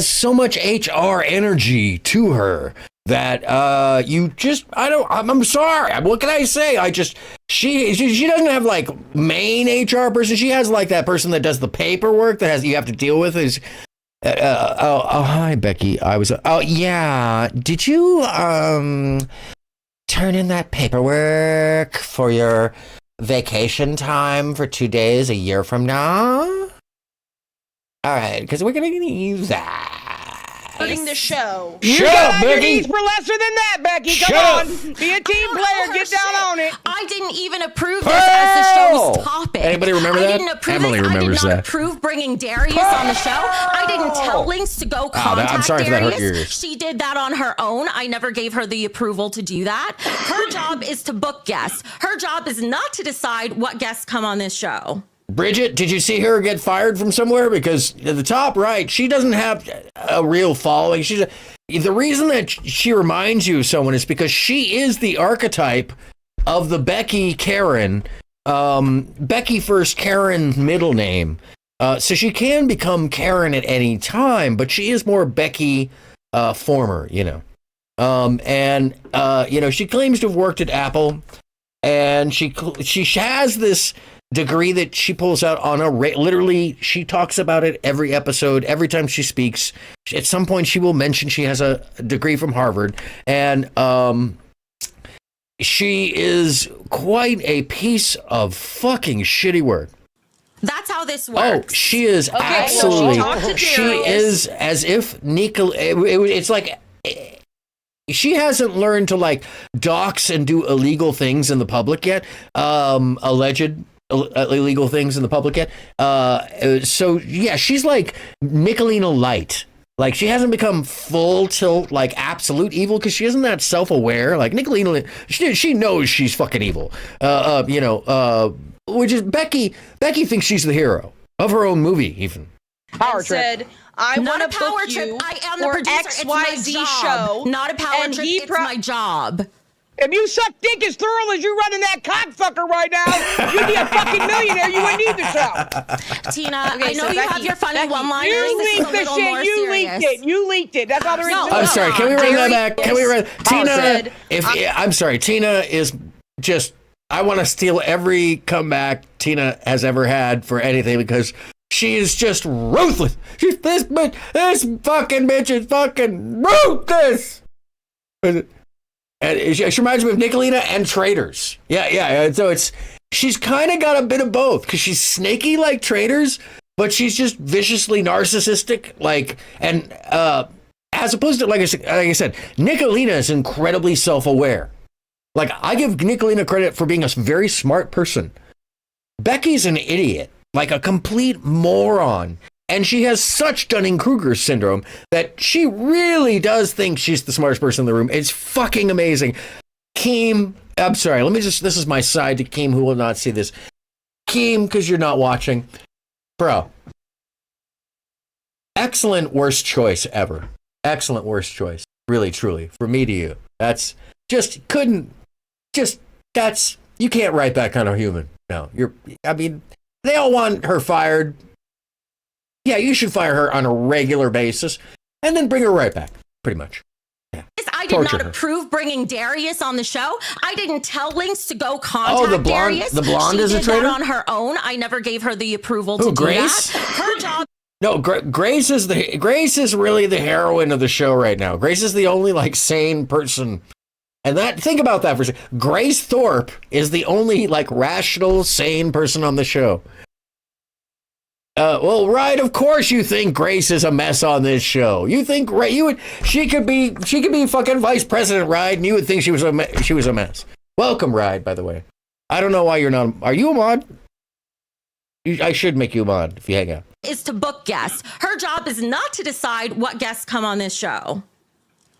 so much HR energy to her that I'm sorry. What can I say? She doesn't have like main HR person. She has like that person that does the paperwork that you have to deal with. Is hi Becky. Yeah. Did you turn in that paperwork for your vacation time for 2 days a year from now? All right, because we're gonna use that. Starting the show. You got your needs for lesser than that, Becky. Come on. Be a team player. Get down on it. I didn't even approve this as the show's topic. Anybody remember that? I didn't approve Emily this. remembers I did not that. approve bringing Darius on the show. I didn't tell Lynx to go contact I'm sorry Darius. for that hurt your ears. She did that on her own. I never gave her the approval to do that. Her job is to book guests. Her job is not to decide what guests come on this show. Bridget, did you see her get fired from somewhere? Because at the top right, she doesn't have a real following. The reason that she reminds you of someone is because she is the archetype of the Becky Karen, Becky first, Karen middle name. So she can become Karen at any time, but she is more Becky former, you know. She claims to have worked at Apple, and she has this degree that she pulls out on literally she talks about it every episode, every time she speaks. At some point she will mention she has a degree from Harvard, and she is quite a piece of fucking shitty work. That's how this works. Oh, she is absolutely. She is as if it's like she hasn't learned to like dox and do illegal things in the public yet. Alleged illegal things in the public yet. So yeah, she's like Nicolina Light. Like she hasn't become full tilt like absolute evil because she isn't that self-aware. Like Nicolina, she knows she's fucking evil. Which is Becky. Becky thinks she's the hero of her own movie. Even power trip. Said, I want to book you I am the for producer. XYZ show. Not a power trip. It's my job. If you suck dick as thorough as you're running that cockfucker right now, you'd be a fucking millionaire. You wouldn't need the show. Tina, I know you have your funny one-liners. You leaked the shit. You leaked it. You leaked it. That's all there is to it. I'm sorry. Can we run that back? Can we run Tina? I'm sorry. Tina is just. I want to steal every comeback Tina has ever had for anything because she is just ruthless. This fucking bitch is fucking ruthless. And she reminds me of Nicolina and Traders. Yeah. So she's kind of got a bit of both because she's snaky like Traders, but she's just viciously narcissistic. As opposed to like I said, Nicolina is incredibly self-aware. Like I give Nicolina credit for being a very smart person. Becky's an idiot, like a complete moron. And she has such Dunning-Kruger syndrome that she really does think she's the smartest person in the room. It's fucking amazing. Keem, I'm sorry, this is my side to Keem who will not see this. Keem, because you're not watching. Bro. Excellent worst choice ever. Excellent worst choice. Really, truly. From me to you. That's just, you can't write that kind of human. No, they all want her fired. Yeah, you should fire her on a regular basis and then bring her right back, pretty much. Yeah. I did not approve bringing Darius on the show. I didn't tell Lynx to go contact Darius. The blonde she is a traitor? That on her own. I never gave her the approval to Grace? do that. Her job. No, Grace is really the heroine of the show right now. Grace is the only like sane person. And think about that for a second. Grace Thorpe is the only like rational, sane person on the show. Right, of course you think Grace is a mess on this show. You think she could be fucking vice president, Ride, and you would think she was a mess. Welcome, Ride, by the way. I don't know why you're not. Are you a mod? I should make you a mod if you hang out. Is to book guests. Her job is not to decide what guests come on this show.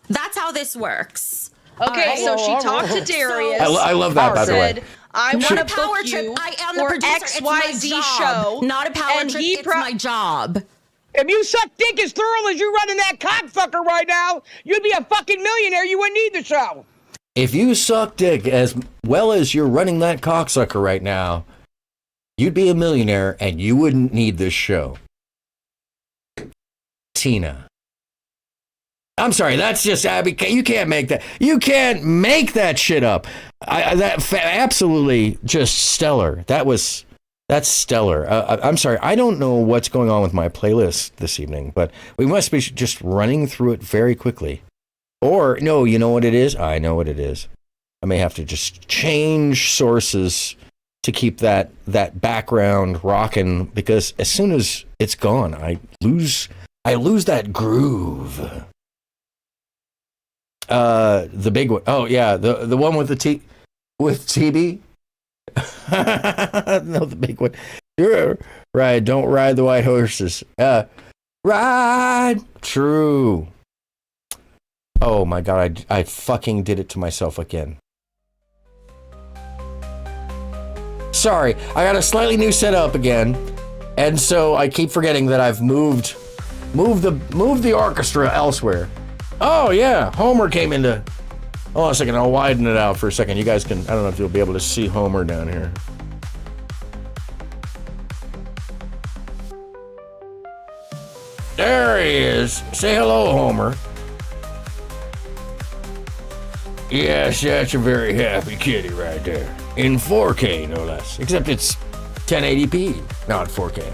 That's how this works. Okay, so she talked to Darius. I love that, by the way. I want to power book trip. you I am the for producer. XYZ show. Not a power trip. It's my job. If you suck dick as thorough as you're running that cockfucker right now, you'd be a fucking millionaire. You wouldn't need the show. If you suck dick as well as you're running that cocksucker right now, you'd be a millionaire and you wouldn't need this show. Tina. I'm sorry, that's just Abby. You can't make that. You can't make that shit up. Absolutely just stellar. That's stellar. I'm sorry, I don't know what's going on with my playlist this evening, but we must be just running through it very quickly. Or, no, you know what it is? I know what it is. I may have to just change sources to keep that background rocking, because as soon as it's gone, I lose that groove. The big one. Oh yeah, the one with the with TB. No, the big one. You're right. Don't ride the white horses. Ride true. Oh my God, I fucking did it to myself again. Sorry, I got a slightly new setup again, and so I keep forgetting that I've moved the orchestra elsewhere. Oh yeah, Homer came into. Hold on a second, I'll widen it out for a second. You guys can. I don't know if you'll be able to see Homer down here. There he is. Say hello, Homer. Yes, that's a very happy kitty right there. In 4K, no less. Except it's 1080p, not 4K.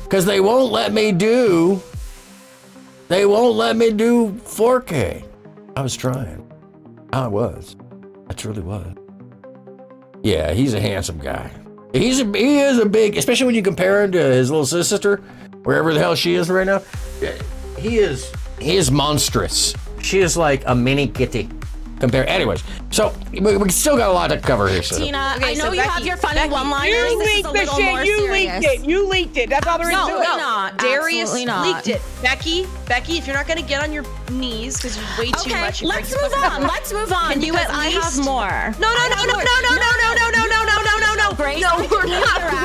Because they won't let me do 4K. I was trying. I truly was. Yeah, he's a handsome guy. He is a big, especially when you compare him to his little sister, wherever the hell she is right now. He is monstrous. She is like a mini kitty. Anyways, so we still got a lot to cover here. So. Tina, I know you have your funny one-liners. You leaked the shit. You leaked it. That's all there is to it. No, Darius leaked it. Becky, if you're not gonna get on your knees because you way too much. Let's move on. Let's move on. Can you at least? I have more. No, Grace, no, we're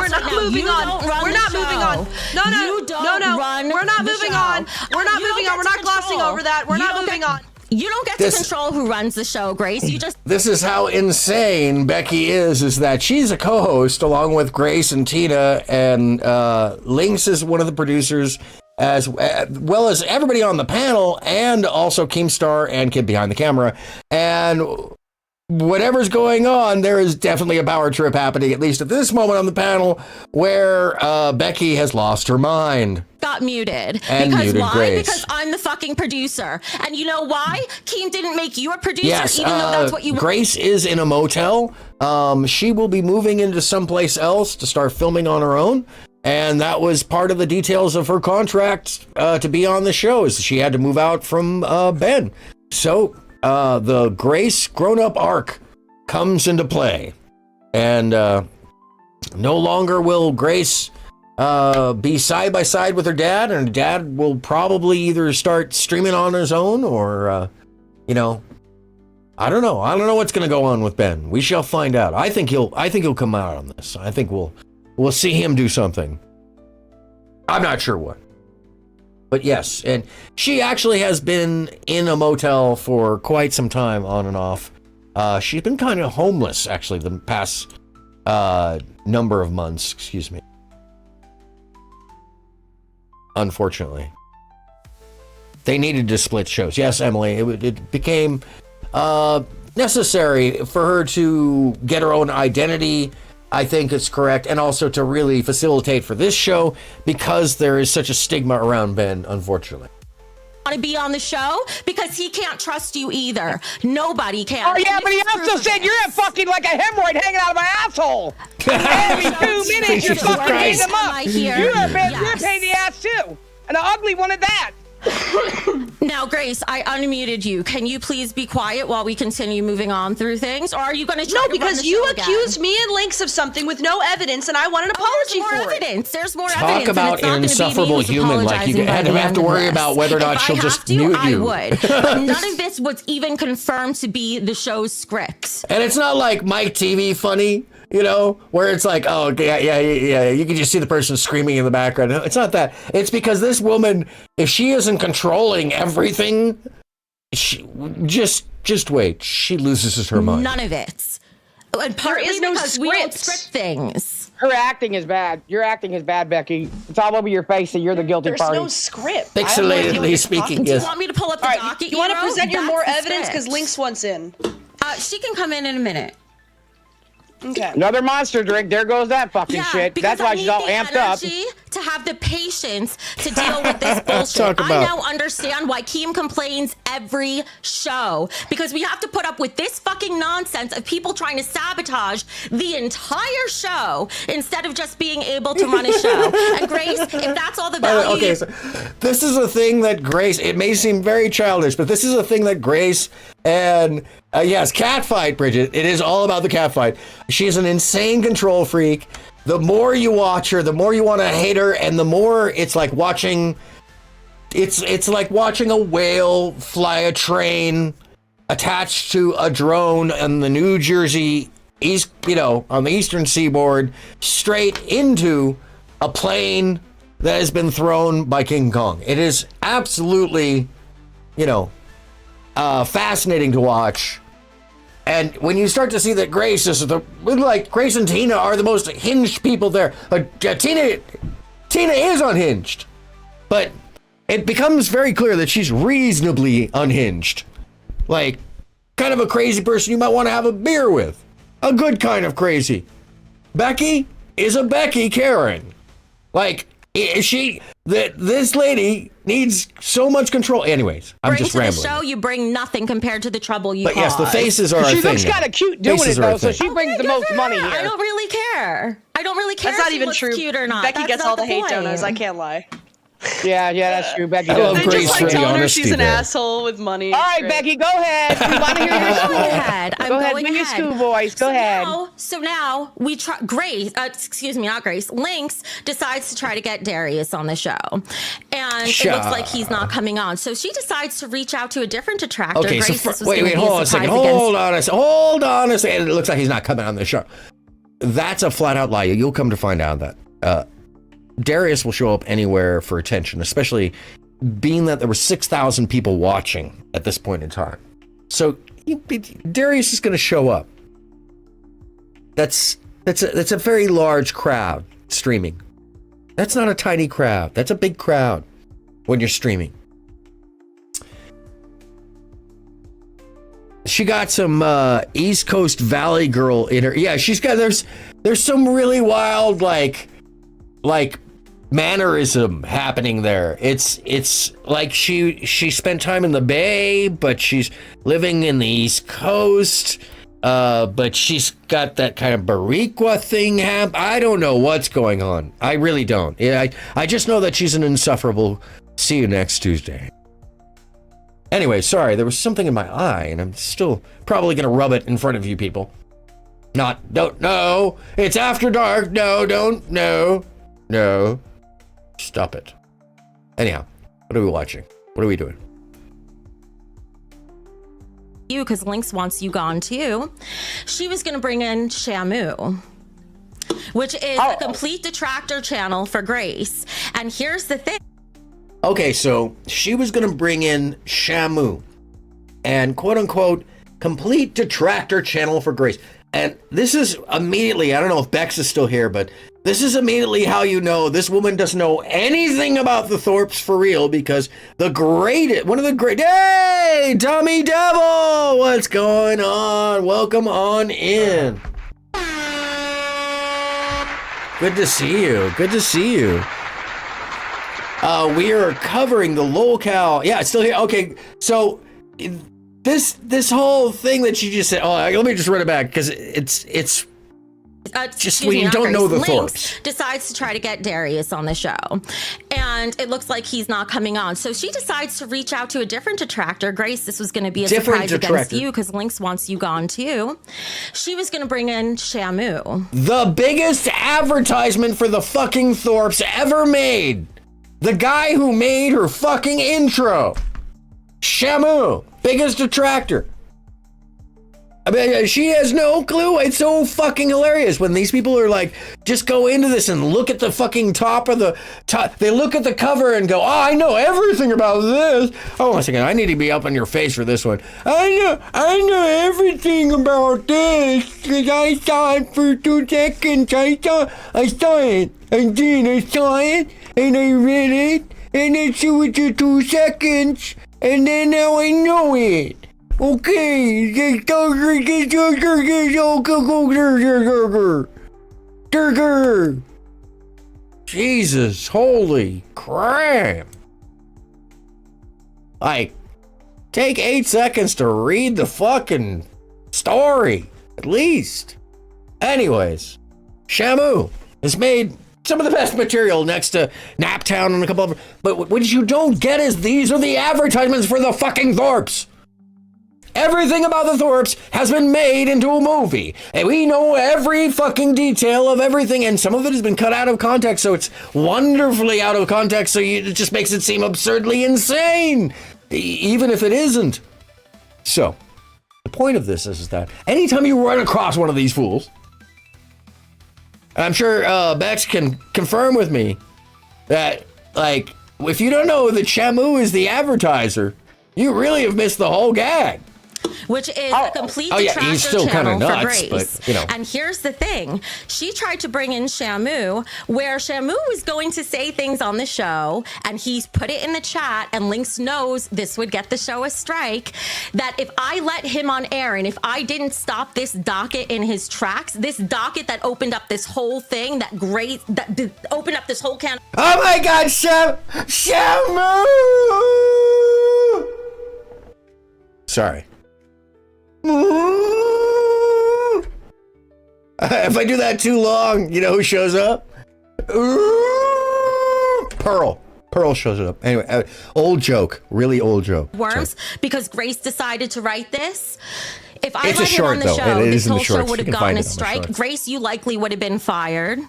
not moving on. We're not moving on. No, we're not moving on. We're not moving on. We're not glossing over that. We're not moving on. You don't get to control who runs the show, Grace. You just. This is how insane Becky is that she's a co-host along with Grace and Tina, and Lynx is one of the producers, as well as everybody on the panel, and also Keemstar and Kid behind the camera. And whatever's going on, there is definitely a power trip happening, at least at this moment on the panel, where Becky has lost her mind. Got muted. And because muted why? Grace. Because I'm the fucking producer. And you know why? Keem didn't make you a producer, Yes, even though that's what you want. Grace is in a motel. She will be moving into someplace else to start filming on her own. And that was part of the details of her contract to be on the show, is she had to move out from Ben. So the Grace grown-up arc comes into play. And no longer will Grace be side by side with her dad, and her dad will probably either start streaming on his own or, I don't know. I don't know what's going to go on with Ben. We shall find out. I think he'll come out on this. I think we'll see him do something. I'm not sure what. But yes, and she actually has been in a motel for quite some time, on and off. She's been kind of homeless, actually, the past number of months, excuse me. Unfortunately. They needed to split shows. Yes, Emily, it became necessary for her to get her own identity, I think it's correct, and also to really facilitate for this show, because there is such a stigma around Ben, unfortunately. Want to be on the show because he can't trust you either. Nobody can. Oh yeah, but he also said you're a fucking like a hemorrhoid hanging out of my asshole. Every 2 minutes you're fucking hitting him up. You're a pain in the ass too, and an ugly one at that. Now, Grace, I unmuted you. Can you please be quiet while we continue moving on through things? Or are you going to try to run the you show accused again? me and Lynx of something with no evidence, and I want an apology for it. There's more Talk evidence. about an insufferable human, like you have to worry about whether or not she'll just mute you. I would. But none of this was even confirmed to be the show's script. And it's not like Mike TV funny, where it's like, oh, yeah, you can just see the person screaming in the background. No, it's not that. It's because this woman, if she isn't controlling everything, just wait. She loses her mind. None of it. And partly is no because we don't script. script things. Her acting is bad. Your acting is bad, Becky. It's all over your face that you're the guilty There's party. no script. Pixelatedly speaking, Do you yes. want me to pull up the All right, docket? you want to Hero? present your That's more the evidence because script. Lynx wants in. She can come in a minute. Okay. Another monster drink. There goes that fucking shit. because That's why I she's need all the amped up. energy to have the patience to deal with this bullshit. Talk I about- now understand why Keem complains every show, because we have to put up with this fucking nonsense of people trying to sabotage the entire show instead of just being able to run a show. And Grace, if that's all the value Okay, so this is a thing that Grace, it may seem very childish, but this is a thing that Grace and, yes, catfight, Bridget. It is all about the catfight. She is an insane control freak. The more you watch her, the more you want to hate her, and the more it's like watching, it's like watching a whale fly a train attached to a drone on the New Jersey east, on the eastern seaboard, straight into a plane that has been thrown by King Kong. It is absolutely, fascinating to watch. And when you start to see that Grace is Grace and Tina are the most hinged people there. Tina is unhinged, but it becomes very clear that she's reasonably unhinged. Like, kind of a crazy person you might want to have a beer with. A good kind of crazy. Becky is a Becky Karen. Like, this lady needs so much control. Anyways, I'm just to the rambling. show, you bring nothing compared to the trouble you But yes, the cause. faces are a She thing. looks kind of cute doing Faces it, are a though, so thing. she brings the most money here. I don't really care. I don't really care That's not if she even looks true. cute or not. Becky That's gets not all the hate point. donors. I can't lie. Yeah, that's true. Becky I love does. They Grace just for like the telling her honesty she's an there. asshole with money. All right, Becky, go ahead. We want to hear your school. Go ahead. I'm Go ahead, going do your ahead. school voice. Go ahead. So now we try. Grace, not Grace. Lynx decides to try to get Darius on the show, and it looks like he's not coming on. So she decides to reach out to a different detractor. Okay, Grace, so this was wait, gonna be hold on a second. surprise Hold on a second. It looks like he's not coming on the show. That's a flat out lie. You'll come to find out that Darius will show up anywhere for attention, especially being that there were 6,000 people watching at this point in time. So Darius is going to show up. That's a very large crowd streaming. That's not a tiny crowd. That's a big crowd when you're streaming. She got some East Coast Valley girl in her. Yeah, she's got there's some really wild like mannerism happening there. It's like she spent time in the Bay, but she's living in the East Coast. But she's got that kind of Boricua thing I don't know what's going on. I really don't. I just know that she's an insufferable. See you next Tuesday. Anyway, sorry, there was something in my eye, and I'm still probably gonna rub it in front of you people. No, it's after dark. No. Stop it. Anyhow, what are we watching? What are we doing? You, because Lynx wants you gone too. She was going to bring in Shamu, which is a complete detractor channel for Grace. And here's the thing. Okay, so she was going to bring in Shamu and quote unquote complete detractor channel for Grace. And this is immediately, I don't know if Bex is still here, but this is immediately how you know this woman doesn't know anything about the Thorpes for real, because one of the great, hey, Tommy Devil, what's going on? Welcome on in. Good to see you. We are covering the Lolcow. Yeah, it's still here. Okay, so this whole thing that you just said. Oh, let me just run it back because it's just when you don't know the Thorpes. Decides to try to get Darius on the show, and it looks like he's not coming on. So she decides to reach out to a different detractor. Grace, this was going to be a surprise against you because Lynx wants you gone too. She was going to bring in Shamu, the biggest advertisement for the fucking Thorpes ever made. The guy who made her fucking intro. Shamu, biggest detractor. I mean, she has no clue. It's so fucking hilarious when these people are like, just go into this and look at the fucking top of the top. They look at the cover and go, oh, I know everything about this. Oh, one second. I need to be up on your face for this one. I know everything about this because I saw it for 2 seconds. I saw it. And then I saw it and I read it and I saw it for 2 seconds and then now I know it. Okay, Jesus, holy crap. Like, take 8 seconds to read the fucking story, at least. Anyways, Shamu has made some of the best material next to Naptown and a couple of, but what you don't get is these are the advertisements for the fucking Thorpes. Everything about the Thorpes has been made into a movie. And we know every fucking detail of everything, and some of it has been cut out of context, so it's wonderfully out of context, so it just makes it seem absurdly insane, even if it isn't. So, the point of this is that anytime you run across one of these fools, I'm sure Bex can confirm with me that, like, if you don't know that Shamu is the advertiser, you really have missed the whole gag. Which is a complete detractor he's still channel nuts, for Grace. but, you know. And here's the thing. She tried to bring in Shamu, where Shamu was going to say things on the show, and he's put it in the chat, and Lynx knows this would get the show a strike, that if I let him on air, and if I didn't stop this docket in his tracks, this docket that opened up this whole thing, that opened up this whole can. Oh my God, Shamu! Sorry. If I do that too long, you know who shows up? Pearl. Pearl shows up. Anyway, old joke. Really old joke. Worms, because Grace decided to write this. If I It's let a him short, on the though. show, It this is in the whole show shorts. would You have can find gotten a it on the strike. shorts. Grace, you likely would have been fired.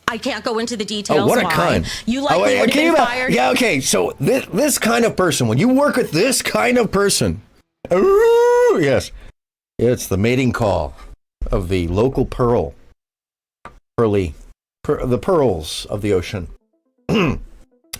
I can't go into the details. Oh, what a why. cunt. You likely would have been fired. Yeah, okay. So this kind of person, when you work with this kind of person, yes, it's the mating call of the local pearl. The pearls of the ocean.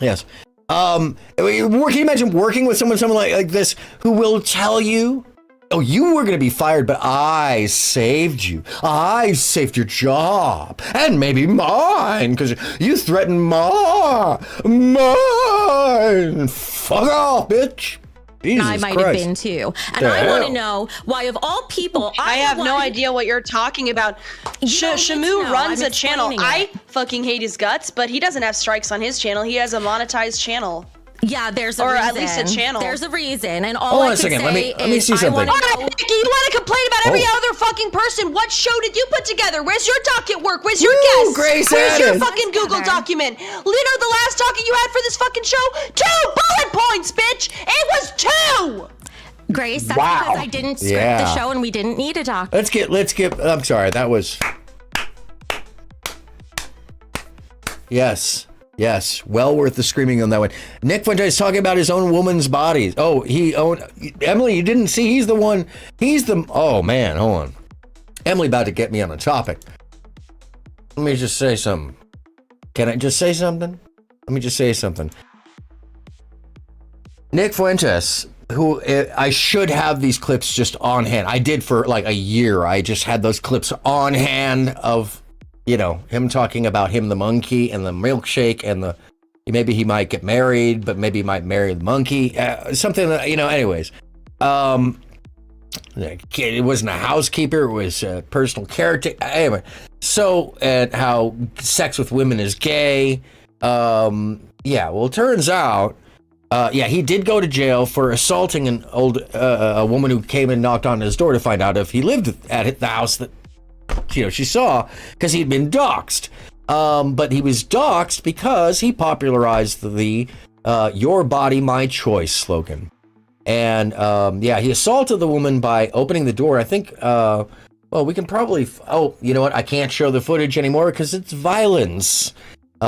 Yes. Can you imagine working with someone like this who will tell you, oh, you were going to be fired, but I saved you. I saved your job. And maybe mine, because you threatened mine. Fuck off, bitch. Jesus I might Christ. have been too. And The I want hell? to know why, of all people, I have no idea what you're talking about. Shamu runs a channel. I fucking hate his guts, but he doesn't have strikes on his channel. He has a monetized channel. Yeah, there's a or reason. at least a channel. There's a reason, and Hold all on I a can second. say Let me see is I something. want to All right, Becky, you want to complain about every Oh. other fucking person. What show did you put together? Where's your docket work? Where's your guest? Grace Where's your Addis. fucking Google document? You know the last docket you had for this fucking show? 2 bullet points, bitch! It was 2! Grace, that's Wow. because I didn't script Yeah. the show and we didn't need a doc. Let's get, I'm sorry, that was, yes, well worth the screaming on that one. Nick Fuentes talking about his own woman's bodies. Oh, Emily, you didn't see, oh man, hold on. Emily about to get me on a topic. Let me just say something. Can I just say something? Let me just say something. Nick Fuentes, who I should have these clips just on hand. I did for like a year. I just had those clips on hand of, him talking about him, the monkey, and the milkshake, and maybe he might get married, but maybe he might marry the monkey. Something that, anyways. It wasn't a housekeeper. It was a personal caretaker. Anyway, so, and how sex with women is gay. It turns out, he did go to jail for assaulting a woman who came and knocked on his door to find out if he lived at the house that, she saw, because he'd been doxxed. But he was doxxed because he popularized the "Your Body, My Choice" slogan. And he assaulted the woman by opening the door. I think, we can probably, you know what? I can't show the footage anymore because it's violence. He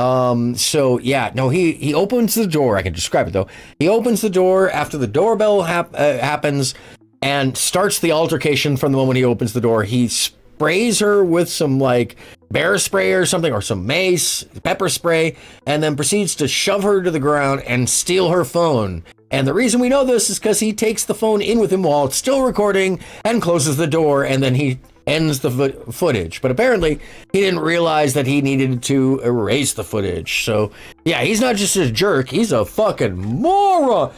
opens the door. I can describe it though. He opens the door after the doorbell happens. and starts the altercation from the moment he opens the door. He sprays her with some like bear spray or something, or some mace, pepper spray, and then proceeds to shove her to the ground and steal her phone. And the reason we know this is because he takes the phone in with him while it's still recording and closes the door, and then he ends the footage. But apparently he didn't realize that he needed to erase the footage. So yeah, he's not just a jerk, he's a fucking moron.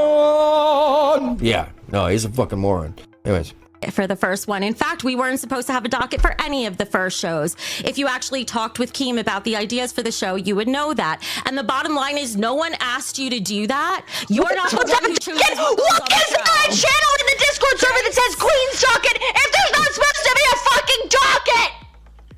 Moron. Yeah, no, he's a fucking moron. Anyways. For the first one. In fact, we weren't supposed to have a docket for any of the first shows. If you actually talked with Keem about the ideas for the show, you would know that. And the bottom line is, no one asked you to do that. You're not the one who chooses what goes on the show. Look, is there a channel in the Discord server that says Queen's docket if there's not supposed to be a fucking docket?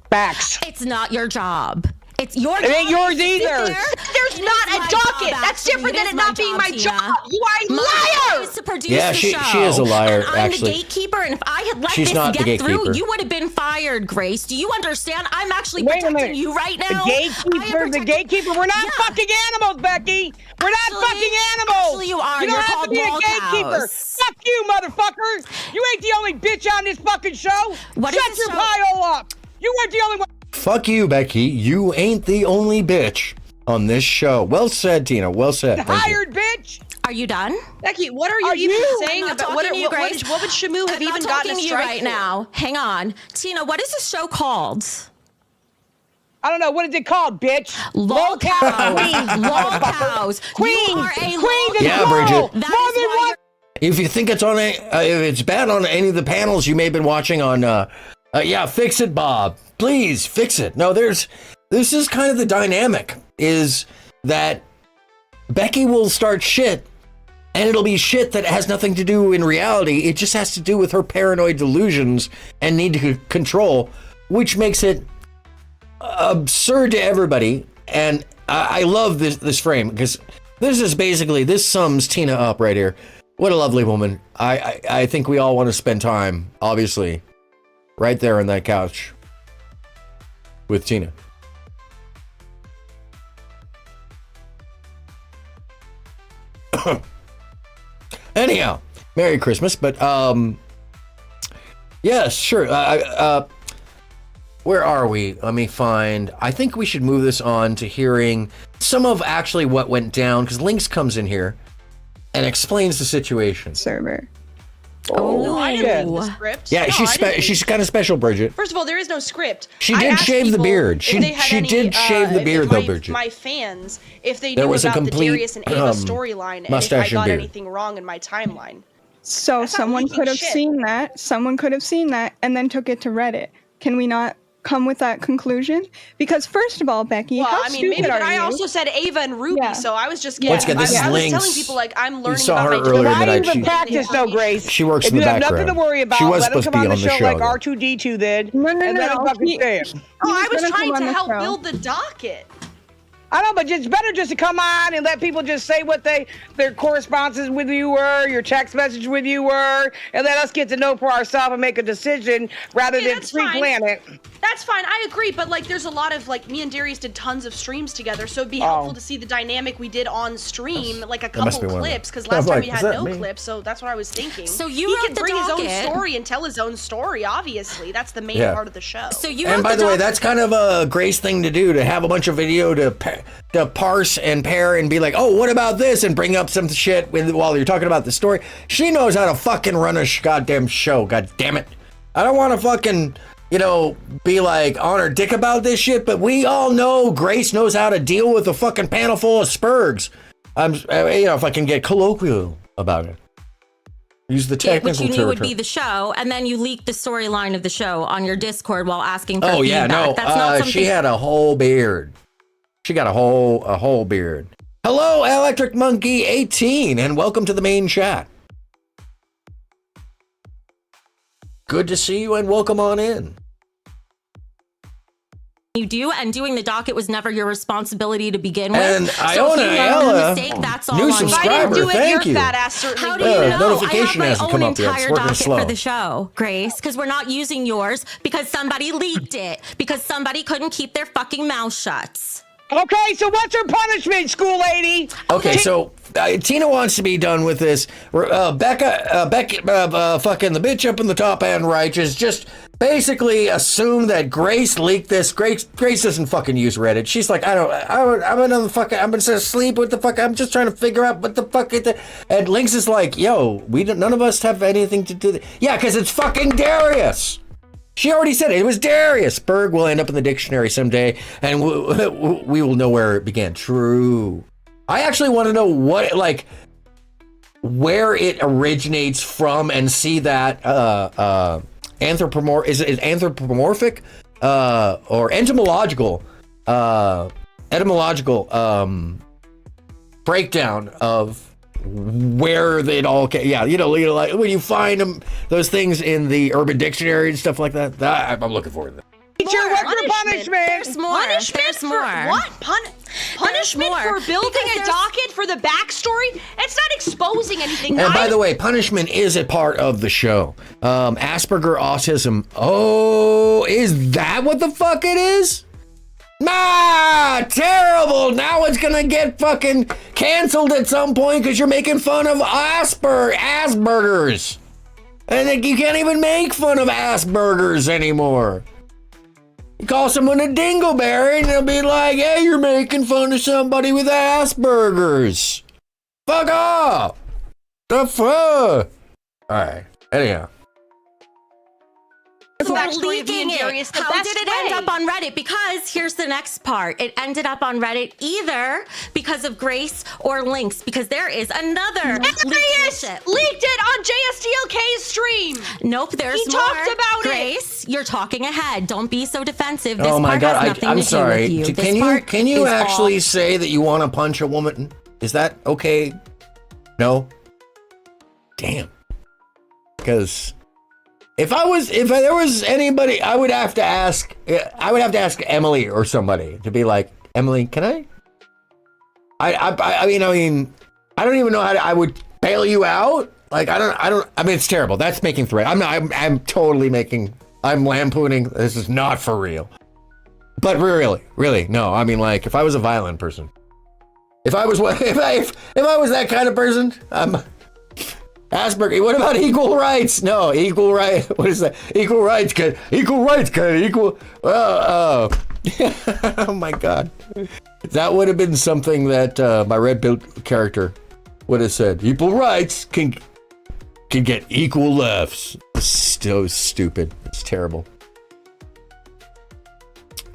Facts. It's not your job. It's your job. It ain't yours either. There's not a docket. That's different than it not being my job. You are a liar. To produce Yeah, the she show. is a liar, And I'm actually. the gatekeeper, and if I had let She's this not the get through, gatekeeper. you would have been fired, Grace. Do you understand? I'm actually Wait a protecting minute. you right now. The gatekeeper. We're not fucking animals, Becky. We're not fucking animals. Actually, you are. You don't You're have to called be a Lolcows. gatekeeper. Fuck you, motherfucker. You ain't the only bitch on this fucking show. What is Shut this your show? pile up. You weren't the only one. Fuck you, Becky. You ain't the only bitch on this show. Well said, Tina. Well said. Thank you. Hired bitch. Are you done? Becky, what are you even saying about what would Shamu have even gotten a to you strike right for? now? Hang on. Tina, what is this show called? I don't know. What is it called, bitch? Lolcows. Lolcows. Queen. You are a Queen. Yeah, Bridget. That is why you're If you think it's on if it's bad on any of the panels you may have been watching on, yeah, fix it, Bob. Please fix it. No, this is kind of the dynamic, is that Becky will start shit, and it'll be shit that has nothing to do in reality. It just has to do with her paranoid delusions and need to control, which makes it absurd to everybody. And I love this frame, because this sums Tina up right here. What a lovely woman. I think we all want to spend time, obviously, right there on that couch with Tina. Anyhow, Merry Christmas. But yes, sure. Where are we? Let me find. I think we should move this on to hearing some of actually what went down, because Lynx comes in here and explains the situation. Server. No, I didn't read the script. Yeah, No, she's kind of special, Bridget. First of all, there is no script. She I did asked shave the people beard. if She they had did shave the beard, though, Bridget. My fans, if they There knew was a about the complete, Darius and Ava storyline, and if I mustache and got beard. anything wrong in my timeline. So That's not someone leaking could have shit. seen that. Someone could have seen that and then took it to Reddit. Can we not come with that conclusion? Because first of all, Becky, Well, how I mean, stupid maybe, are but I you? also said Ava and Ruby, so I was just Once getting. again, this I is was Lynx. telling people like I'm We learning saw about her my earlier children. tonight. Not even practice, though, Grace. She works if in the you have background. nothing to worry about, She was let him supposed to come be on on the the show show, like though. R2D2 did, No, and let him fucking say it. Oh, I was gonna trying come to on the help show. build the docket. I know, but it's better just to come on and let people just say what their correspondences with you were, your text message with you were, and let us get to know for ourselves and make a decision rather than pre-plan it. That's fine. I agree, but like, there's a lot of like me and Darius did tons of streams together, so it'd be helpful to see the dynamic we did on stream, like a That must couple be one of clips, because them. last I'm time like, we is had that no me? clips, so that's what I was thinking. So you he wrote can the bring his own docket. story and tell his own story. Obviously, that's the main Yeah. part of the show. So you And wrote by the way, docket. that's kind of a Grace thing to do, to have a bunch of video to parse and pair and be like, oh, what about this? And bring up some shit while you're talking about the story. She knows how to fucking run a goddamn show. God damn it. I don't want to fucking, be like on her dick about this shit, but we all know Grace knows how to deal with a fucking panel full of spurgs. If I can get colloquial about it. Use the technical which you knew term. would be the show, and then you leaked the storyline of the show on your Discord while asking for Oh feedback. yeah, no. That's not something. She had a whole beard. She got a whole beard. Hello, Electric Monkey 18, and welcome to the main chat. Good to see you, and welcome on in. You do, and doing the docket was never your responsibility to begin with. And so Iona if you made Ella, a mistake, that's all new on you. subscriber, If I didn't do it, thank your you. fat ass certainly How do would. you know? Notification I have hasn't my come own up yet. It's entire working docket slow. for the show, Grace, because we're not using yours because somebody leaked it, because somebody couldn't keep their fucking mouth shut. Okay, so what's her punishment, school lady? Okay, so Tina wants to be done with this. Becky, fucking the bitch up in the top and right, just basically assume that Grace leaked this. Grace doesn't fucking use Reddit. She's like, I'm gonna sleep. What the fuck? I'm just trying to figure out what the fuck. And Lynx is like, yo, none of us have anything to do with it. Yeah, because it's fucking Darius. She already said it was Darius. Berg will end up in the dictionary someday, and we will know where it began. True. I actually want to know where it originates from and see that is it anthropomorphic or etymological breakdown of where it all came. Yeah, like when you find them, those things in the Urban Dictionary and stuff like that. I'm looking forward to that. Teacher, what's your punishment? There's more. Punishment for what? Punishment for building a docket for the backstory? It's not exposing anything. And by the way, punishment is a part of the show. Asperger autism. Oh, is that what the fuck it is? Terrible. Now it's gonna get fucking canceled at some point because you're making fun of Aspergers. And you can't even make fun of Aspergers anymore. You call someone a dingleberry and they'll be like, hey, you're making fun of somebody with Aspergers. Fuck off. The fuck? Alright, anyhow. For leaking it. How did it end up on Reddit? Because here's the next part. It ended up on Reddit either because of Grace or Lynx, because there is another Darius leaked it on JSDLK's stream. Nope, there's he more. Talked about Grace, you're talking ahead. Don't be so defensive. This Oh my part god, has nothing I'm to sorry. do with you. Can you actually say that you want to punch a woman? Is that okay? No? Damn. Because if there was anybody, I would have to ask Emily or somebody to be like, Emily, can I mean, I don't even know how I would bail you out. Like, I mean, it's terrible. That's making threat. I'm lampooning. This is not for real. But really, no. I mean, like, if I was a violent person, if I was that kind of person, Asperger. What about equal rights? No, equal right. What is that? Equal rights. Equal. Oh my God. That would have been something that my red pill character would have said. Equal rights can get equal lefts. It's so stupid. It's terrible.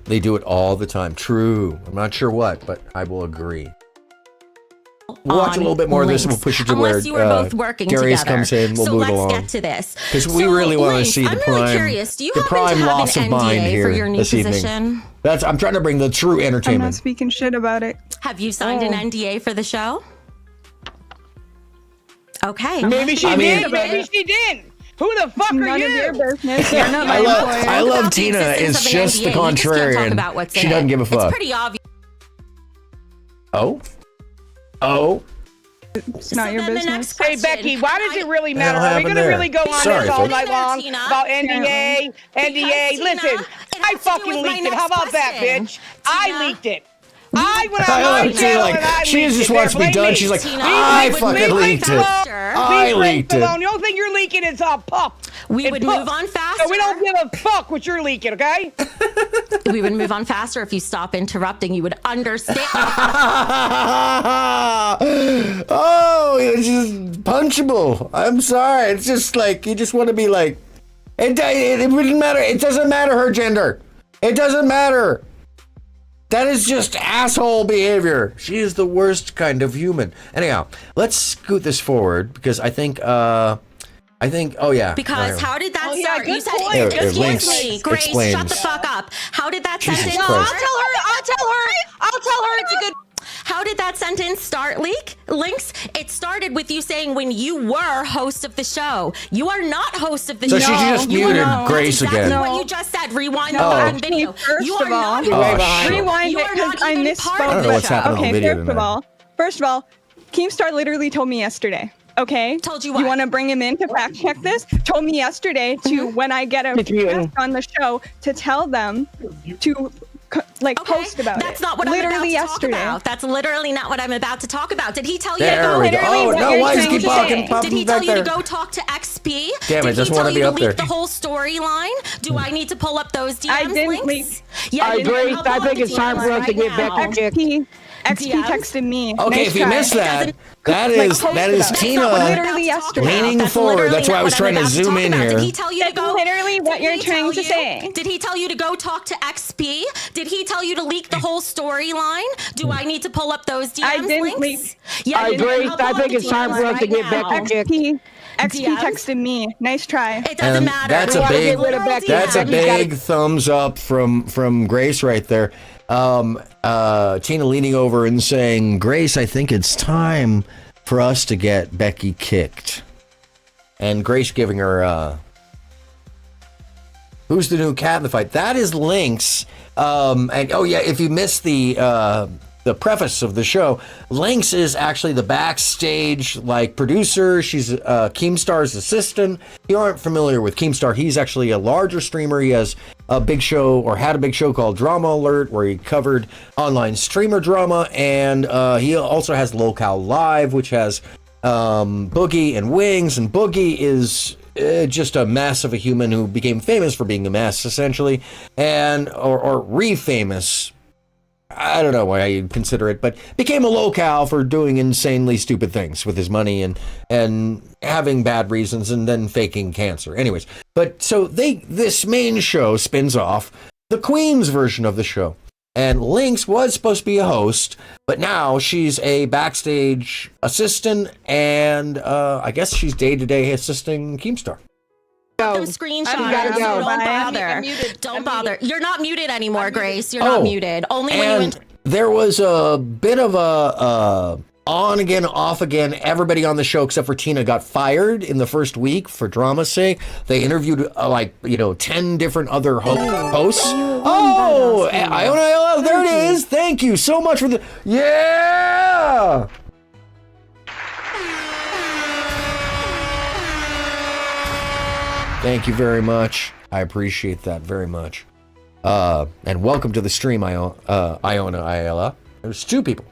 They do it all the time. True. I'm not sure what, but I will agree. We'll watch a little bit more of this and we'll push it to where you were both working Darius together. comes in. We'll so move let's it along. get to this. Because we really want to see the prime, really curious. Do you the prime loss an of mind NDA here for your new this evening. position? I'm trying to bring the true I'm entertainment. not speaking shit about it. Have you signed an NDA for the show? Okay. Maybe she did. Maybe she didn't. Who the fuck are None you? of your business. You're not my employer. I love Tina. It's just the contrarian. She doesn't give a fuck. It's pretty obvious. Oh. It's not your business. Hey, Becky, why does it really matter? Are we going to really go on this all night long about NDA? Listen, I fucking leaked it. How about that, bitch? I leaked it. I went on my channel and I she leaked just it. wants to be done. She's like, I fucking leaked it. I leaked it. The only thing you're leaking is pup. We would move on faster. So we don't give a fuck what you're leaking, okay? We would move on faster if you stop interrupting. You would understand. Oh, it's just punchable. I'm sorry. It's just like, you just want to be like, it wouldn't matter. It doesn't matter her gender. It doesn't matter. That is just asshole behavior. She is the worst kind of human. Anyhow, let's scoot this forward because I think, oh yeah. Because how did that start? You said, Lynx Grace, explains. shut the fuck up. How did that Jesus sentence? Christ. I'll tell her it's a good. How did that sentence start, Lynx? It started with you saying when you were host of the show. You are not host of the show. So she just muted Grace That's again. what you just said. Rewind the fucking video. First of all, rewind it because I misspoke. I don't know what's happening on the video tonight. First of all, Keemstar literally told me yesterday. Okay. Told you what? You want to bring him in to fact check this? Told me yesterday to when I get a guest on the show to tell them to post about That's it. not what Literally I'm about to yesterday. talk about. That's literally not what I'm about to talk about. Did he tell you There to go? we go. Oh, no, why does he keep popping Did he tell back you there? to go talk to XP? Damn it, Did doesn't he want tell to be you to up there. leak the whole storyline? Do I need to pull up those DMs I didn't links? leak. Yeah, I you didn't. did. I'll pull up the DMs right now. XP texted me. Okay, Nice if you try. missed that, that is Tina literally yesterday. leaning forward. That's why I was trying to zoom in here. Did he tell you to go? Literally what Did you're he trying tell to you? say. Did he tell you to go talk to XP? Did he tell you to leak the whole storyline? Do I need to pull up those DMs I didn't links? leak. Yeah, you did. Grace, I'll pull I up think the it's time for DMs us to right get back now. to XP DMs? texted me. Nice try. It doesn't And matter. that's a big thumbs up from Grace right there. Tina leaning over and saying, Grace, I think it's time for us to get Becky kicked. And Grace giving her, who's the new cat in the fight? That is Lynx. And oh yeah, if you missed the preface of the show, Lynx is actually the backstage producer. She's Keemstar's assistant. If you aren't familiar with Keemstar, he's actually a larger streamer. He has a big show, or had a big show called Drama Alert, where he covered online streamer drama, and he also has Lolcows Live, which has Boogie and Wings, and Boogie is just a mess of a human who became famous for being a mess, essentially, and or re-famous. I don't know why you'd consider it, but became a Lolcow for doing insanely stupid things with his money and having bad reasons and then faking cancer. Anyways, but so this main show spins off the Queen's version of the show. And Lynx was supposed to be a host, but now she's a backstage assistant, and I guess she's day-to-day assisting Keemstar. Them screenshots. Don't bother. Don't bother. You're not muted anymore, Grace. You're not muted. Only when you. There was a bit of a on again, off again. Everybody on the show except for Tina got fired in the first week for drama's sake. They interviewed 10 different other hosts. Oh, Iona, there it is. Thank you so much for the yeah. Thank you very much. I appreciate that very much. And welcome to the stream, Iona Ayala. There's two people.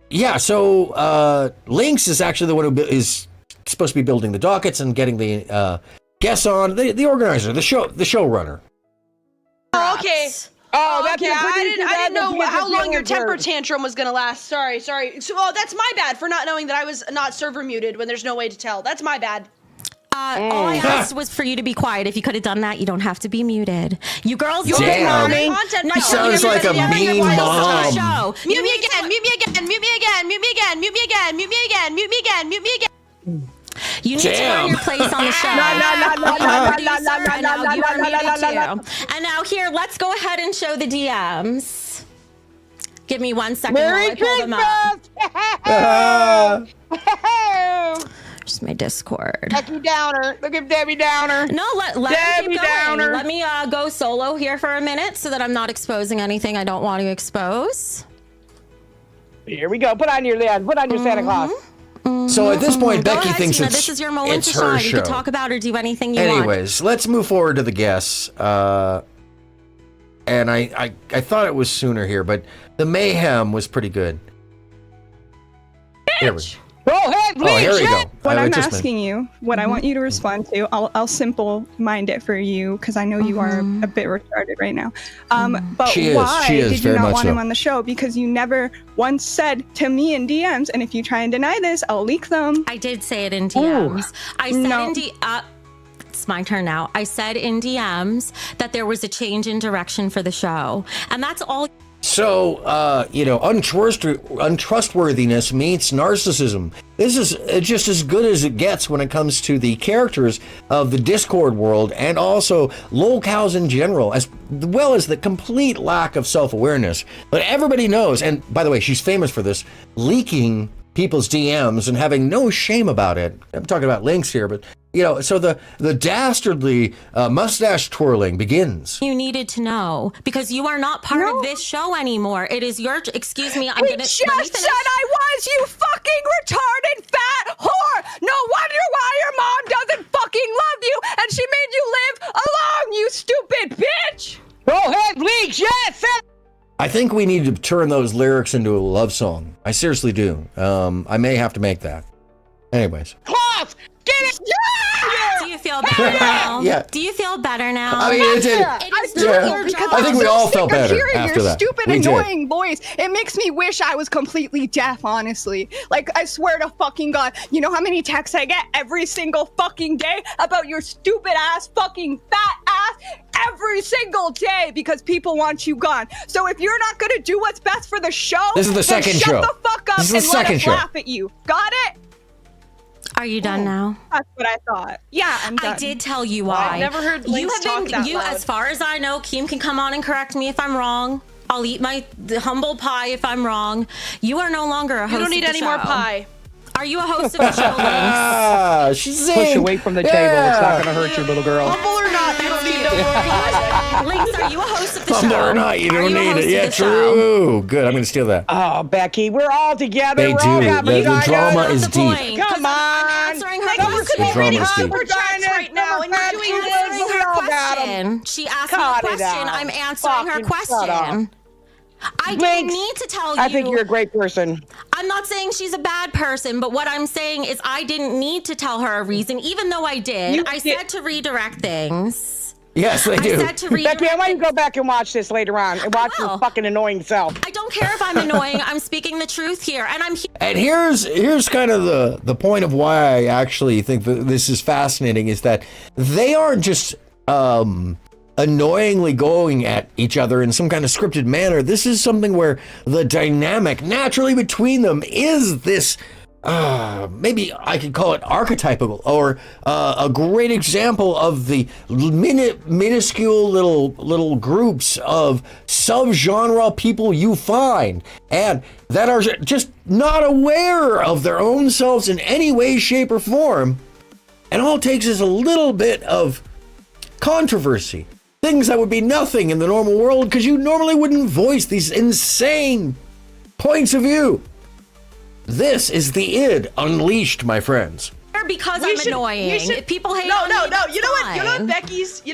Yeah, so Lynx is actually the one who is supposed to be building the dockets and getting the guests on, the organizer, the showrunner. Oh, okay. Oh, that's okay. the I producer, didn't know that's the how long your manager. temper tantrum was gonna last. Sorry. So, that's my bad for not knowing that I was not server muted when there's no way to tell. That's my bad. All I asked was for you to be quiet. If you could have done that, you don't have to be muted. You girls, Damn. No, Sounds like a mean mom. Mute me again. Mute me again. Mute me again. Mute me again. Mute me again. Mute me again. Mute me again. Mute me again. You need to earn your place on the show. And now here, let's go ahead and show the DMs. Give me 1 second while I pull them up. Just my Discord. Debbie Downer. Look at Debbie Downer. No, let me keep going. Let me go solo here for a minute so that I'm not exposing anything I don't want to expose. Here we go. Put on your lid. Put on your Santa Claus. So at this point, Go Becky ahead, thinks Tina. it's This is your moment to her shine. show. You can talk about or do anything you want. Anyways, let's move forward to the guests. And I thought it was sooner here, but the mayhem was pretty good. Here we go. Here we go. What I'm asking you, what I want you to respond to, I'll simple mind it for you because I know you are a bit retarded right now. But She is. why She is did you very not much want so. him on the show? Because you never once said to me in DMs, and if you try and deny this, I'll leak them. I did say it in DMs. I said it's my turn now. I said in DMs that there was a change in direction for the show, and that's all. So, untrustworthiness meets narcissism. This is just as good as it gets when it comes to the characters of the Discord world and also Lolcows in general, as well as the complete lack of self-awareness. But everybody knows, and by the way, she's famous for this, leaking people's DMs and having no shame about it. I'm talking about Lynx here, but so the dastardly mustache twirling begins. You needed to know because you are not part of this show anymore. It is your. Excuse me. We just said I was, you fucking retarded fat whore. No wonder why your mom doesn't fucking love you, and she made you live alone, you stupid bitch. Go ahead, Leaks. Yes. I think we need to turn those lyrics into a love song. I seriously do. I may have to make that. Anyways. Cloth, get it. Yeah! Do you feel better now? Yeah. Do you feel better now? I mean, it is Yeah. your job. I think we all felt sick of better hearing after your that. stupid, We did. annoying voice. It makes me wish I was completely deaf, honestly. Like, I swear to fucking God, you know how many texts I get every single fucking day about your stupid ass, fucking fat ass, every single day because people want you gone. So if you're not gonna do what's best for the show, This is the then second shut show. the fuck up This is the and let second us show. laugh at you. Got it? Are you done now? That's what I thought. Yeah, I'm done. I did tell you why. I've never heard you Lynx have talk been that you loud. as far as I know. Keem can come on and correct me if I'm wrong. I'll eat my humble pie if I'm wrong. You are no longer a host. You don't need of the any more show. pie. Are you a host of the show, Lynx? Ah, she's Push in. away from the table. It's not gonna hurt your little girl. Humble or not, you don't need no more pie. Lynx, are you a host of the Humble show? or not, you Are don't a need host it. of Yeah, the show? true. Good. I'm gonna steal that. Oh, Becky, we're all together. They we're do. all having The fun. drama That's is the deep. point. Come on. I'm answering her Like, you question. could be The drama reading is deep. super chats right now, and you're doing Answering We her all got 'em. question. She asked me Cut a it question. out. I'm answering her Fucking shut up. question. I didn't Lynx, need to tell you. I think you're a great person. I'm not saying she's a bad person, but what I'm saying is I didn't need to tell her a reason, even though I did. You I did. said to redirect things. Yes, they I do. said to redirect. Becky, I want you to go back and watch this later on and watch your will. fucking annoying self. I don't care if I'm annoying. I'm speaking the truth here, and I'm. And here's kind of the point of why I actually think that this is fascinating is that they aren't just annoyingly going at each other in some kind of scripted manner. This is something where the dynamic naturally between them is this maybe I could call it archetypal, or a great example of the minuscule little groups of subgenre people you find and that are just not aware of their own selves in any way, shape, or form. And all it takes is a little bit of controversy. Things that would be nothing in the normal world because you normally wouldn't voice these insane points of view. This is the id unleashed, my friends. Because We I'm should- annoying. you should- If people hate No, on no, me, no. that's You know what? You know fine.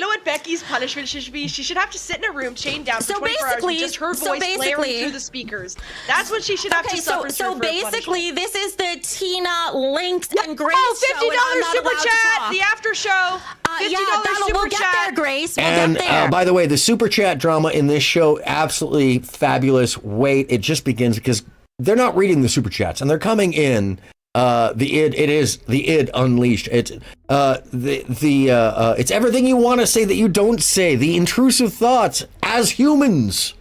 what Becky's punishment should be? She should have to sit in a room, chained down for So 24 hours, basically- with just her so voice blaring basically- through the speakers. That's what she should have to suffer through. So for basically, this is the Tina, Lynx, and Grace Oh, show, and I'm $50 not super allowed to chat, talk. the after show. $50 super we'll get chat. there, Grace. We'll And get there. by the way, the super chat drama in this show, absolutely fabulous. Wait, it just begins because they're not reading the super chats and they're coming in. It is the id unleashed. It's it's everything you want to say that you don't say. The intrusive thoughts as humans.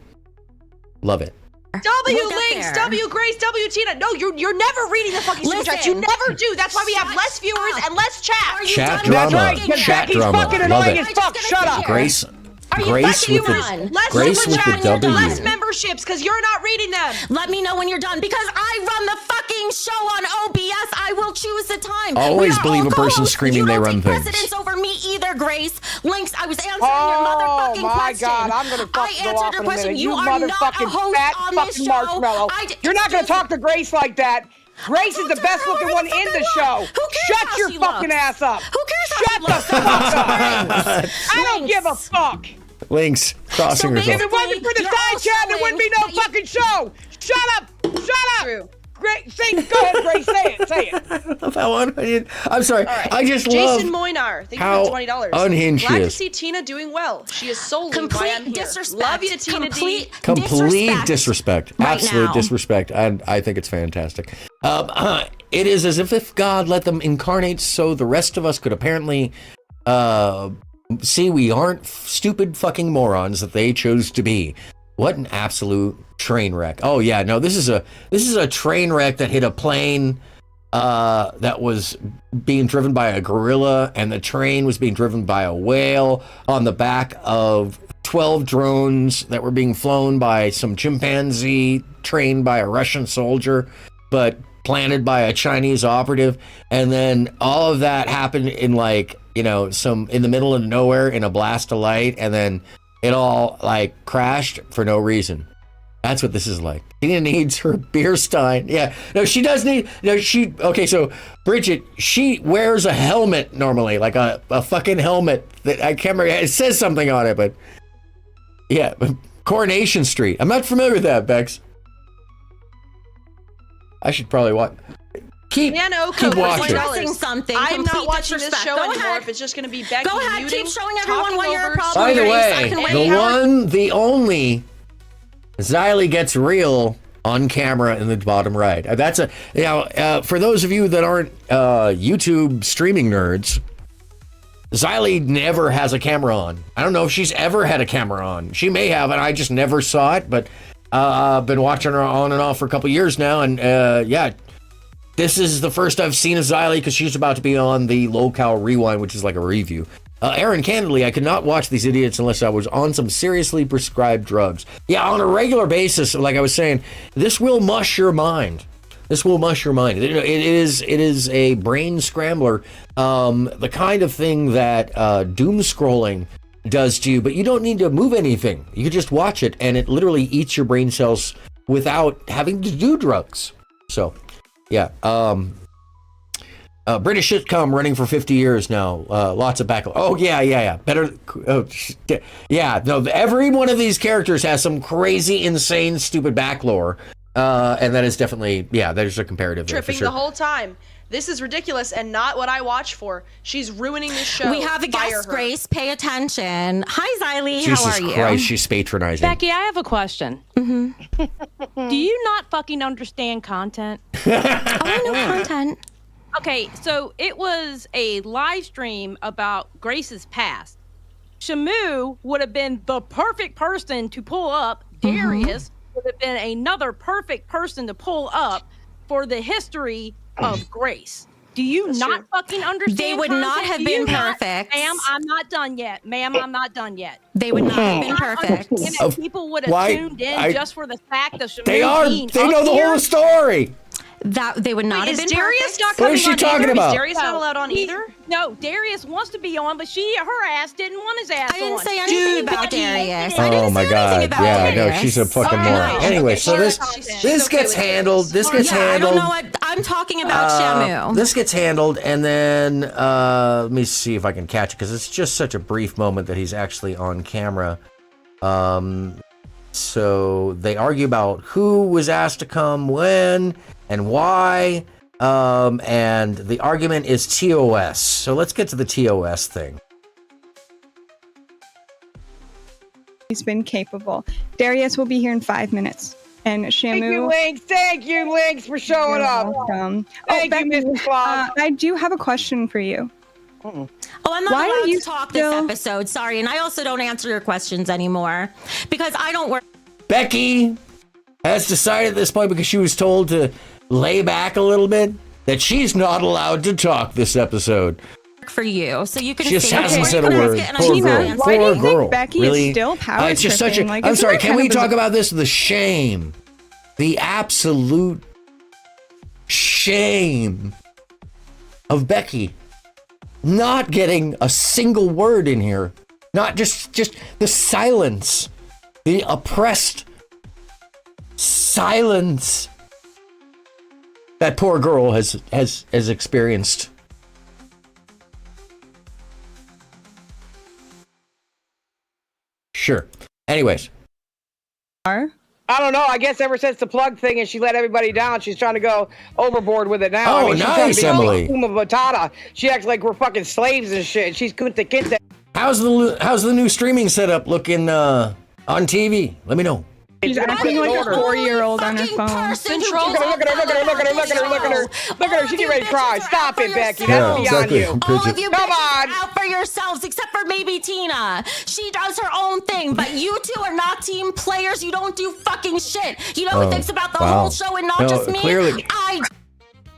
Love it. W We'll get Links, there. W Grace, W Tina. No, you're never reading the fucking super chats. You Listen. never do. That's why we have less viewers and less chat. Are you Chat done drama. talking? Because Chat Becky's drama. fucking Love annoying it. as fuck. Shut up. Grace. Are you Grace with fucking the Less Grace super with chat, the W. less memberships, because you're not reading them. Let me know when you're done because I run the fucking show on OBS. I will choose the time. Always We are believe all a person co-hosts. screaming you they don't run take things. precedence over me either, Grace. Lynx, I was answering your Oh motherfucking my question. God, I'm gonna I fucking go answered off your in a question. minute. You are not a motherfucking host fat on this fucking show. marshmallow. You're not gonna talk to Grace like that. Grace is the best looking one in the show. Shut your fucking ass up. Who cares how Shut she the looks? fuck up. I don't give a fuck. Lynx crossing If herself. it wasn't for the you're side all chat, there wouldn't be no showing that fucking show. Shut up. Shut up. True. Great. Go ahead, Grace. Say it. Say it. I love how I'm sorry. All right. I just Jason love Moynar, thank how you for $20. unhinged Glad she to is. see Tina doing well. She is solely why I'm Complete here. disrespect. Love you, Tina D. Complete disrespect. right Absolute now. disrespect. And I think it's fantastic. It is as if God let them incarnate so the rest of us could apparently see we aren't stupid fucking morons that they chose to be. What an absolute train wreck. Oh yeah, no, this is a train wreck that hit a plane that was being driven by a gorilla, and the train was being driven by a whale on the back of 12 drones that were being flown by some chimpanzee trained by a Russian soldier, but planted by a Chinese operative. And then all of that happened in in the middle of nowhere in a blast of light, and then it all crashed for no reason. That's what this is like. Tina needs her beer stein. Yeah, no, she does need. No, okay. So Bridget, she wears a helmet normally, like a fucking helmet that I can't remember. It says something on it, but Yeah, Coronation Street. I'm not familiar with that, Bex. I should probably watch. Keep watching. Something. I'm not watching this disrespect. show Go anymore ahead. if it's just going to be Becky Go ahead, muting, keep showing everyone why you're a problem. By the way, the one, the only, Xylee gets real on camera in the bottom right. That's a, for those of you that aren't YouTube streaming nerds, Xylee never has a camera on. I don't know if she's ever had a camera on. She may have, and I just never saw it, but I've been watching her on and off for a couple years now, and yeah, this is the first I've seen of Xylee because she's about to be on the Lolcow Rewind, which is like a review. Aaron, candidly, I could not watch these idiots unless I was on some seriously prescribed drugs. Yeah, on a regular basis, like I was saying, this will mush your mind. This will mush your mind. It is a brain scrambler, the kind of thing that doom scrolling does to you, but you don't need to move anything. You can just watch it, and it literally eats your brain cells without having to do drugs. So, yeah. British sitcom running for 50 years now. Lots of backlog. Oh, yeah. Better. Yeah, no, every one of these characters has some crazy, insane, stupid backlore. And that is definitely, yeah, there's a comparative there for tripping sure. the whole time. This is ridiculous and not what I watch for. She's ruining this show. We have a guest, Grace. Pay attention. Hi, Xylee. Jesus How are you? Christ, she's patronizing. Becky, I have a question. Mm-hmm. Do you not fucking understand content? I know content. Okay, so it was a live stream about Grace's past. Shamu would have been the perfect person to pull up. Darius would have been another perfect person to pull up for the history of Grace. Do you not fucking understand? They would content? not have Do been you not- perfect. Ma'am, I'm not done yet. Ma'am, I'm not done yet. They would not have been perfect. People would have Why- tuned in just for the fact that Shamu They are. being They know up the here. whole story. That they would not have Is been Darius perfect. not What coming is she on talking either? about? Is Darius not allowed on either? No, Darius wants to be on, but her ass didn't want his ass on. I didn't say anything about Darius. Oh my God! Yeah, no, she's a fucking moron. Anyway, so this gets handled. This gets handled. I don't know what I'm talking about. Shamu. This gets handled, and then let me see if I can catch it because it's just such a brief moment that he's actually on camera. So they argue about who was asked to come when and why. And the argument is TOS. So let's get to the TOS thing. He's been capable. Darius will be here in 5 minutes. And Shamu. Thank you, Links, for showing up. Welcome. Thank you, Mrs. Claus. I do have a question for you. Oh, I'm not Why are allowed you to talk still- this episode. Sorry, and I also don't answer your questions anymore because I don't work. Becky has decided at this point, because she was told to lay back a little bit, that she's not allowed to talk this episode. For you, so you can. She just stay hasn't here said a and word. and Poor I'm girl. answering. Why do you Poor think girl. Becky is Really? still power It's just such a. tripping? Like, I'm isn't sorry. that Can kind we of talk bizarre? about this? The shame, the absolute shame of Becky not getting a single word in here. Not just the silence, the oppressed silence that poor girl has experienced. Sure. Anyways. I don't know. I guess ever since the plug thing and she let everybody down, she's trying to go overboard with it now. Oh, she's nice, trying to be Emily. Kuma Matata. She acts like we're fucking slaves and shit. She's Kunta Kinte. How's the new streaming setup looking on TV? Let me know. She's acting like a 4-year-old on her phone. Look at her. She get ready to cry. Stop it, Becky. That's beyond you. All of you Come bitches on. are out for yourselves, except for maybe Tina. She does her own thing, but you two are not team players. You don't do fucking shit. You know who thinks about the whole show and not just me?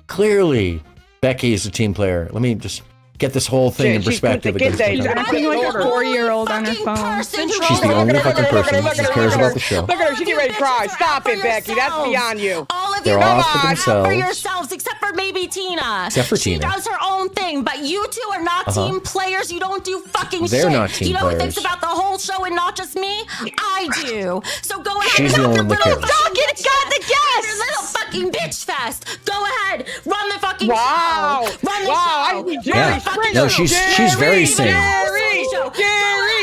Clearly, Becky is a team player. Let me just get this whole thing in perspective again. She's acting like a 4-year-old on her phone. She's the only fucking person who cares about the show. Look at her. She get ready to cry. Stop it, Becky. That's beyond you. All of They're you off for are out for themselves. yourselves, except for maybe Tina. Except for she Tina. does her own thing, but you two are not team players. You don't do fucking They're shit. not team you know who thinks players. about the whole show and not just me? I do. So go ahead She's and the have one your that little cares. fucking got the guess. Your little fucking bitch fest. Go ahead, run the fucking Wow. show. Run the Wow. show. Yeah. No, she's very sane. Gary,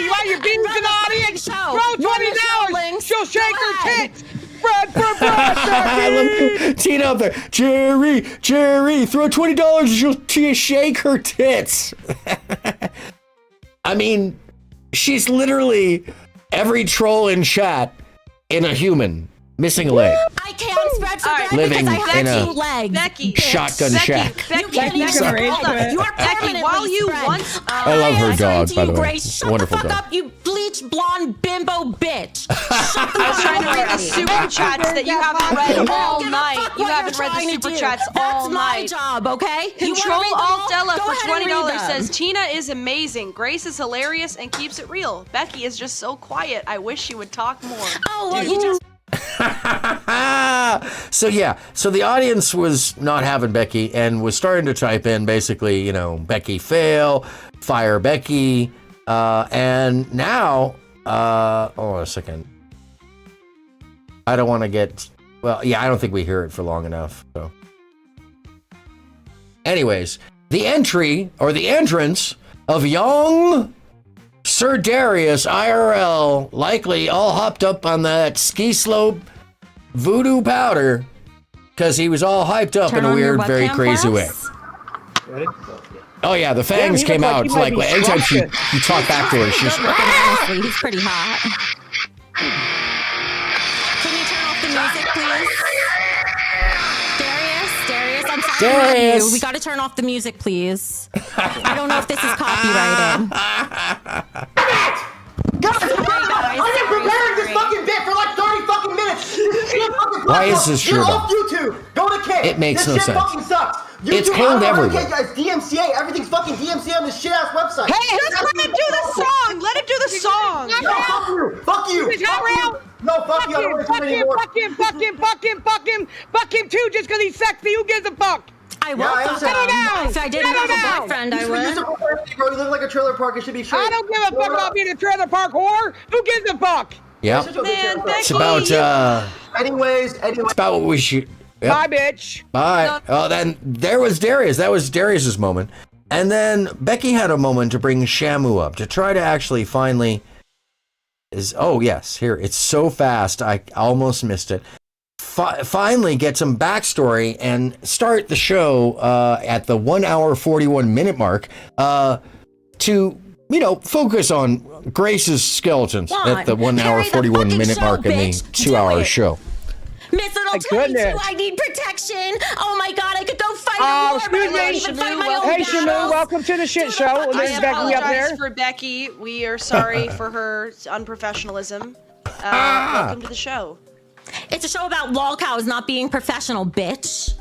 why you being an audience? Throw $20 shake her tits. Bread, I love Tina up there. Jerry, throw $20 and she'll shake her tits. I mean, she's literally every troll in chat in a human. Missing a leg. I can't spread so good Living because I in have a 2 legs. Becky, shotgun shack. Becky, You can't even hold up. You are permanently while you spread. once I love her dog, by the way. Grace, shut Wonderful the fuck dog. up, you bleach blonde bimbo bitch. Shut the I was fuck trying to up read the already. super chats that you haven't read all night. You what haven't you're read the trying to super do. chats all That's my night. job, okay? You wanna Control read them Alt all? Della Go for ahead and read $20 them. says Tina is amazing. Grace is hilarious and keeps it real. Becky is just so quiet. I wish she would talk more. Oh, well, you just. So the audience was not having Becky and was starting to type in basically, you know, Becky fail, fire Becky, and now, hold on a second. I don't want to get, well, yeah, I don't think we hear it for long enough. So, anyways, the entrance of young Sir Darius IRL, likely all hopped up on that ski slope voodoo powder because he was all hyped up in a weird, very crazy way. Oh yeah, the fangs came out like anytime you talk back to her, she's Honestly, he's pretty hot. Can you turn off the music, please? Darius, I'm sorry to interrupt you. We got to turn off the music, please. I don't know if this is copyrighted. I've been preparing this fucking bit for like 30 fucking minutes. Why is this true? You're off YouTube. Go to Kick. It makes no This shit sense. fucking sucks. YouTube, It's cold everywhere. It's DMCA. Everything's fucking DMCA on this shit ass website. Hey, just let him do the song. Let him do the song. No, fuck you. Fuck you. He's not real. No, fuck you. I don't want to do it anymore. Fuck him too, just because he's sexy. Who gives a fuck? I will fuck him. If I didn't have a boyfriend, I would. Bro, you live like a trailer park. It should be straight. I don't give a fuck about being a trailer park whore. Who gives a fuck? Yeah. Man, It's about Anyways. it's about what we should. Yep. Bye, bitch. Bye. Oh, then there was Darius. That was Darius's moment. And then Becky had a moment to bring Shamu up to try to actually finally oh yes, here. It's so fast. I almost missed it. Finally get some backstory and start the show at the 1 hour 41 minute mark to, you know, focus on Grace's skeletons at the 1 hour 41 minute mark in the 2 hour show. Miss Little 22, I need protection. Oh my God, I could go fight a war, but I won't even fight my own Hey, Shamu, battles. welcome to the shit show. I This is Becky up there. apologize for Becky. We are sorry for her unprofessionalism. Welcome to the show. It's a show about Lolcows not being professional, bitch.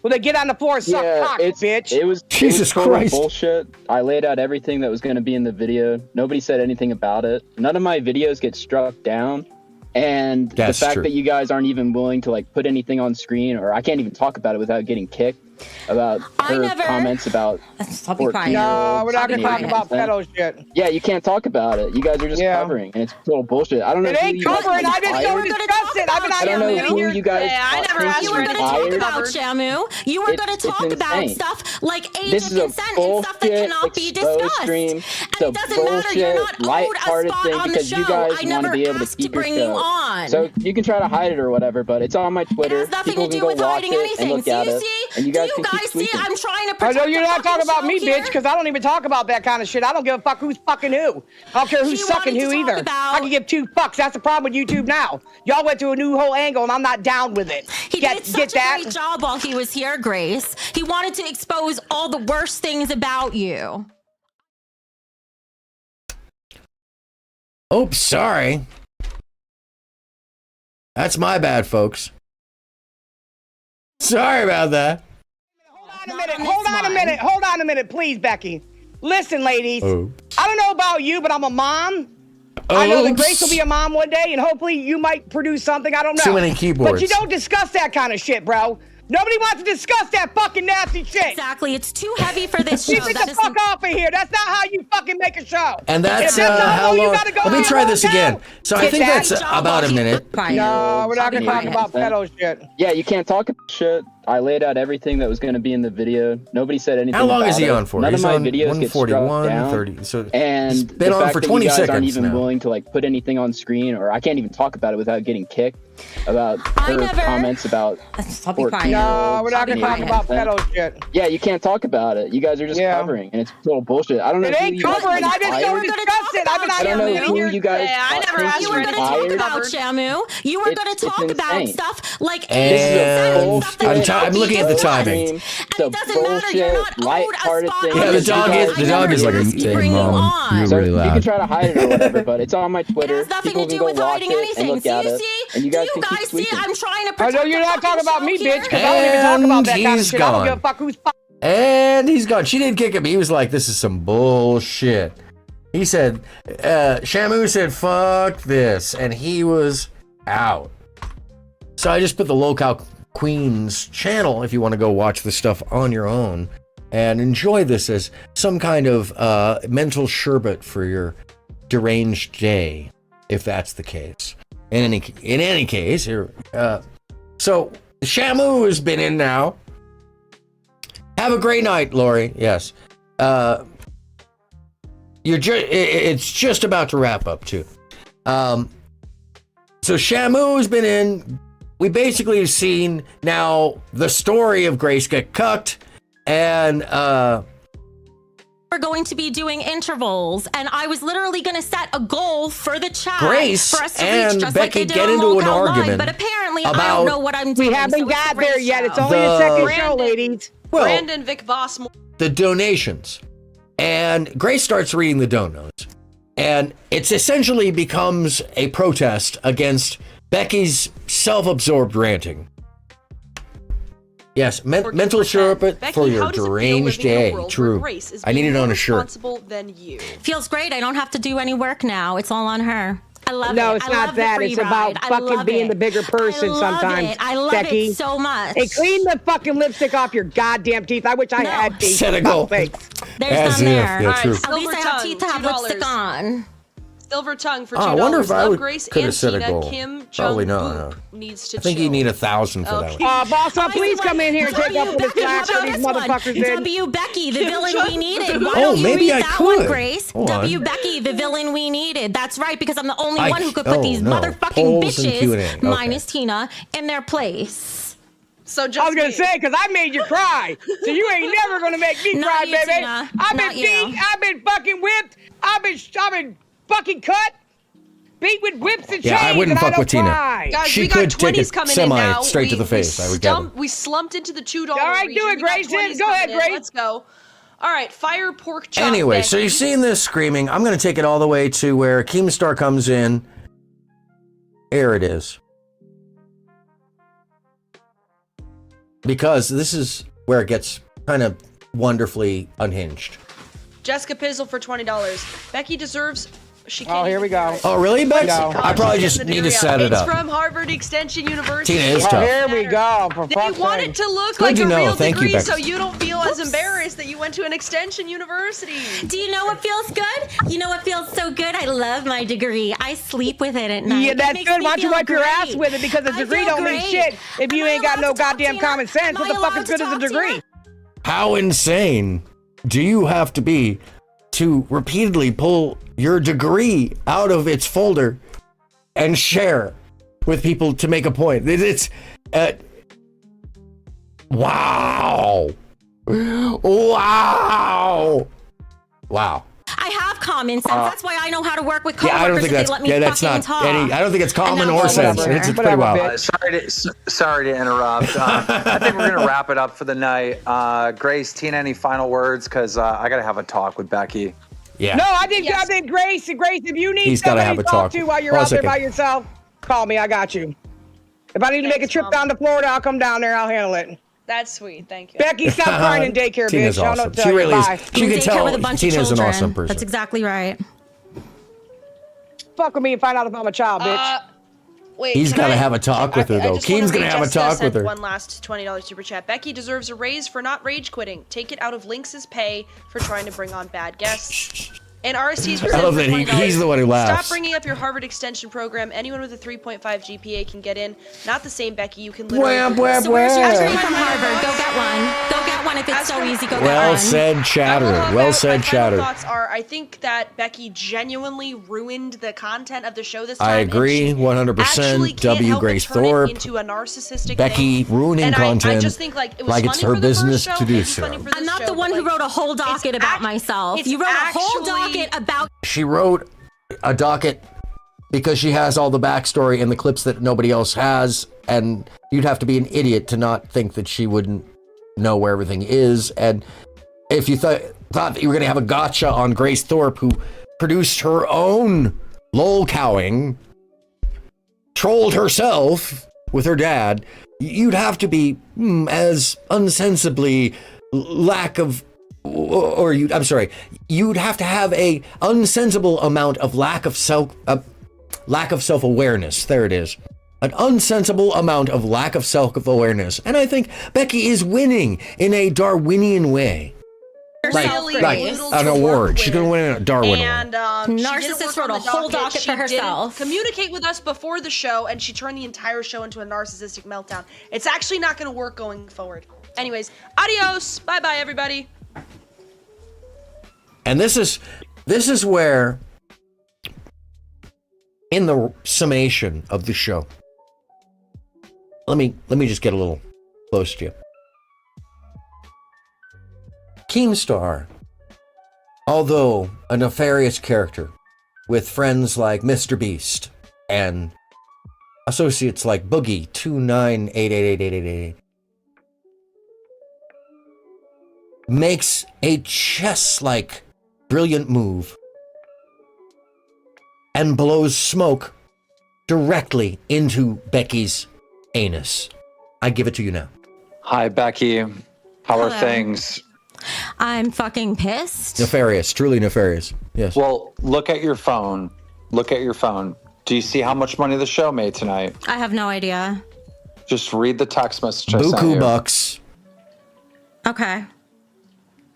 Well, they get on the floor and suck cock, bitch. It was Jesus total Christ. bullshit. I laid out everything that was going to be in the video. Nobody said anything about it. None of my videos get struck down. And That's the fact true. that you guys aren't even willing to like put anything on screen, or I can't even talk about it without getting kicked about her comments about 14-year-olds. No, we're not gonna talk and about stuff. pedo shit. Yeah, you can't talk about it. You guys are just covering, and it's total bullshit. I don't know. It who ain't you guys covering. I think just is don't fired. discuss it. I've been I don't know who you guys. I never think asked is You were going to fired. talk about Shamu. You were going to talk about insane. stuff like age This of is a consent and stuff that bullshit cannot be exposed discussed. stream. And It's a it doesn't matter. You're not bullshit, owed a lighthearted spot thing on the because you show. guys I want to never be able to asked to keep your bring you show. on. So you can try to hide it or whatever, but it's on my Twitter. Nothing People to can do go with watch hiding it anything. and look See, at you it, see? and you Do guys you can guys keep see? tweaking. I'm trying to I protect know you're the not talking fucking about me, show bitch, here. because I don't even talk about that kind of shit. I don't give a fuck who's fucking who. I don't care who's She sucking wanted who to talk either. about- I can give two fucks. That's the problem with YouTube now. Y'all went to a new whole angle, and I'm not down with it. He did such a great job while he was here, Grace. He wanted to expose all the worst things about you. Oops, sorry. That's my bad, folks. Sorry about that. Hold on a minute, please, Becky. Listen, ladies. Oops. I don't know about you, but I'm a mom. I know that Oops. Grace will be a mom one day, and hopefully you might produce something. I don't know. Too many keyboards. But you don't discuss that kind of shit, bro. Nobody wants to discuss that fucking nasty shit. Exactly. It's too heavy for this show. You get the fuck off of here. That's not how you fucking make a show. And that's If not how you long. gotta go Let me out try and this walk again. out. So I Get think that that's job about a while minute. No, we're not gonna talk about Yeah. pedo shit. Yeah, you can't talk about shit. I laid out everything that was going to be in the video. Nobody said anything. How long about is he it. on for? None He's of my on videos get struck 141, down. 30. So and he's been the on fact for that 20 you guys seconds aren't even now. willing to like put anything on screen, or I can't even talk about it without getting kicked. About her comments about 14-year-olds. No, we're not gonna talk about pedo shit. Yeah, you can't talk about it. You guys are just covering, and it's total bullshit. I don't know. It ain't covering. I didn't know discuss it. I've been I don't know who you guys. I never asked you were going to talk about Shamu. You were going to talk about stuff like And I'm looking at the timing. It's a bullshit, lighthearted thing. Yeah, the dog is like, hey, Mom, you're really loud. You can try to hide it or whatever, but it's on my Twitter. It has nothing People to do can with go watch hiding it anything. and look at it. And you guys can keep tweeting. I'm trying to I protect know you're not talking about me, bitch, because I don't even And talk about that kind of he's shit. I don't give a gone. fuck who's And he's gone. She didn't kick him. He was like, this is some bullshit. He said, Shamu said, fuck this. And he was out. So I just put the Lolcow Queens channel if you want to go watch the stuff on your own and enjoy this as some kind of mental sherbet for your deranged day, if that's the case. In any case, here. So Shamu has been in now. Have a great night, Lori. Yes. It's just about to wrap up too. So Shamu has been in. We basically have seen now the story of Grace get cucked, and we're going to be doing intervals, and I was literally going to set a goal for the chat Grace for us to and reach, just Becky like they did get on into an Lolcow Live, argument but apparently I about- don't know what I'm doing. We haven't so it's got a great there yet. show. It's only a second show, ladies. Well, Brandon Vic Voss. the donations. And Grace starts reading the donuts. And it essentially becomes a protest against Becky's self-absorbed ranting. Yes, mental sherbet for your deranged day. True. I need it on a shirt. Than you. Feels great. I don't have to do any work now. It's all on her. I love it. No, it's I not love the that. free It's about ride. I fucking love being it. the bigger person I love sometimes. it. I love Becky. it so much. Hey, clean the fucking lipstick off your goddamn teeth. I wish I had teeth. Set a goal. Thanks. There's As none if, there. yeah, true. At least I have teeth to have lipstick on. Silver tongue for $2. Oh, I wonder if I Love would Grace could have and set a Tina. goal. Kim Probably Jong no. needs to I think you need 1,000 for that one. Boss, please come in here and take up for this class for these motherfuckers in. W. Becky, the villain we needed. Why Oh, don't you maybe read I that could. one, Grace? Hold on. W. Becky, the villain we needed. That's right, because I'm the only I- one who could put oh, these no. motherfucking Polls and Q&A. bitches, Okay. minus Tina, in their place. So I was gonna say, because I made you cry, so you ain't never gonna make me Not cry, you, baby. Tina. I've Not been you. beat, I've been fucking whipped, I've been fucking cut, beat with whips and chains. Yeah, I wouldn't and fuck don't with Tina. cry. Guys, She we got could take 20s a coming in semi now. straight to the face, I would gather. We slumped into the $2 All right, region. do it, We got Grace. 20s Go ahead, coming in. Grace. Let's go. All right, fire pork chop. Anyway, so Becky. you've seen this screaming. I'm going to take it all the way to where Keemstar comes in. Here it is. Because this is where it gets kind of wonderfully unhinged. Jessica Pizzle for $20. Becky deserves. She can't. Oh, here we go. Oh, really, Bex? No. I probably just need to set it It's up. from Harvard Extension University. Tina is Oh, tough. here we go. For They fuck's want sake. it to look Good like to a know. real Thank you, degree, Becky. so you don't feel as embarrassed that you went to an extension university. Do you know what feels good? You know what feels so good? I love my degree. I sleep with it at night. Yeah, It that's makes good. me Why don't you feel wipe your ass great. with it? Because a I degree feel don't mean great. shit if you Am I ain't got allowed no to talk, goddamn Tina? common sense. Am What I the fuck allowed is to good as a talk, Tina? degree? How insane do you have to be to repeatedly pull your degree out of its folder and share with people to make a point? It's wow. Wow. I have common sense. That's why I know how to work with coworkers. Yeah, I don't think if they that's let me that's fucking not talk. any. I don't think it's common And or that's sense. whatever. It's pretty wild. Sorry to interrupt. I think we're gonna wrap it up for the night. Grace, Tina, any final words? Because I gotta have a talk with Becky. Yeah. No, I think Grace, if you need He's gotta somebody have to a talk talk. to while you're Hold on out a there second. by yourself, call me. I got you. If I need to make a trip down to Florida, I'll come down there. I'll handle it. That's sweet. Thank you. Becky, stop crying in daycare, Tina's bitch. I don't awesome. tell She you. really Bye. is. She can Daycare tell with a bunch of Tina's an children. awesome person. That's exactly right. Fuck with me and find out if I'm a child, bitch. Wait, He's can got to I- have a talk with her, I though. just wanna Keem's going to read have a Jessica talk with sent her. One last $20 super chat. Becky deserves a raise for not rage quitting. Take it out of Lynx's pay for trying to bring on bad guests. And RST's I love that he's the one who laughs. Stop bringing up your Harvard Extension program. Anyone with a 3.5 GPA can get in. Not the same, Becky. You can literally. So where's your degree from Harvard? Go get one. Go get one if it's so easy. Go get one. Well said, chatter. Well said, chatter. My thoughts are: I think that Becky genuinely ruined the content of the show this time. I agree, 100%. W. Grace Thorpe. Into a narcissistic Becky ruining content. I just think like it was it's her business to do so. I'm not the one who wrote a whole docket about myself. You wrote a whole docket about. She wrote a docket because she has all the backstory and the clips that nobody else has, and you'd have to be an idiot to not think that she wouldn't know where everything is. And if you thought that you were going to have a gotcha on Grace Thorpe, who produced her own lolcowing, trolled herself with her dad, you'd have to be as unsensibly you'd have to have a unsensible amount of lack of self-awareness. There it is. An unsensible amount of lack of self-awareness. And I think Becky is winning in a Darwinian way. Like an award. She's going to win a Darwin Award. Narcissist wrote a whole docket for herself. Communicate with us before the show, and she turned the entire show into a narcissistic meltdown. It's actually not going to work going forward. Anyways, adios. Bye-bye, everybody. And this is where, in the summation of the show, let me just get a little close to you. Keemstar, although a nefarious character with friends like Mr. Beast and associates like Boogie 298888888, makes a chess-like brilliant move and blows smoke directly into Becky's anus. I give it to you now. Hi, Becky. How are Hello. things? I'm fucking pissed. Nefarious, truly nefarious. Yes. Well, look at your phone. Look at your phone. Do you see how much money the show made tonight? I have no idea. Just read the text message I sent Buku you. bucks. Okay.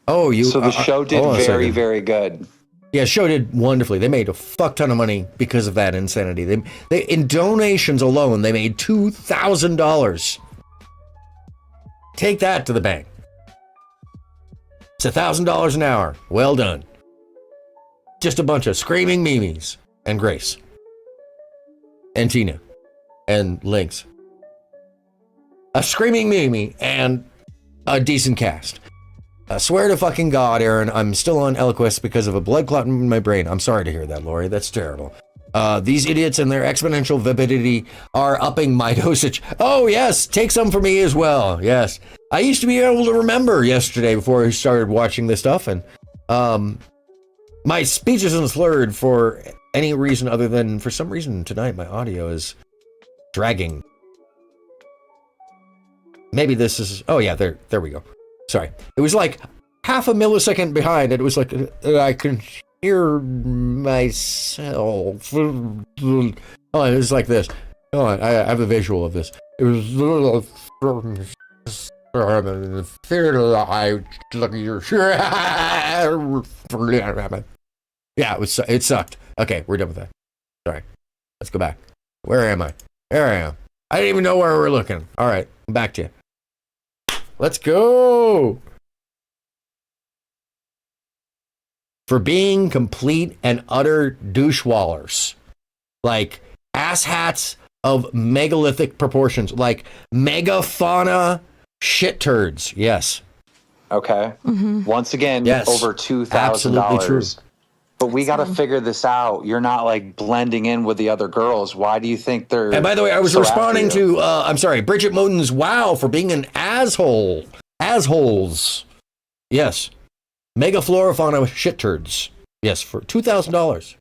Oh, you. So the show did very, very good. Yeah, show did wonderfully. They made a fuck ton of money because of that insanity. They in donations alone, they made $2,000. Take that to the bank. It's $1,000 an hour. Well done. Just a bunch of screaming Mimis and Grace and Tina and Lynx. A screaming Mimi and a decent cast. I swear to fucking God, Aaron, I'm still on Eliquis because of a blood clot in my brain. I'm sorry to hear that, Lori. That's terrible. These idiots and their exponential vividity are upping my dosage. Oh, yes. Take some for me as well. Yes. I used to be able to remember yesterday before I started watching this stuff, and my speech isn't slurred for any reason other than, for some reason tonight, my audio is dragging. Maybe this is... Oh, yeah, there we go. Sorry. It was like half a millisecond behind. It was like I can hear myself. Oh, it was like this. Oh, I have a visual of this. It was yeah, it sucked. Okay, we're done with that. Sorry. Let's go back. Where am I? There I am. I didn't even know where we were looking. All right, I'm back to you. Let's go! For being complete and utter douchewallers. Like asshats of megalithic proportions. Like megafauna shit turds. Yes. Okay. Mm-hmm. Once again, yes. Over $2,000. Absolutely true. But we got to figure this out. You're not like blending in with the other girls. Why do you think they're... And by the way, I was responding to, I'm sorry, Bridget Moten's wow for being an asshole. Assholes. Yes. Megaflorofauna shit turds. Yes, for $2,000.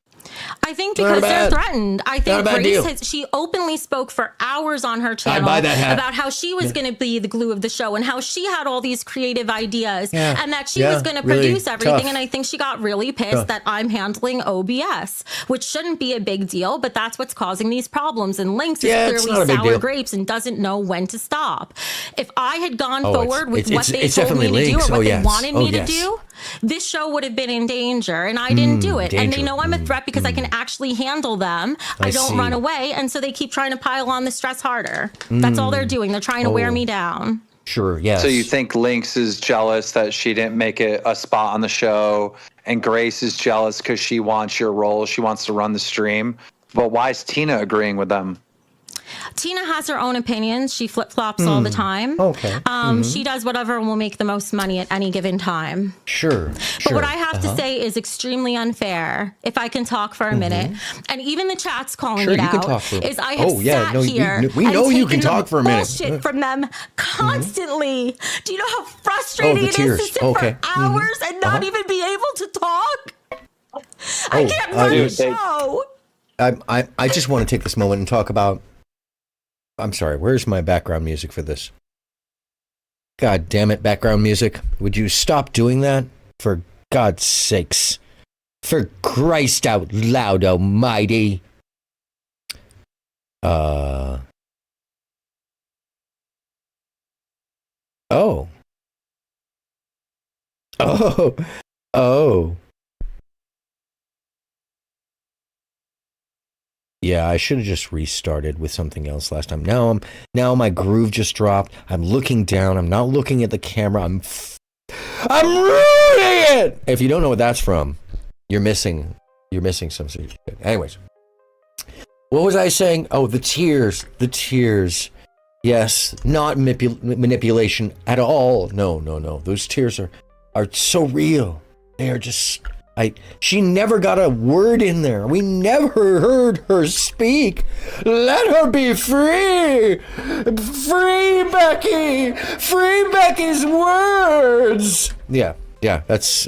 I think because they're threatened. I think Grace she openly spoke for hours on her channel about how she was going to be the glue of the show and how she had all these creative ideas and that she was going to produce everything. Tough. And I think she got really pissed that I'm handling OBS, which shouldn't be a big deal, but that's what's causing these problems. And Lynx is clearly sour grapes and doesn't know when to stop. If I had gone forward with what they told me to do or what they wanted me to do, this show would have been in danger, and I didn't do it. And they danger. know I'm a threat because I can actually handle them. I don't see. run away, and so they keep trying to pile on the stress harder. That's all they're doing. They're trying to wear me down. Sure, yes. So you think Lynx is jealous that she didn't make it a spot on the show, and Grace is jealous because she wants your role. She wants to run the stream. But why is Tina agreeing with them? Tina has her own opinions. She flip-flops all the time. Okay. She does whatever will make the most money at any given time. Sure. But what I have to say is extremely unfair, if I can talk for a minute. And even the chat's calling Sure, it you can out, talk for a is I have sat here we know and you can taken talk the for a minute. bullshit from them constantly. Do you know how frustrating it is to sit for hours and not even be able to talk? I can't run a show. I just want to take this moment and talk about. I'm sorry, where's my background music for this? God damn it, background music. Would you stop doing that? For God's sakes. For Christ out loud almighty. Oh. Yeah, I should have just restarted with something else last time. Now my groove just dropped. I'm looking down. I'm not looking at the camera. I'm ruining it. If you don't know what that's from, you're missing some shit. Anyways, what was I saying? Oh, the tears. Yes, not manipulation at all. No. Those tears are so real. They are just. She never got a word in there. We never heard her speak. Let her be free. Free Becky. Free Becky's words. Yeah, that's,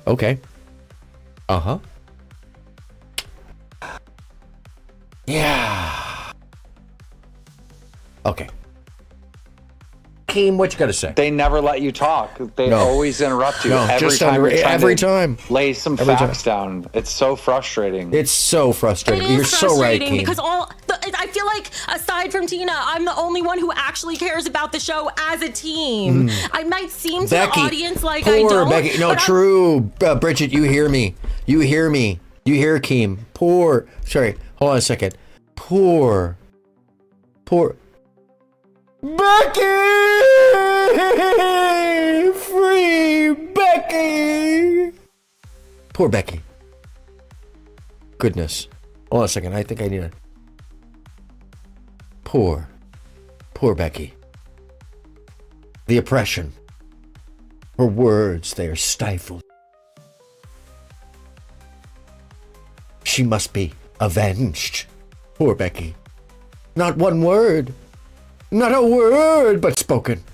okay. Uh-huh. Yeah. Okay. Keem, what you got to say? They never let you talk. They always interrupt you. No, every time. Lay some facts down. It's so frustrating. It's so frustrating. It is You're so right, frustrating Keem. because I feel like aside from Tina, I'm the only one who actually cares about the show as a team. I might seem to Becky, the audience like poor I don't. Becky. No, true. Bridget, you hear me. You hear Keem. Sorry, hold on a second. Poor. Becky! Free Becky! Poor Becky. Goodness. Hold on a second. I think I need a... Poor Becky. The oppression. Her words, they are stifled. She must be avenged. Poor Becky. Not one word. Not a word but spoken.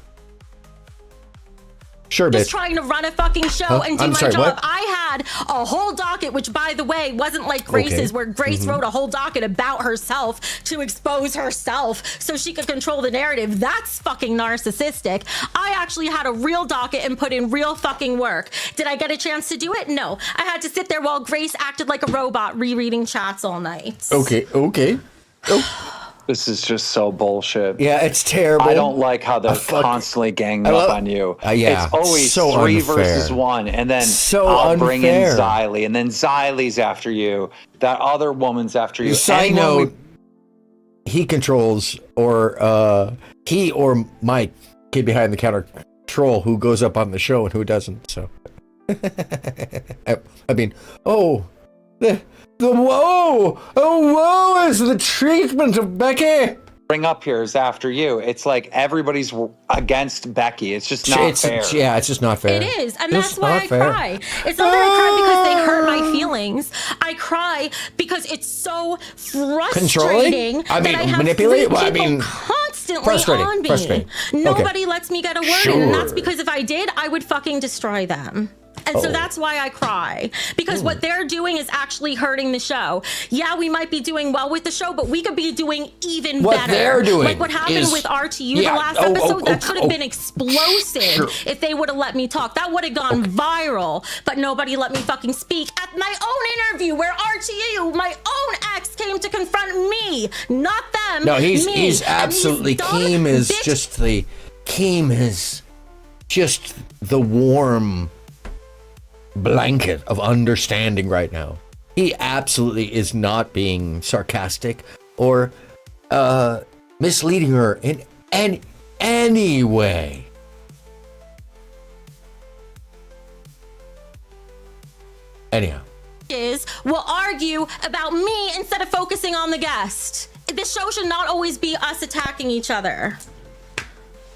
Sure, bitch. Just trying to run a fucking show and do I'm my sorry, job. what? I had a whole docket, which, by the way, wasn't like Grace's, where Grace wrote a whole docket about herself to expose herself so she could control the narrative. That's fucking narcissistic. I actually had a real docket and put in real fucking work. Did I get a chance to do it? No. I had to sit there while Grace acted like a robot rereading chats all night. Okay. Oh. This is just so bullshit. Yeah, it's terrible. I don't like how they're constantly ganging up on you. Yeah, it's always so 3 unfair. versus 1, and then I'll bring in Xylee, and then Xylee's after you. That other woman's after you. Side note, he controls, or he or Mike, kid behind the counter troll, who goes up on the show and who doesn't. So, I mean, the woe is the treatment of Becky. Bring up here is after you. It's like everybody's against Becky. It's just not fair. Yeah, it's just not fair. It is, and that's why I cry. It's not that I cry because they hurt my feelings. I cry because it's so frustrating I mean, that I have manipulate. three Well, I people mean, constantly on me. Frustrating. Nobody lets me get a word in, and that's Sure. because if I did, I would fucking destroy them. And so that's why I cry, because what they're doing is actually hurting the show. Yeah, we might be doing well with the show, but we could be doing even better. What they're doing, like what happened with RTU the last episode, that could have been explosive if they would have let me talk. That would have gone viral, but nobody let me fucking speak at my own interview where RTU, my own ex, came to confront me, not them. No, he's me. absolutely. Keem is just the. Keem is. just the warm blanket of understanding right now. He absolutely is not being sarcastic or misleading her in any way. Anyhow. Will argue about me instead of focusing on the guest. This show should not always be us attacking each other.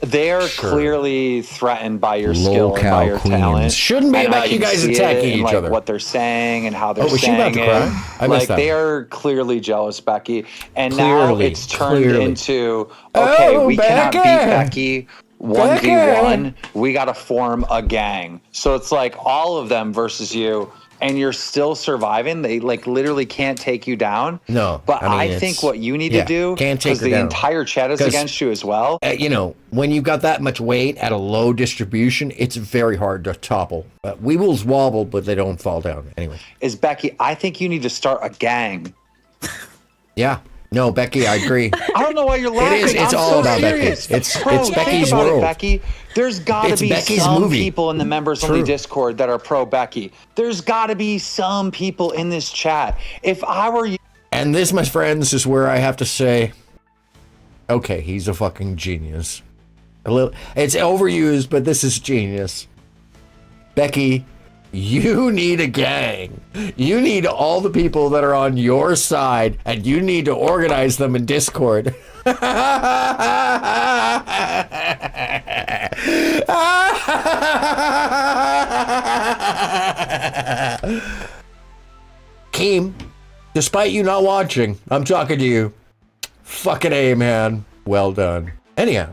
They're clearly threatened by your skill and by your talent. Shouldn't be And I about you can guys see it attacking in, each like, other. What they're saying and how they're was she saying about to it. cry? I missed that. They're clearly jealous, Becky. And now Clearly, it's turned clearly. into, okay, Oh, we cannot beat Becky. Becky 1v1. We got to form a gang. So it's like all of them versus you. And you're still surviving. They like literally can't take you down. No, but I mean, I think what you need to do, can't take because her the down. entire chat is 'Cause, against you as well. You know, when you've got that much weight at a low distribution, it's very hard to topple. Weebles wobble, but they don't fall down. Anyway. Is Becky, I think you need to start a gang. Yeah. No, Becky, I agree. I don't know why you're laughing. It's I'm all so about serious. Becky. It's Bro, Becky's think about world. It, Becky. There's got to It's be Becky's some movie. people in the members only True. Discord that are pro Becky. There's got to be some people in this chat. If I were you. And this, my friends, is where I have to say, okay, he's a fucking genius. It's overused, but this is genius. Becky, you need a gang. You need all the people that are on your side, and you need to organize them in Discord. Keem, despite you not watching, I'm talking to you. Fucking A, man. Well done. Anyhow.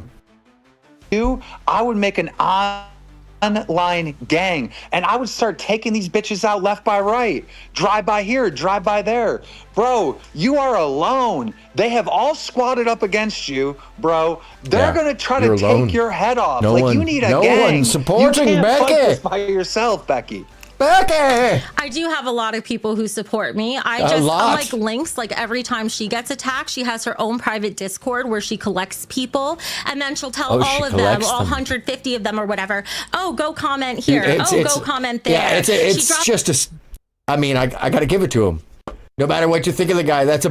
I would make an online gang, and I would start taking these bitches out left by right. Drive by here, drive by there. Bro, you are alone. They have all squatted up against you, bro. They're going to try to take your head off. You need a gang. No one supporting you can't fight Becky. this by yourself, Becky. Becky! I do have a lot of people who support me. Unlike Lynx, like every time she gets attacked, she has her own private Discord where she collects people, and then she'll tell all of them, all 150 of them or whatever, oh, go comment here. Go comment there. Yeah, it's just a. I mean, I got to give it to him. No matter what you think of the guy, that's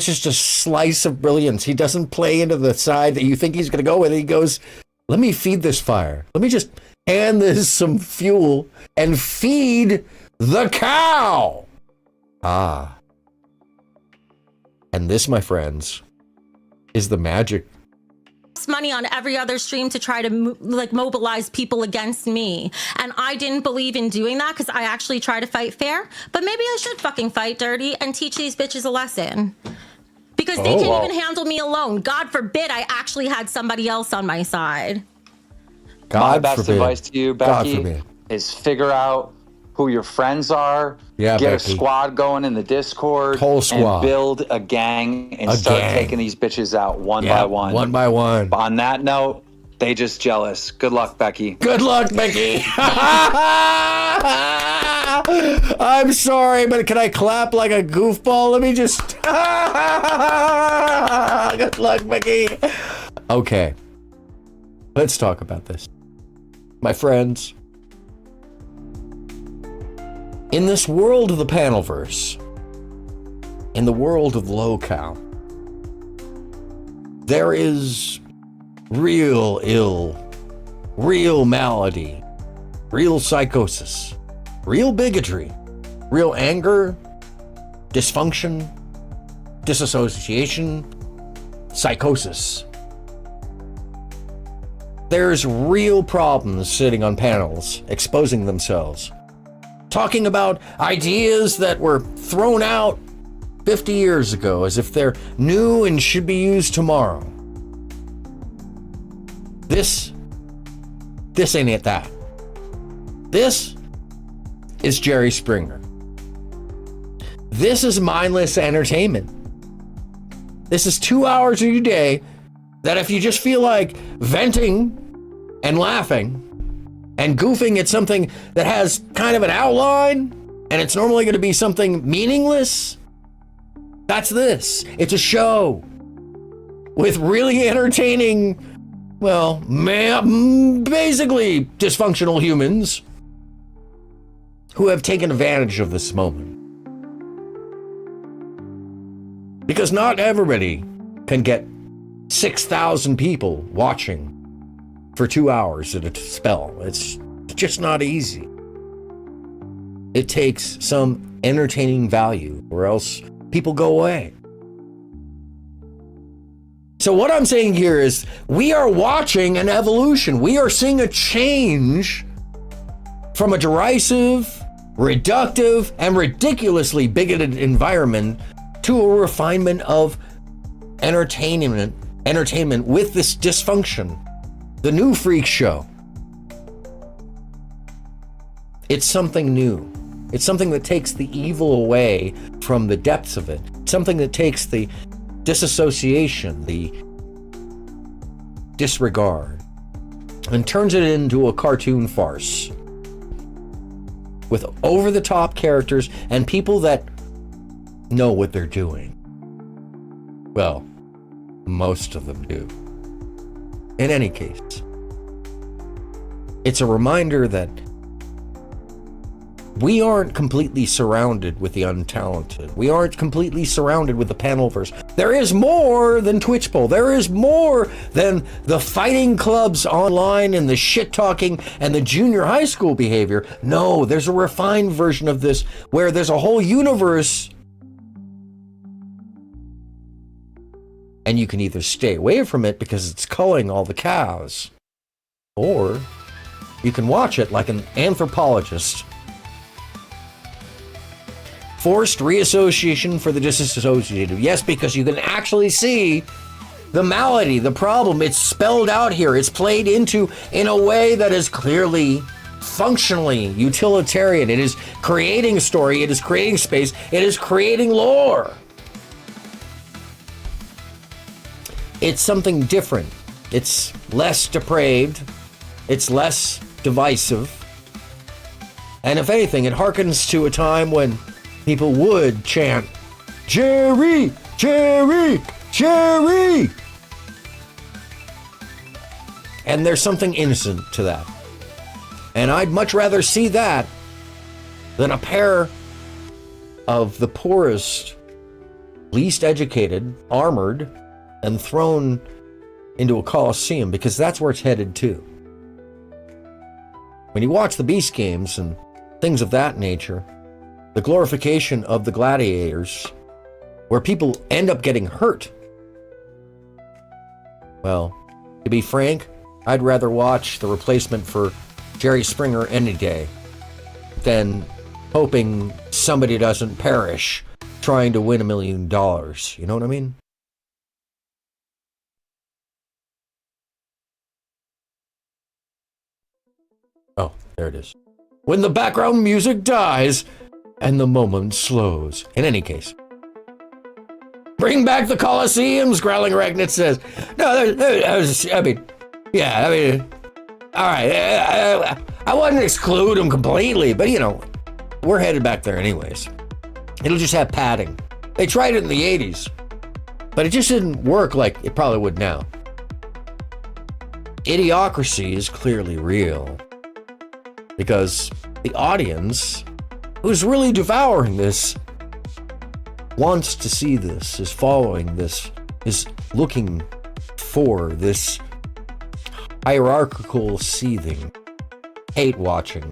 just a slice of brilliance. He doesn't play into the side that you think he's going to go with. He goes, let me feed this fire. Let me just hand this some fuel and feed the cow. Ah. And this, my friends, is the magic. Money on every other stream to try to mobilize people against me, and I didn't believe in doing that because I actually try to fight fair, but maybe I should fucking fight dirty and teach these bitches a lesson, because they can't even handle me alone. God forbid I actually had somebody else on my side. My best advice to you, Becky, is figure out who your friends are, get Becky. a squad going in the Discord, Whole squad. and build a gang and start taking these bitches out one by one. One by one. But on that note, they just jealous. Good luck, Becky. Good luck, Becky. I'm sorry, but can I clap like a goofball? Let me just. Good luck, Becky. Okay. Let's talk about this. My friends. In this world of the Panelverse, in the world of Lolcow, there is real ill, real malady, real psychosis, real bigotry, real anger, dysfunction, disassociation, psychosis. There's real problems sitting on panels, exposing themselves, talking about ideas that were thrown out 50 years ago as if they're new and should be used tomorrow. This ain't it that. This is Jerry Springer. This is mindless entertainment. This is 2 hours of your day that if you just feel like venting and laughing and goofing at something that has kind of an outline and it's normally going to be something meaningless, that's this. It's a show with really entertaining well, basically dysfunctional humans who have taken advantage of this moment. Because not everybody can get 6,000 people watching for 2 hours at a spell. It's just not easy. It takes some entertaining value, or else people go away. So what I'm saying here is we are watching an evolution. We are seeing a change from a derisive, reductive, and ridiculously bigoted environment to a refinement of entertainment with this dysfunction. The new freak show. It's something new. It's something that takes the evil away from the depths of it. Something that takes the disassociation, the disregard, and turns it into a cartoon farce with over-the-top characters and people that know what they're doing. Well, most of them do. In any case, it's a reminder that we aren't completely surrounded with the untalented. We aren't completely surrounded with the panelverse. There is more than Twitch Poll. There is more than the fighting clubs online and the shit talking and the junior high school behavior. No, there's a refined version of this where there's a whole universe. And you can either stay away from it because it's culling all the cows, or you can watch it like an anthropologist. Forced reassociation for the disassociated. Yes, because you can actually see the malady, the problem. It's spelled out here. It's played into in a way that is clearly, functionally utilitarian. It is creating a story. It is creating space. It is creating lore. It's something different. It's less depraved. It's less divisive. And if anything, it harkens to a time when people would chant, Jerry, Jerry, Jerry. And there's something innocent to that. And I'd much rather see that than a pair of the poorest, least educated, armored, and thrown into a coliseum, because that's where it's headed to. When you watch the Beast Games and things of that nature, the glorification of the gladiators, where people end up getting hurt. Well, to be frank, I'd rather watch the replacement for Jerry Springer any day than hoping somebody doesn't perish trying to win $1 million. You know what I mean? Oh, there it is. When the background music dies and the moment slows. In any case. Bring back the Colosseums, Growling Regnit says. No, all right. I wouldn't exclude them completely, but you know, we're headed back there anyways. It'll just have padding. They tried it in the 80s, but it just didn't work like it probably would now. Idiocracy is clearly real. Because the audience, who's really devouring this, wants to see this, is following this, is looking for this hierarchical seething, hate watching,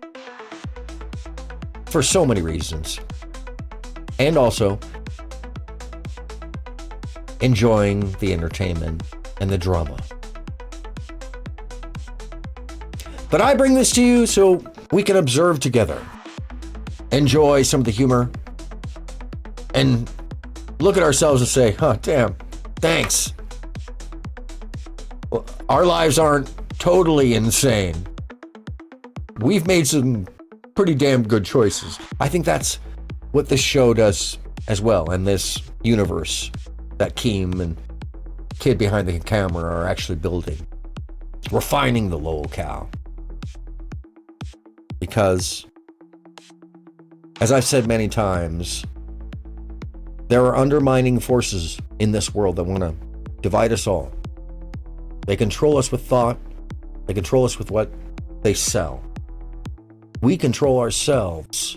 for so many reasons. And also enjoying the entertainment and the drama. But I bring this to you so we can observe together, enjoy some of the humor, and look at ourselves and say, huh, damn, thanks. Well, our lives aren't totally insane. We've made some pretty damn good choices. I think that's what this show does as well, and this universe that Keem and Kid behind the camera are actually building. Refining the Lolcow. Because, as I've said many times, there are undermining forces in this world that want to divide us all. They control us with thought. They control us with what they sell. We control ourselves,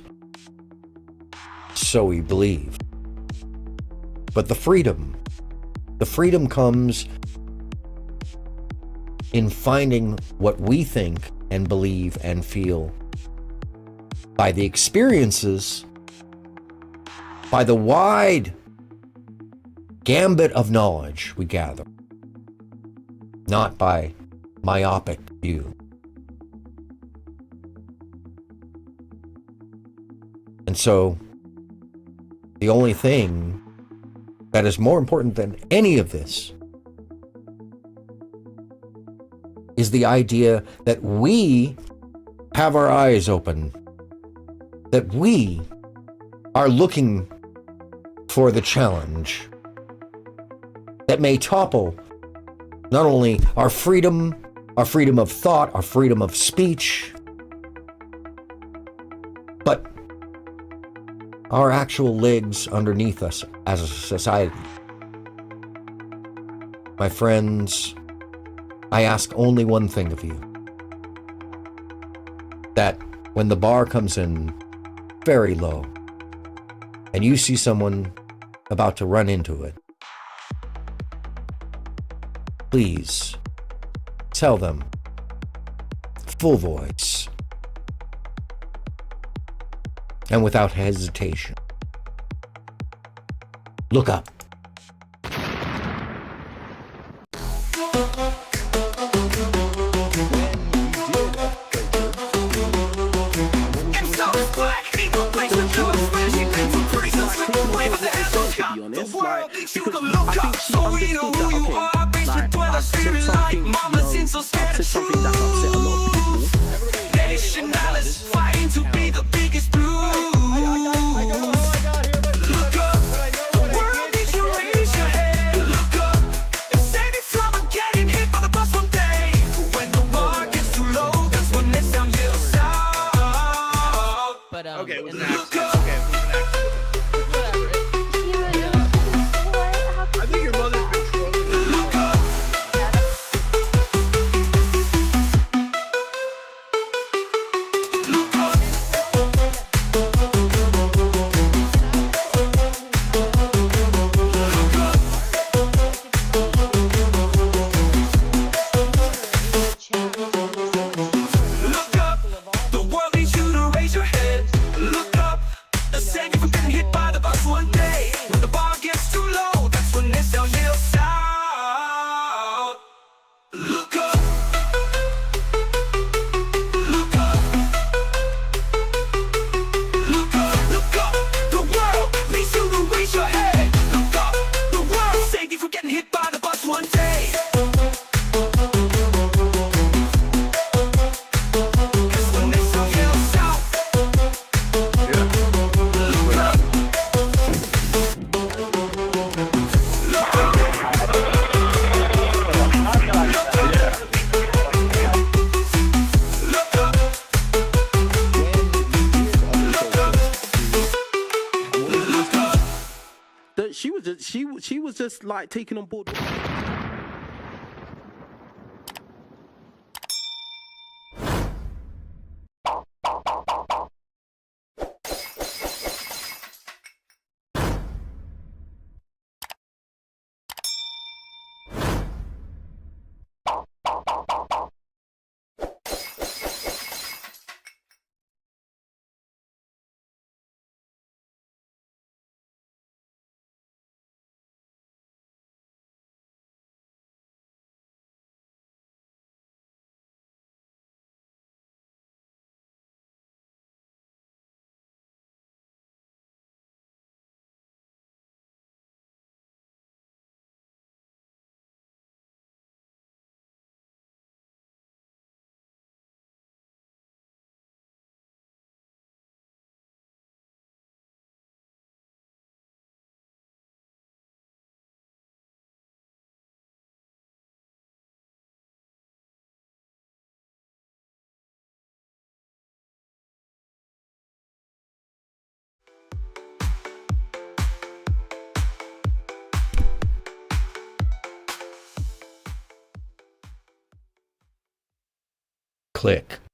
so we believe. But the freedom comes in finding what we think and believe and feel by the experiences, by the wide gambit of knowledge we gather, not by myopic view. And so, the only thing that is more important than any of this is the idea that we have our eyes open, that we are looking for the challenge that may topple not only our freedom of thought, our freedom of speech, but our actual legs underneath us as a society. My friends, I ask only one thing of you. That when the bar comes in very low and you see someone about to run into it, please tell them, full voice and without hesitation, look up. She was just like taking on board. Click.